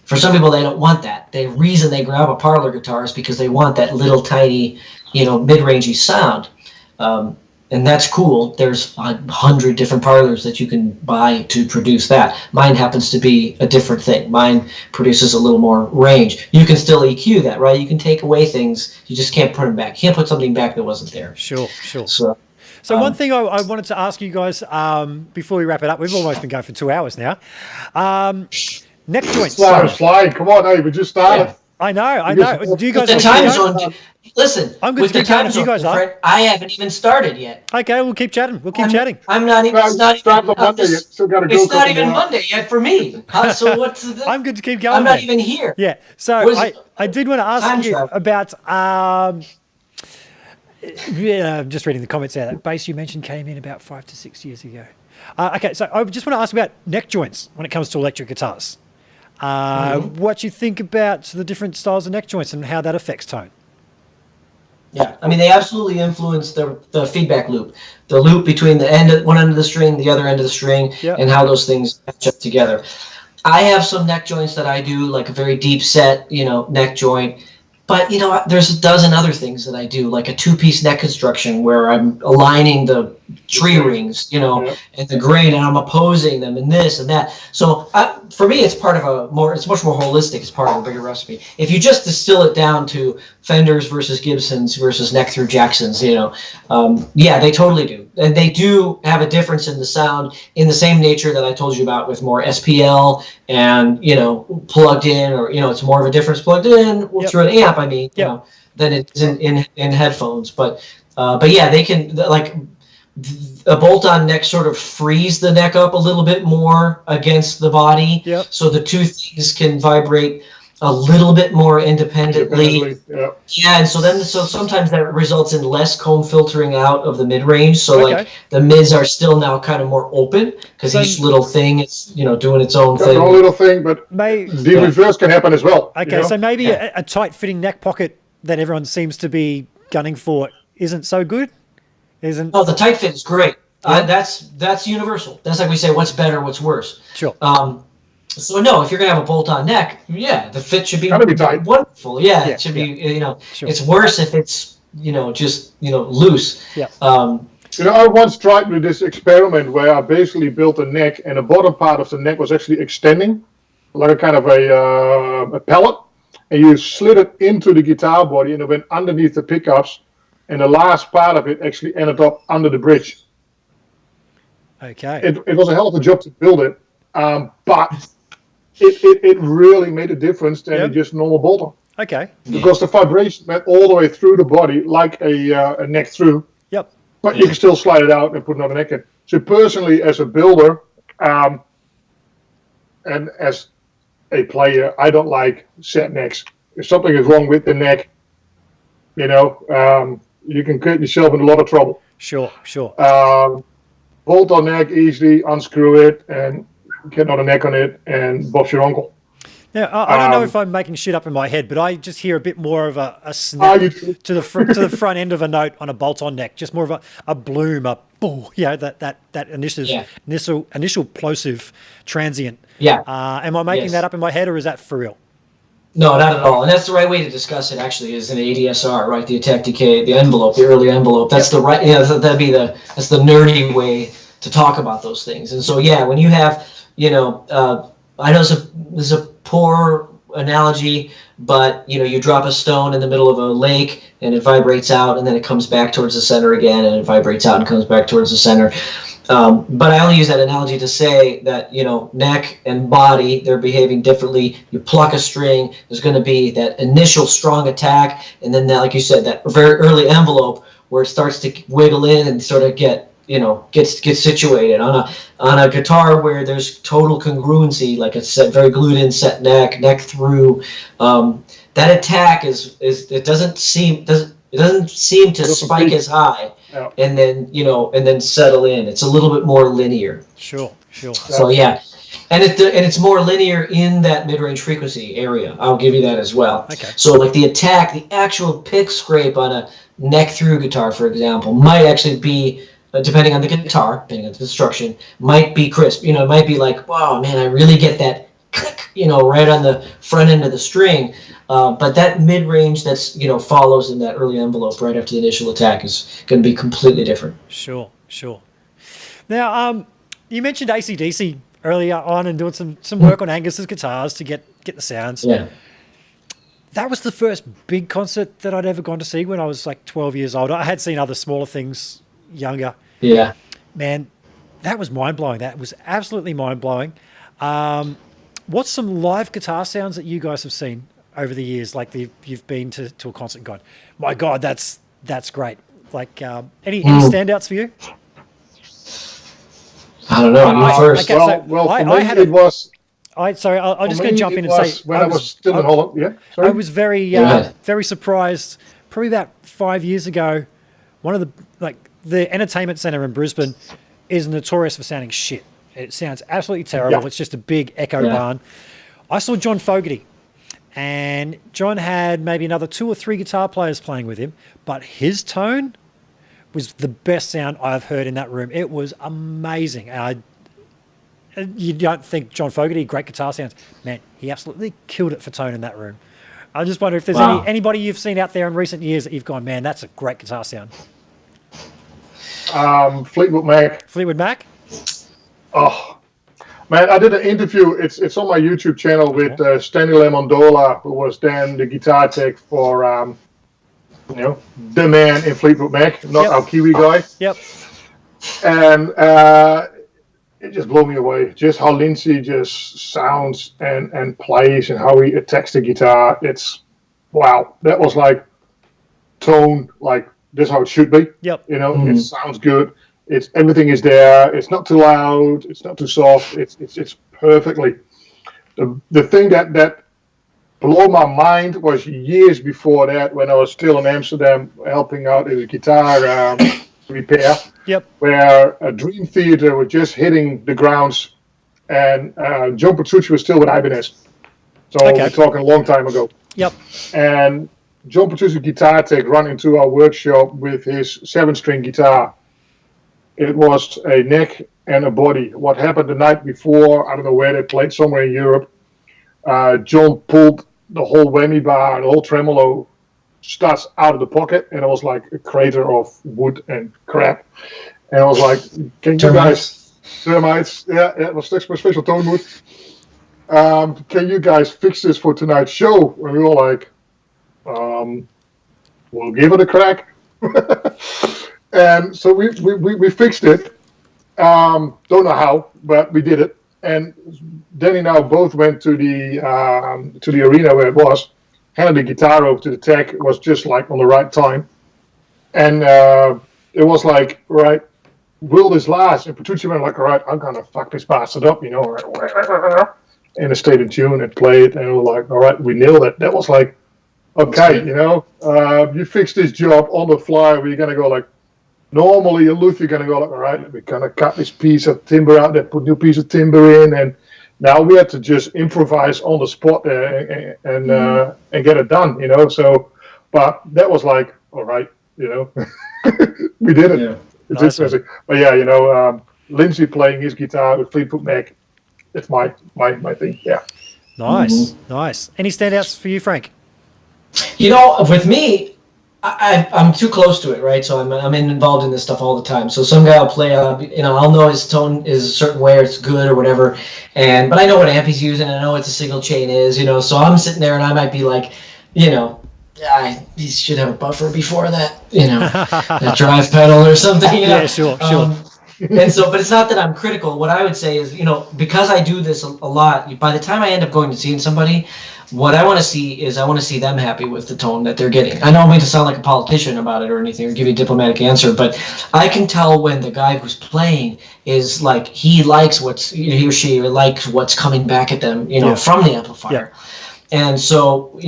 S2: For some people, they don't want that. The reason they grab a parlor guitar is because they want that little tiny, mid-rangey sound. And that's cool. There's 100 different parlors that you can buy to produce that. Mine happens to be a different thing. Mine produces a little more range. You can still EQ that, right? You can take away things. You just can't put them back. You can't put something back that wasn't there.
S1: Sure.
S2: So
S1: one thing I wanted to ask you guys before we wrap it up, we've almost been going for 2 hours now. Neck joints.
S3: Slide. Come on, hey, we just started.
S1: Yeah. I know. Do you guys
S2: the time zone? Listen,
S1: I'm good
S2: with
S1: to
S2: the
S1: keep going
S2: time
S1: if you
S2: zone,
S1: guys are.
S2: I haven't even started yet.
S1: Okay, we'll keep chatting.
S2: I'm not even. It's not even
S3: Monday. Still got to go.
S2: It's not even Monday yet for me. So what's the?
S1: I'm good to keep going.
S2: I'm not even here.
S1: Yeah. So I did want to ask you about. I'm just reading the comments there. That bass you mentioned came in about 5 to 6 years ago. Okay, so I just want to ask about neck joints when it comes to electric guitars. What you think about the different styles of neck joints and how that affects tone?
S2: Yeah, I mean, they absolutely influence the feedback loop, the loop between one end of the string, the other end of the string, and how those things match up together. I have some neck joints that I do, like a very deep set, neck joint. But, there's a dozen other things that I do, like a two-piece neck construction where I'm aligning the tree rings, and the grain, and I'm opposing them and this and that. So for me, it's part of it's much more holistic. It's part of a bigger recipe. If you just distill it down to Fenders versus Gibsons versus neck through Jacksons, yeah, they totally do. And they do have a difference in the sound in the same nature that I told you about with more SPL and, plugged in, or, it's more of a difference plugged in through an amp, than it's in headphones. But yeah, they can, like, a bolt-on neck sort of frees the neck up a little bit more against the body. Yep. So the two things can vibrate a little bit more independently. Yeah, and so sometimes that results in less comb filtering out of the mid-range. So like the mids are still now kind of more open because each little thing is doing its own thing.
S3: Its own little thing, but the reverse can happen as well.
S1: Okay, so maybe a tight-fitting neck pocket that everyone seems to be gunning for isn't so good.
S2: Oh, the tight fit is great. That's universal. That's like we say, what's better, what's worse.
S1: Sure.
S2: So no, if you're gonna have a bolt-on neck, the fit should be
S3: tight.
S2: Wonderful. Yeah, it should be. Sure. It's worse if it's just loose.
S1: Yeah.
S3: I once tried with this experiment where I basically built a neck, and the bottom part of the neck was actually extending, like a kind of a pallet, and you slid it into the guitar body, and it went underneath the pickups, and the last part of it actually ended up under the bridge.
S1: Okay.
S3: It was a hell of a job to build it, but it really made a difference than just normal bolt-on.
S1: Okay.
S3: Because the vibration went all the way through the body like a neck through.
S1: Yep.
S3: But you can still slide it out and put another neck in. So personally, as a builder, and as a player, I don't like set necks. If something is wrong with the neck, you can get yourself in a lot of trouble.
S1: Sure.
S3: Bolt on neck, easily unscrew it and get another neck on it, and Bob's your uncle.
S1: Now, I don't know if I'm making shit up in my head, but I just hear a bit more of a snap to the front end of a note on a bolt-on neck, just more of a bloom, that initial plosive transient.
S2: Yeah.
S1: Am I making that up in my head, or is that for real?
S2: No, not at all. And that's the right way to discuss it. Actually, is an ADSR, right? The attack decay, the envelope, the early envelope. That's the right. That's the nerdy way to talk about those things. And so, when you have, I know this is a poor analogy, but you drop a stone in the middle of a lake and it vibrates out, and then it comes back towards the center again, and it vibrates out and comes back towards the center. But I only use that analogy to say that, neck and body, they're behaving differently. You pluck a string, there's going to be that initial strong attack, and then that, like you said, that very early envelope where it starts to wiggle in and sort of get situated on a guitar where there's total congruency, like a set, very glued in set neck through. That attack it doesn't seem to spike as high. Yeah. And then settle in. It's a little bit more linear.
S1: Sure.
S2: So and it's more linear in that mid-range frequency area. I'll give you that as well.
S1: Okay.
S2: So like the attack, the actual pick scrape on a neck through guitar, for example, might actually be, depending on the guitar, depending on the construction, might be crisp. It might be like, wow, man, I really get that click, right on the front end of the string. But that mid-range that's, follows in that early envelope right after the initial attack is going to be completely different.
S1: Sure. Now, you mentioned AC/DC earlier on and doing some work on Angus's guitars to get the sounds.
S2: Yeah.
S1: That was the first big concert that I'd ever gone to see when I was like 12 years old. I had seen other smaller things younger.
S2: Yeah.
S1: Man, that was mind-blowing. That was absolutely mind-blowing. What's some live guitar sounds that you guys have seen over the years? Like you've been to a concert and gone, my God, that's great. Like any standouts for you?
S2: I don't know. You first.
S1: Okay, so
S3: it was.
S1: I'm just going to jump in and say,
S3: when I was still in Holland. Yeah. Sorry.
S1: I was very surprised. Probably about 5 years ago, one of the entertainment center in Brisbane is notorious for sounding shit. It sounds absolutely terrible. Yeah. It's just a big echo barn. I saw John Fogerty, and John had maybe another 2 or 3 guitar players playing with him, but his tone was the best sound I've heard in that room. It was amazing. You don't think John Fogerty, great guitar sounds. Man, he absolutely killed it for tone in that room. I just wonder if there's anybody you've seen out there in recent years that you've gone, man, that's a great guitar sound.
S3: Fleetwood Mac.
S1: Fleetwood Mac?
S3: Oh, man, I did an interview. It's on my YouTube channel with Stanley Lamondola, who was then the guitar tech for, the man in Fleetwood Mac, not our Kiwi guy.
S1: Yep.
S3: And it just blew me away. Just how Lindsay just sounds and plays and how he attacks the guitar. It's, wow. That was like tone, like this is how it should be.
S1: Yep.
S3: It sounds good. Everything is there. It's not too loud. It's not too soft. It's perfectly. The thing that blew my mind was years before that, when I was still in Amsterdam helping out in a guitar repair.
S1: Yep.
S3: Where a Dream Theater was just hitting the grounds, and John Petrucci was still with Ibanez. So we're talking a long time ago.
S1: Yep.
S3: And John Petrucci, guitar tech, ran into our workshop with his 7-string guitar. It was a neck and a body. What happened the night before, I don't know where they played, somewhere in Europe. John pulled the whole whammy bar, the whole tremolo studs out of the pocket, and it was like a crater of wood and crap. And I was like, "Can you guys termites? Yeah, it was special Tonewood. Can you guys fix this for tonight's show?" And we were like, "We'll give it a crack." And so we fixed it. Don't know how, but we did it. And Danny and I both went to the arena where it was, handed the guitar over to the tech. It was just like on the right time, and it was like, right, will this last? And Petrucci went like, all right, I'm gonna fuck this bastard up, and it stayed in tune and played, and we were like, all right, we nailed it. That was like, okay, you fix this job on the fly. We're gonna go like. Normally, a luthier going to go like, all right, we're going to cut this piece of timber out there, put new piece of timber in, and now we had to just improvise on the spot there and get it done, So, but that was like, all right, we did it. Yeah. It's
S1: nice
S3: interesting. But yeah, Lindsay playing his guitar with Fleetwood Mac, it's my thing. Yeah.
S1: Nice, nice. Any standouts for you, Frank?
S2: With me. I'm too close to it, right? So I'm involved in this stuff all the time. So some guy will play, I'll know his tone is a certain way, or it's good or whatever, but I know what amp he's using, and I know what the signal chain is, So I'm sitting there, and I might be like, he should have a buffer before that, that drive pedal or something.
S1: Yeah, sure.
S2: And so, but it's not that I'm critical. What I would say is, because I do this a lot, by the time I end up going to seeing somebody, what I want to see is I want to see them happy with the tone that they're getting. I don't mean to sound like a politician about it or anything or give you a diplomatic answer, but I can tell when the guy who's playing is like, he likes he or she likes what's coming back at them, from the amplifier. Yeah. And so,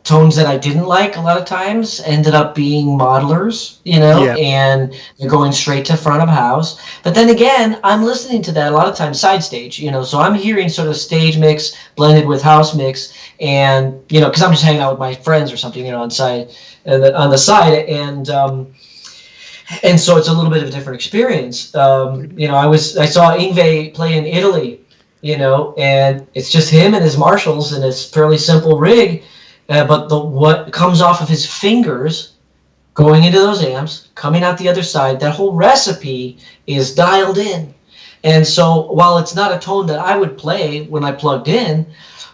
S2: tones that I didn't like a lot of times ended up being modelers, and they're going straight to front of house. But then again, I'm listening to that a lot of times side stage, so I'm hearing sort of stage mix blended with house mix, and, because I'm just hanging out with my friends or something, on the side, and so it's a little bit of a different experience. I saw Yngwie play in Italy, and it's just him and his Marshalls, and it's fairly simple rig, but what comes off of his fingers going into those amps, coming out the other side, that whole recipe is dialed in. And so while it's not a tone that I would play when I plugged in,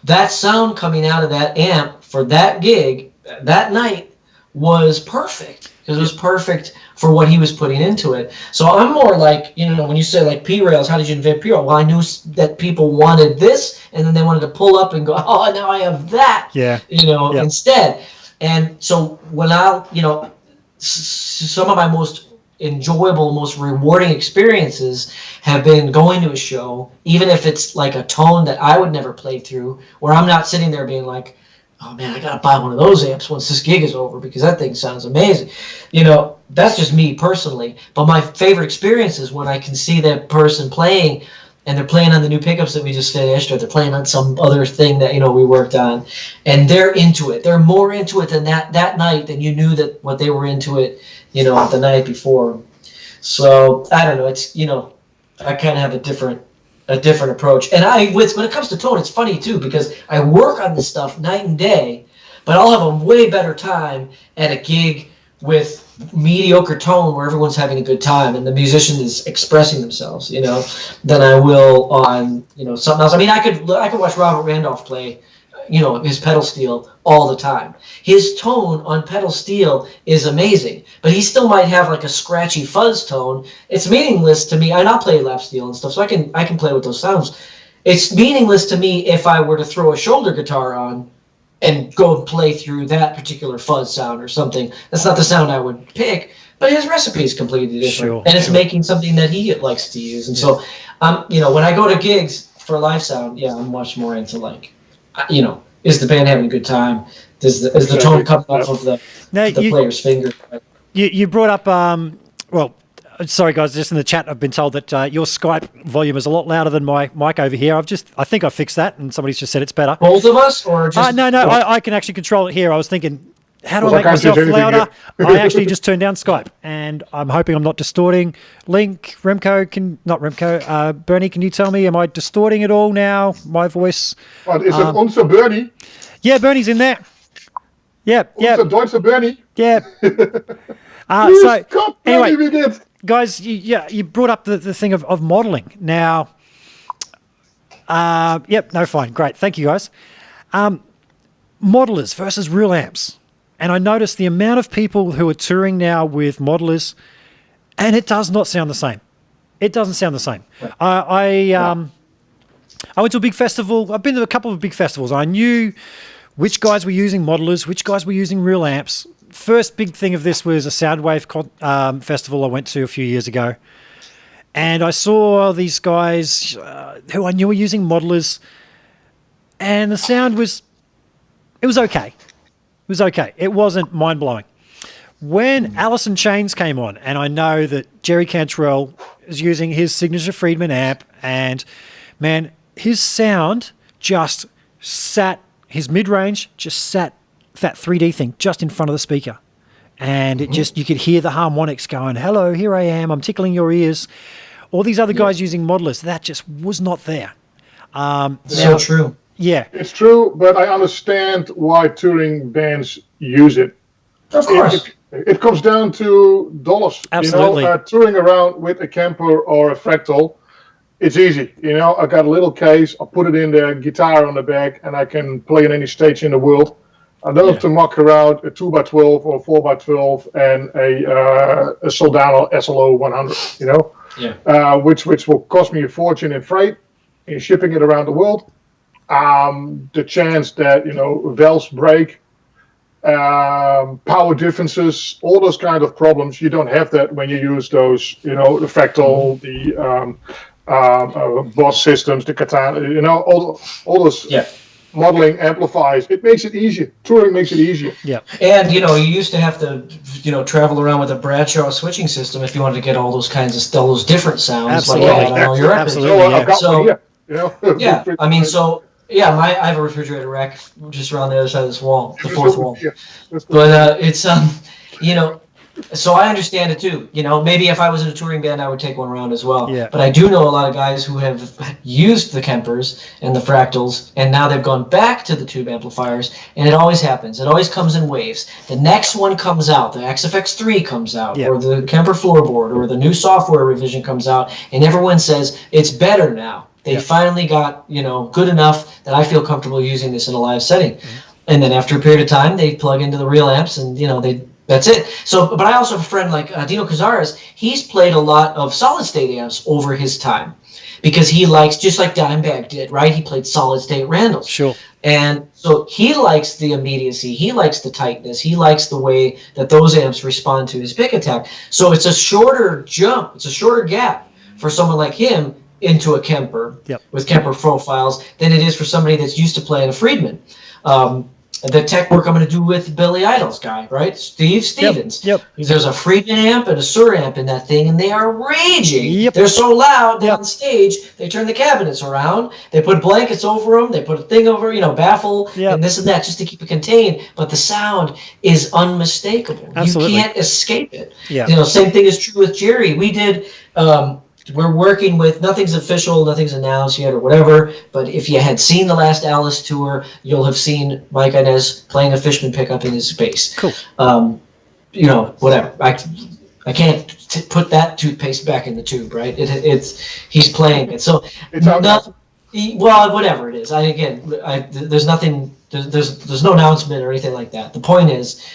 S2: that sound coming out of that amp for that gig that night was perfect, because it was perfect for what he was putting into it. So I'm more like, when you say like P-Rails, how did you invent P-Rail? Well, I knew that people wanted this, and then they wanted to pull up and go, oh, now I have that, instead. And so when some of my most enjoyable, most rewarding experiences have been going to a show, even if it's like a tone that I would never play through, where I'm not sitting there being like, oh man, I gotta buy one of those amps once this gig is over because that thing sounds amazing. That's just me personally. But my favorite experience is when I can see that person playing, and they're playing on the new pickups that we just finished, or they're playing on some other thing that we worked on, and they're into it. They're more into it than that night than you knew that what they were into it, the night before. So I don't know. It's I kind of have a different approach. And when it comes to tone, it's funny too, because I work on this stuff night and day, but I'll have a way better time at a gig with mediocre tone where everyone's having a good time and the musician is expressing themselves, than I will on, something else. I mean, I could watch Robert Randolph play, his pedal steel all the time. His tone on pedal steel is amazing, but he still might have like a scratchy fuzz tone. It's meaningless to me. And I'll play lap steel and stuff, so I can play with those sounds. It's meaningless to me if I were to throw a shoulder guitar on and go and play through that particular fuzz sound or something. That's not the sound I would pick, but his recipe is completely different. And it's making something that he likes to use. And so, when I go to gigs for live sound, I'm much more into like, is the band having a good time? Is the tone coming off of the player's finger?
S1: You brought up, sorry guys, just in the chat I've been told that your Skype volume is a lot louder than my mic over here. I think I fixed that, and somebody's just said it's better.
S2: Both of us, or just
S1: no, I can actually control it here. I was thinking, how do I make myself louder? I actually just turned down Skype, and I'm hoping I'm not distorting. Link, Bernie, can you tell me, am I distorting it all now, my voice?
S3: What, is it also Bernie?
S1: Yeah, Bernie's in there. Yeah, yeah,
S3: Unser Deutscher Bernie.
S1: yeah.
S3: Grüß
S1: So
S3: Gott,
S1: anyway,
S3: Bernie, wie geht's?
S1: guys, you brought up the thing of modeling. Now, yep, no, fine, great, thank you, guys. Modelers versus real amps, and I noticed the amount of people who are touring now with modelers, and it does not sound the same. It doesn't sound the same. I went to a big festival. I've been to a couple of big festivals. I knew which guys were using modelers, which guys were using real amps. First big thing of this was a Soundwave festival I went to a few years ago. And I saw these guys who I knew were using modelers, and the sound was okay. It was okay. It wasn't mind-blowing. When Alice in Chains came on, and I know that Jerry Cantrell is using his signature Friedman amp, and man, his sound just sat, his mid-range just sat that 3D thing just in front of the speaker. And it just, you could hear the harmonics going, hello, here I am, I'm tickling your ears. All these other guys using modelers, that just was not there.
S2: So true.
S1: Yeah.
S3: It's true, but I understand why touring bands use it.
S2: Of course.
S3: It comes down to dollars.
S1: Absolutely.
S3: You know, touring around with a Kemper or a Fractal, it's easy. You know, I got a little case, I'll put it in there, guitar on the back, and I can play in any stage in the world. I don't have to muck around a 2x12 or 4x12 and a Soldano SLO 100, you know, which will cost me a fortune in freight and shipping it around the world. The chance that, you know, valves break, power differences, all those kind of problems, you don't have that when you use those, you know, the Fractal, the Boss systems, the Katana, you know, all those modeling amplifiers. It makes it easier. Touring makes it easier.
S1: Yeah.
S2: And, you know, you used to have to, you know, travel around with a Bradshaw switching system if you wanted to get all those kinds of, all those different sounds.
S1: Absolutely.
S2: Like on all your records.
S1: Absolutely.
S3: I've got
S2: So,
S3: one here, you know.
S2: yeah, I mean, so, yeah, I have a refrigerator rack just around the other side of this wall, the fourth wall.
S3: Yeah.
S2: But it's, you know, so I understand it too. You know, maybe if I was in a touring band, I would take one around as well.
S1: Yeah.
S2: But I do know a lot of guys who have used the Kempers and the Fractals, and now they've gone back to the tube amplifiers, and it always happens. It always comes in waves. The next one comes out, the XFX3 comes out, or the Kemper floorboard, or the new software revision comes out, and everyone says, it's better now. They finally got, you know, good enough that I feel comfortable using this in a live setting. Mm-hmm. And then after a period of time, they plug into the real amps, and, you know, that's it. So, but I also have a friend like Dino Cazares. He's played a lot of solid state amps over his time because he likes, just like Dimebag did, right? He played solid state Randalls.
S1: Sure.
S2: And so he likes the immediacy. He likes the tightness. He likes the way that those amps respond to his pick attack. So it's a shorter jump. It's a shorter gap for someone like him into a Kemper with Kemper profiles than it is for somebody that's used to playing a Friedman. The tech work I'm going to do with Billy Idol's guy, right? Steve Stevens.
S1: Yep.
S2: There's a Friedman amp and a Sur amp in that thing, and they are raging.
S1: Yep.
S2: They're so loud on stage, they turn the cabinets around. They put blankets over them. They put a thing over, you know, baffle and this and that just to keep it contained. But the sound is unmistakable.
S1: Absolutely.
S2: You can't escape it.
S1: Yeah.
S2: You know, same thing is true with Jerry. We did... we're working with, nothing's official, nothing's announced yet or whatever, but if you had seen the last Alice tour, you'll have seen Mike Inez playing a Fishman pickup in his bass.
S1: Cool.
S2: You know, whatever. I can't put that toothpaste back in the tube, right? He's playing it. So, well, whatever it is. There's nothing, there's no announcement or anything like that. The point is,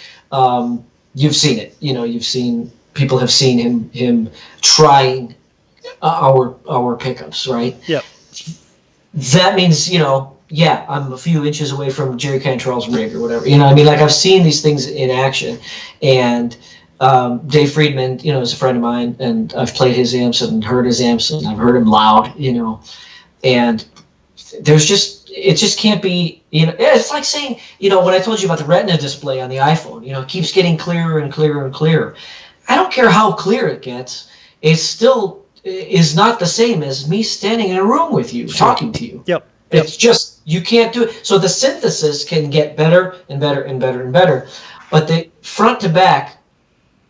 S2: you've seen it. You know, people have seen him trying our pickups, right?
S1: Yeah.
S2: That means, you know, I'm a few inches away from Jerry Cantrell's rig or whatever. You know, I mean, like I've seen these things in action, and Dave Friedman, you know, is a friend of mine, and I've played his amps and heard his amps, and I've heard him loud, you know, and it just can't be, you know, it's like saying, you know, when I told you about the Retina display on the iPhone, you know, it keeps getting clearer and clearer and clearer. I don't care how clear it gets, it still is not the same as me standing in a room with you, talking to you.
S1: Yep.
S2: It's just, you can't do it. So the synthesis can get better and better and better and better, but the front to back,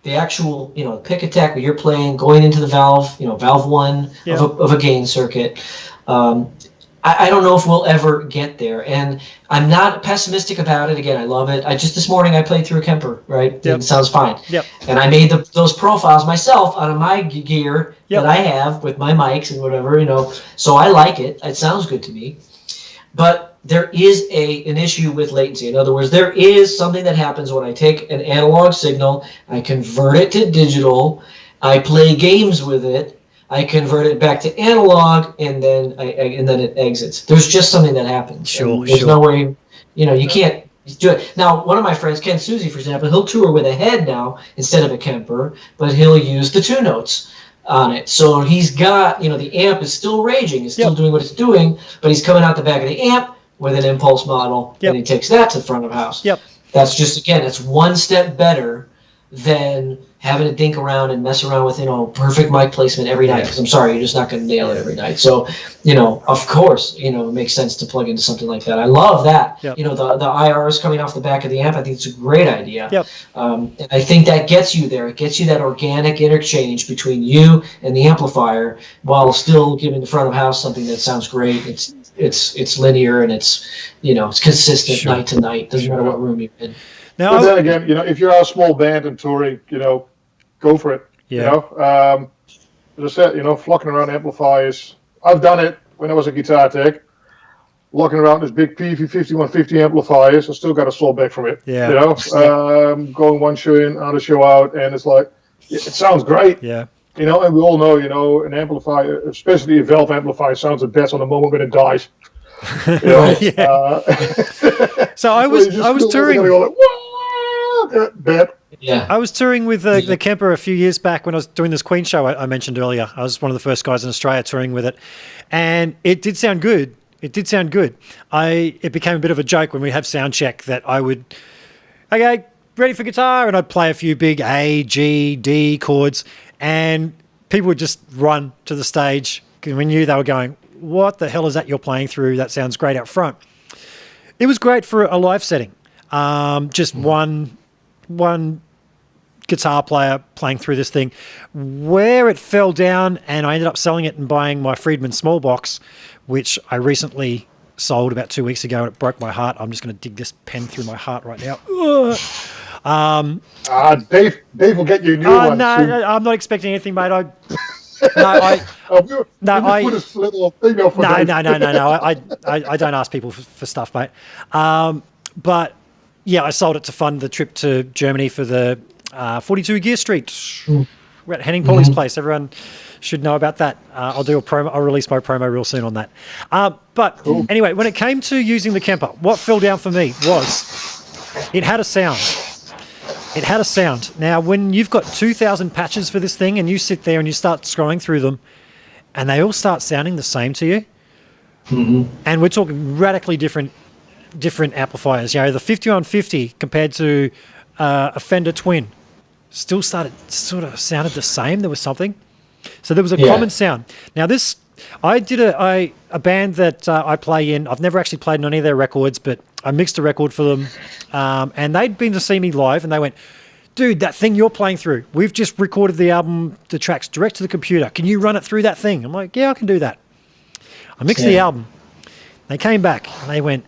S2: the actual, you know, pick attack where you're playing, going into the valve, you know, valve one of a gain circuit, I don't know if we'll ever get there, and I'm not pessimistic about it. Again, I love it. This morning I played through a Kemper, right?
S1: Yep.
S2: It sounds fine.
S1: Yep.
S2: And I made those profiles myself out of my gear
S1: Yep.
S2: that I have with my mics and whatever, So I like it. It sounds good to me. But there is an issue with latency. In other words, there is something that happens when I take an analog signal, I convert it to digital, I play games with it, I convert it back to analog, and then it exits. There's just something that happens.
S1: Sure,
S2: There's no way, you can't do it. Now, one of my friends, Ken Susie, for example, he'll tour with a head now instead of a Kemper, but he'll use the 2 notes on it. So he's got, the amp is still raging, it's still doing what it's doing, but he's coming out the back of the amp with an impulse model, and he takes that to the front of the house.
S1: Yep.
S2: That's just, again, that's one step better than having to dink around and mess around with, perfect mic placement every night. Because I'm sorry, you're just not going to nail it every night. So, of course, it makes sense to plug into something like that. I love that.
S1: Yep.
S2: The IRs coming off the back of the amp, I think it's a great idea.
S1: Yep.
S2: And I think that gets you there. It gets you that organic interchange between you and the amplifier while still giving the front of house something that sounds great. It's linear and it's consistent night to night. Doesn't matter what room you're in.
S1: Now,
S3: But then again, if you're a small band and touring, go for it.
S1: Yeah.
S3: As I said, flocking around amplifiers. I've done it when I was a guitar tech. Locking around this big PV 5150 amplifiers. I still got a slow back from it.
S1: Yeah.
S3: Going one show in, other show out, and it's like, it sounds great.
S1: Yeah.
S3: And we all know, an amplifier, especially a valve amplifier, sounds the best on the moment when it dies.
S1: So I was touring.
S2: Yeah.
S1: I was touring with the Kemper a few years back when I was doing this Queen show I mentioned earlier. I was one of the first guys in Australia touring with it, and it did sound good. It became a bit of a joke when we have sound check that I would, okay, ready for guitar, and I'd play a few big A, G, D chords, and people would just run to the stage because we knew they were going, what the hell is that you're playing through? That sounds great out front. It was great for a live setting. Just one guitar player playing through this thing. Where it fell down, and I ended up selling it and buying my Friedman small box, which I recently sold about 2 weeks ago, and it broke my heart. I'm just going to dig this pen through my heart right now.
S3: Dave will get you a new one.
S1: No, I'm not expecting anything, mate. I don't ask people for stuff, mate. But yeah, I sold it to fund the trip to Germany for the 42 Gear Street. We're at Henning Pauli's place. Everyone should know about that. I'll do a promo. I'll release my promo real soon on that. But anyway, when it came to using the Kemper, what fell down for me was it had a sound. It had a sound. Now, when you've got 2,000 patches for this thing and you sit there and you start scrolling through them and they all start sounding the same to you, and we're talking radically different amplifiers. The 5150 compared to a Fender Twin still sort of sounded the same. There was something. So there was a common sound. Now, I did a band that I play in. I've never actually played on any of their records, but I mixed a record for them, and they'd been to see me live, and they went, dude, that thing you're playing through, we've just recorded the tracks direct to the computer. Can you run it through that thing? I'm like, yeah, I can do that. I mixed the album. They came back, and they went,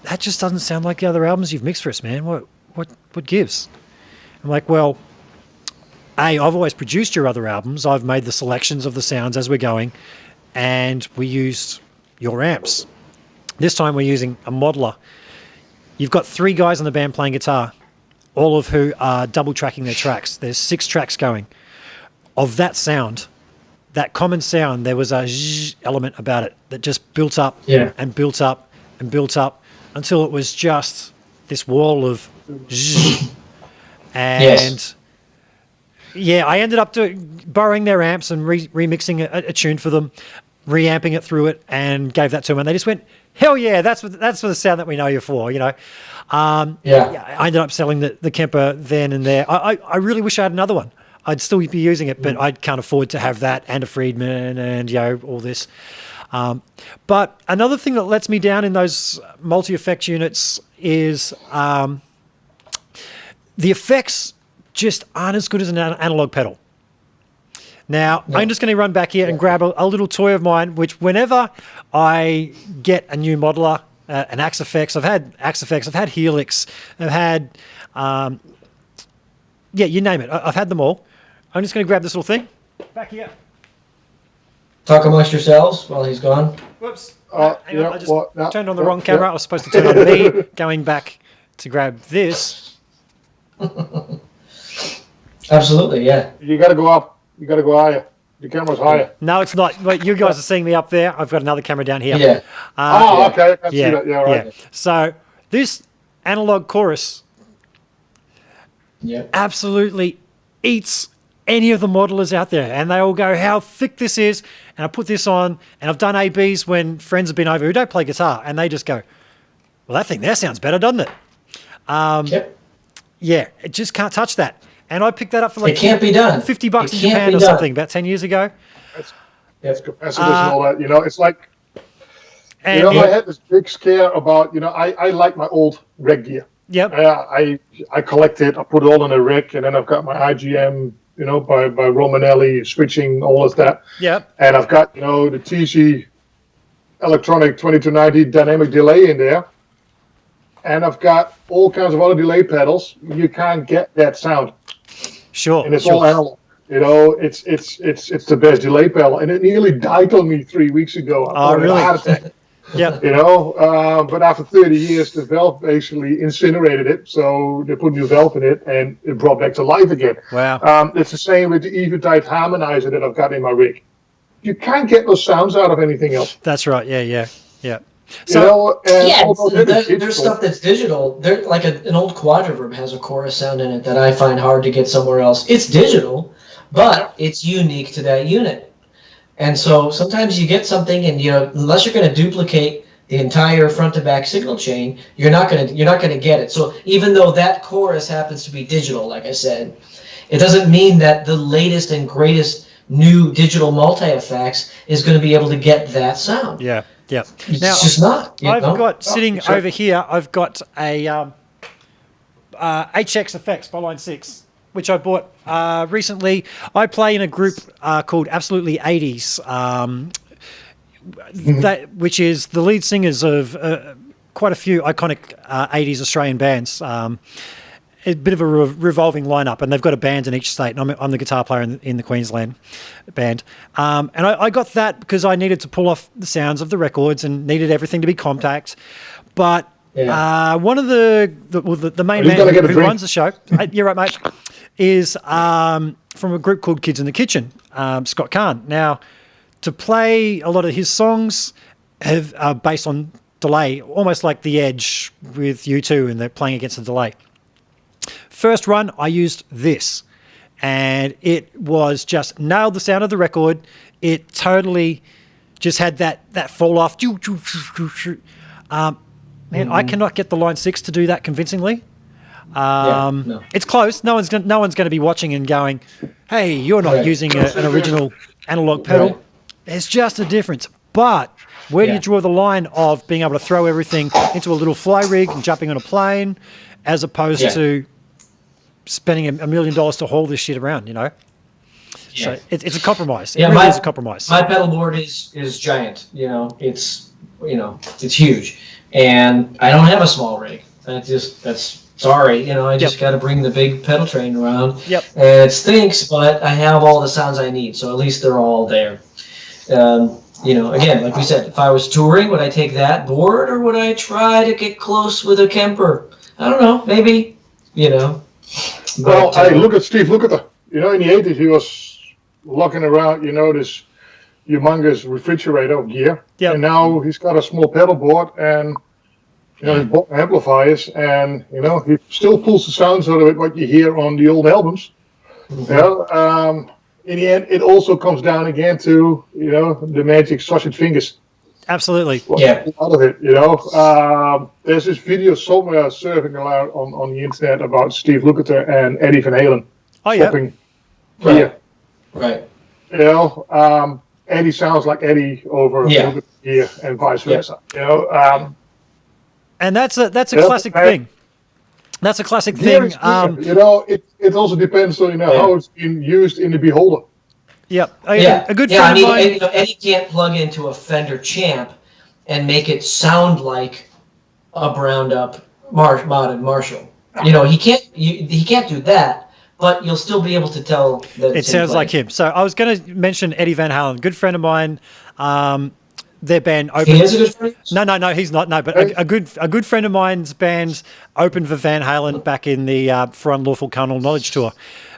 S1: that just doesn't sound like the other albums you've mixed for us, man. What gives? I'm like, well, I've always produced your other albums. I've made the selections of the sounds as we're going, and we used your amps. This time we're using a modeler. You've got 3 guys in the band playing guitar, all of who are double tracking their tracks. There's 6 tracks going. Of that sound, that common sound, there was a zzz element about it that just built up and built up and built up until it was just this wall of zzz. And I ended up borrowing their amps and remixing a tune for them, reamping it through it, and gave that to them. And they just went, hell yeah, that's for the sound that we know you for, I ended up selling the Kemper then and there. I really wish I had another one. I'd still be using it, but I can't afford to have that and a Friedman and all this. But another thing that lets me down in those multi-effect units is the effects just aren't as good as an analog pedal. Now, I'm just going to run back here and grab a little toy of mine, which whenever I get a new modeler, an Axe Effects, I've had Axe Effects, I've had Helix, I've had, you name it. I've had them all. I'm just going to grab this little thing. Back here.
S2: Talk amongst yourselves while he's gone.
S1: Whoops.
S3: Hang
S1: on, I just turned on the wrong camera. I was supposed to turn on me, going back to grab this.
S2: Absolutely, yeah.
S3: You got to go up. You got to go higher. The camera's higher.
S1: No, it's not. Wait, you guys are seeing me up there. I've got another camera down here.
S2: Yeah.
S3: Okay. I can see that. Yeah, right.
S1: Yeah. So this analog chorus absolutely eats any of the modelers out there, and they all go, how thick this is. And I put this on, and I've done ABs when friends have been over who don't play guitar, and they just go, well, that thing there sounds better, doesn't it? Yeah, it just can't touch that. And I picked that up for like
S2: it can't be done.
S1: $50 in Japan or something about 10 years ago.
S3: It's capacitors and all that. You know, it's like,
S1: and
S3: I had this big scare about, I like my old reg gear.
S1: Yep.
S3: I collect it. I put it all in a rig, and then I've got my IGM, by Romanelli, switching, all of that.
S1: Yep.
S3: And I've got, the TC Electronic 2290 dynamic delay in there. And I've got all kinds of other delay pedals. You can't get that sound.
S1: Sure.
S3: And it's all analog. It's the best delay pedal. And it nearly died on me 3 weeks ago.
S1: Oh, really?
S3: Heart attack.
S1: Yeah.
S3: But after 30 years, the valve basically incinerated it. So they put new valve in it, and it brought back to life again.
S1: Wow.
S3: It's the same with the Eventide harmonizer that I've got in my rig. You can't get those sounds out of anything else.
S1: That's right. Yeah.
S3: So,
S2: there's stuff that's digital. There, like an old Quadriverb has a chorus sound in it that I find hard to get somewhere else. It's digital, but it's unique to that unit. And so sometimes you get something, and unless you're going to duplicate the entire front to back signal chain, you're not going to get it. So even though that chorus happens to be digital, like I said, it doesn't mean that the latest and greatest new digital multi-effects is going to be able to get that sound.
S1: Yeah.
S2: It's
S1: Now,
S2: just not.
S1: I've got sitting over here, I've got a HX Effects by Line 6, which I bought recently. I play in a group called Absolutely 80s, which is the lead singers of quite a few iconic 80s Australian bands. A bit of a revolving lineup, and they've got a band in each state, and I'm the guitar player in the Queensland band. And I got that because I needed to pull off the sounds of the records and needed everything to be compact. But one of the main man who runs the show, you're right, mate, is from a group called Kids in the Kitchen, Scott Kahn. Now, to play a lot of his songs are based on delay, almost like The Edge with U2, and they're playing against the delay. First run, I used this, and it was just nailed the sound of the record. It totally just had that fall off. I cannot get the Line 6 to do that convincingly. No. It's close. No one's going to be watching and going, "Hey, you're not using an original analog pedal." Right. There's just a difference. But where do you draw the line of being able to throw everything into a little fly rig and jumping on a plane, as opposed to spending $1 million to haul this shit around, So it's a compromise. It really is a compromise.
S2: My pedal board is giant. It's huge, and I don't have a small rig. Sorry. I just got to bring the big pedal train around.
S1: Yep.
S2: And it stinks, but I have all the sounds I need, so at least they're all there. Again, like we said, if I was touring, would I take that board, or would I try to get close with a Kemper? I don't know. Maybe.
S3: Well, hey, look at Steve Lukather. In the 80s, he was looking around, this humongous refrigerator of gear.
S1: Yep.
S3: And now he's got a small pedal board and, he's bought amplifiers, and, he still pulls the sounds out of it, what you hear on the old albums. Mm-hmm. In the end, it also comes down again to, the magic sausage fingers.
S1: Absolutely.
S3: Out of it, there's this video somewhere surfing around on the internet about Steve Lukather and Eddie Van Halen.
S1: Oh, yeah.
S2: Right.
S3: Eddie sounds like Eddie over Lukather gear, and vice versa.
S1: And that's a classic thing. That's a classic thing.
S3: It also depends on how it's been used in the beholder.
S1: Yep.
S2: Yeah,
S1: A good
S2: yeah. I
S1: friend of
S2: mean,
S1: mine.
S2: Eddie can't plug into a Fender Champ and make it sound like a browned up modded Marshall. He can't. He can't do that, but you'll still be able to tell that
S1: It
S2: it's him
S1: sounds like
S2: playing.
S1: him. So I was going to mention Eddie Van Halen, good friend of mine. Their band
S2: He
S1: opened.
S2: is a good friend.
S1: No, he's not. No, but a good friend of mine's band opened for Van Halen back in the For Unlawful Carnal Knowledge tour,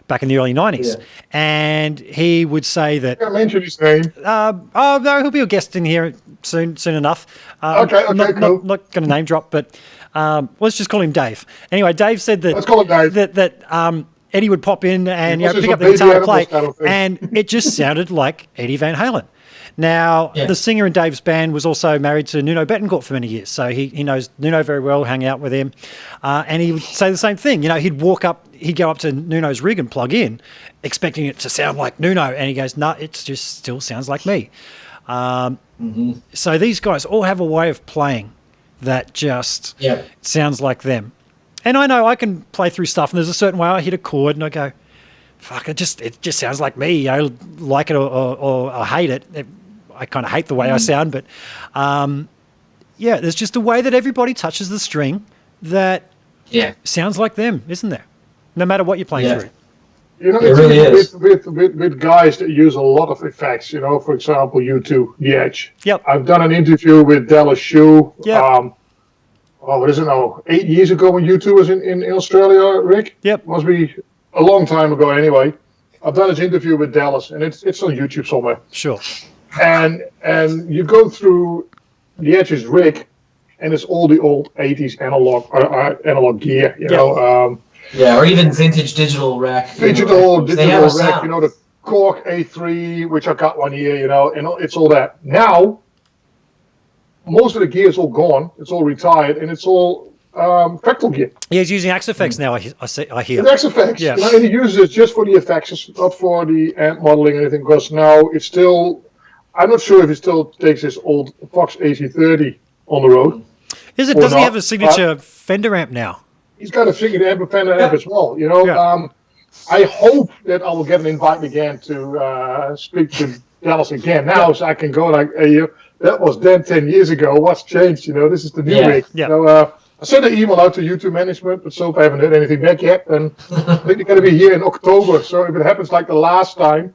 S1: back in the early '90s,
S2: Yeah.
S1: and he would say that.
S3: I mentioned his name.
S1: Oh no, he'll be a guest in here soon enough.
S3: Okay, cool.
S1: Not going to name drop, but let's just call him Dave. Anyway, Dave said that.
S3: Let's call him Dave.
S1: That Eddie would pop in and
S3: This is
S1: pick
S3: a
S1: up the
S3: baby
S1: guitar and
S3: animals
S1: play,
S3: kind of thing.
S1: and it just sounded like Eddie Van Halen. Now,
S2: Yeah.
S1: the singer in Dave's band was also married to Nuno Bettencourt for many years, so he knows Nuno very well, hang out with him, and he would say the same thing. He'd go up to Nuno's rig and plug in, expecting it to sound like Nuno, and he goes, "No, it just still sounds like me." So these guys all have a way of playing that just sounds like them. And I know I can play through stuff, and there's a certain way I hit a chord, and I go, "Fuck, it just sounds like me." I like it or I hate it. I kind of hate the way I sound, but there's just a way that everybody touches the string that sounds like them, isn't there? No matter what you're playing through.
S3: It
S2: It really is.
S3: with guys that use a lot of effects. For example, U2, The Edge.
S1: Yep.
S3: I've done an interview with Dallas Shue.
S1: Yep.
S3: What is it now? 8 years ago when U2 was in Australia, Rick?
S1: Yep.
S3: Must be a long time ago anyway. I've done this interview with Dallas, and it's on YouTube somewhere.
S1: Sure.
S3: And you go through The Edge's rig, and it's all the old 80s analog gear, you know.
S2: Or even vintage digital rack.
S3: Digital
S2: They have a
S3: rack,
S2: sound.
S3: the Korg A3, which I got one here, and it's all that. Now, most of the gear is all gone. It's all retired, and it's all fractal gear.
S1: Yeah, he's using Axe effects now, I hear.
S3: It's effects.
S1: Yeah.
S3: And he uses it just for the effects, it's not for the amp modeling or anything, because now it's still, I'm not sure if he still takes his old Fox AC30 on the road.
S1: Doesn't he have a signature Fender amp now?
S3: He's got a Fender amp as well,
S1: Yeah.
S3: I hope that I will get an invite again to speak to Dallas again now, so I can go like, hey, that was then 10 years ago. What's changed? This is the new rig.
S1: Yeah.
S3: I sent an email out to YouTube management, but so far I haven't heard anything back yet. And I think they're going to be here in October. So if it happens like the last time,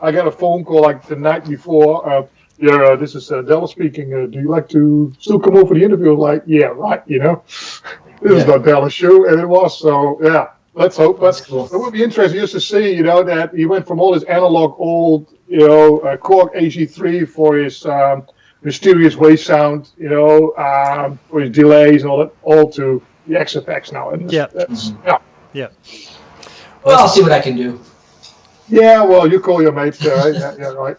S3: I got a phone call like the night before. This is Dallas speaking. Do you like to still come over for the interview? Like, yeah, right. This is not Dallas Shue, and it was. So yeah, let's hope. But
S2: Cool.
S3: it would be interesting just to see, that he went from all his analog old, Korg AG3 for his mysterious wave sound, for his delays and all that, all to the XFX now. And that's.
S1: Yeah.
S2: Well, I'll see what I can do.
S3: Yeah, well, you call your mates there, right? Yeah, right.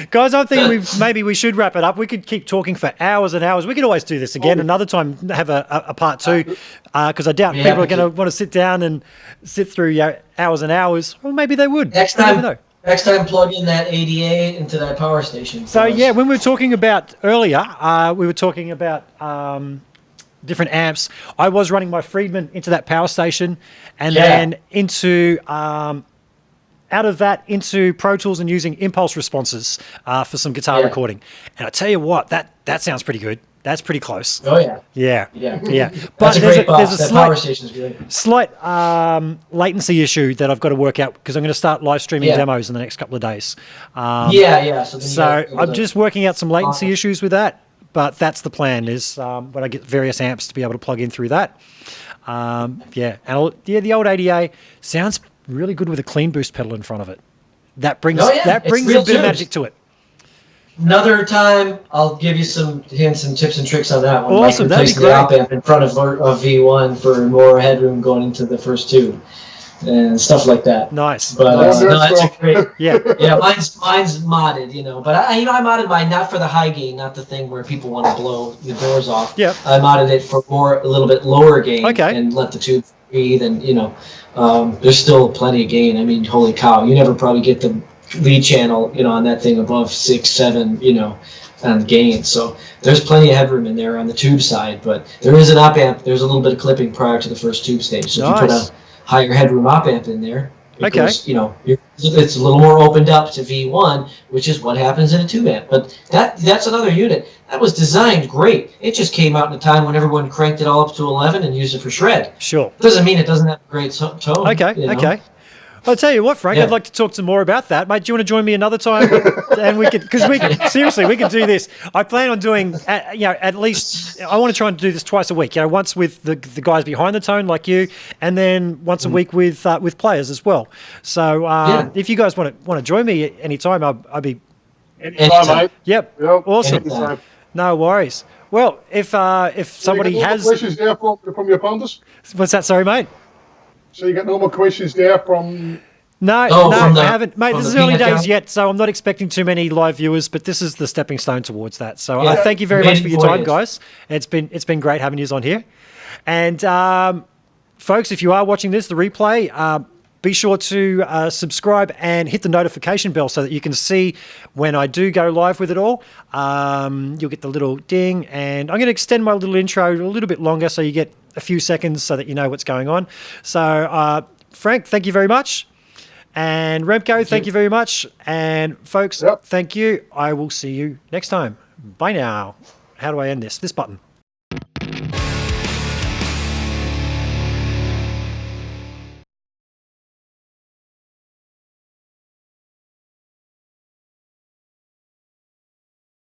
S1: Guys, I think maybe we should wrap it up. We could keep talking for hours and hours. We could always do this again another time, have a part two, because I doubt people are going to want to sit down and sit through hours and hours. Well, maybe they would.
S2: Next
S1: You never
S2: time,
S1: know.
S2: Next time, plug in that ADA into that power station.
S1: So yeah, when we were talking about earlier, we were talking about different amps. I was running my Friedman into that power station, and then into out of that into Pro Tools and using impulse responses for some guitar recording. And I tell you what, that sounds pretty good. That's pretty close.
S2: Oh yeah.
S1: Yeah.
S2: But
S1: But
S2: that's a great box.
S1: there's a
S2: That power station's good.
S1: slight latency issue that I've got to work out because I'm going to start live streaming demos in the next couple of days.
S2: So, then you gotta be able
S1: I'm
S2: to-
S1: just working out some latency issues with that, but that's the plan is when I get various amps to be able to plug in through that. And the old ADA sounds really good with a clean boost pedal in front of it. That brings
S2: It's
S1: a
S2: real
S1: bit of
S2: tunes.
S1: magic to it.
S2: Another time, I'll give you some hints and tips and tricks on that one.
S1: Awesome,
S2: Like
S1: that'd be
S2: replacing the op amp in front of a V1 for more headroom going into the first tube, and stuff like that.
S1: Nice.
S2: But that's a great.
S1: Yeah.
S2: Yeah, mine's modded, But I modded mine not for the high gain, not the thing where people want to blow the doors off.
S1: Yeah.
S2: I modded it for a little bit lower gain,
S1: Okay.
S2: and let the tube breathe, and there's still plenty of gain. I mean, holy cow, you never probably get the lead channel, on that thing above 6, 7, on gain. So there's plenty of headroom in there on the tube side, but there is an op amp. There's a little bit of clipping prior to the first tube stage. So if you put
S1: Nice.
S2: a higher headroom op amp in there, because it's a little more opened up to V1, which is what happens in a tube amp. But that's another unit that was designed great. It just came out in a time when everyone cranked it all up to 11 and used it for shred.
S1: Sure.
S2: Doesn't mean it doesn't have a great tone.
S1: Okay. I'll tell you what, Frank. I'd like to talk some more about that, mate. Do you want to join me another time? And we could, because we could do this. I plan on doing, at least I want to try and do this twice a week. Once with the guys behind the tone like you, and then once a week with players as well. So if you guys want to join me anytime, I'll be.
S3: Anytime, mate.
S1: Yep. Awesome.
S3: Anytime.
S1: No worries. Well, if somebody has
S3: questions there from your punters.
S1: What's that? Sorry, mate.
S3: So you got no more questions there from...
S1: No, I haven't. Mate, this is early days yet, so I'm not expecting too many live viewers, but this is the stepping stone towards that. So I thank you very much for your time, guys. It's been great having you on here. And folks, if you are watching this, the replay, be sure to subscribe and hit the notification bell so that you can see when I do go live with it all. You'll get the little ding, and I'm going to extend my little intro a little bit longer so you get a few seconds so that you know what's going on. So, Frank, thank you very much. And Remco, thank you very much. And folks, thank you. I will see you next time. Bye now. How do I end this? This button.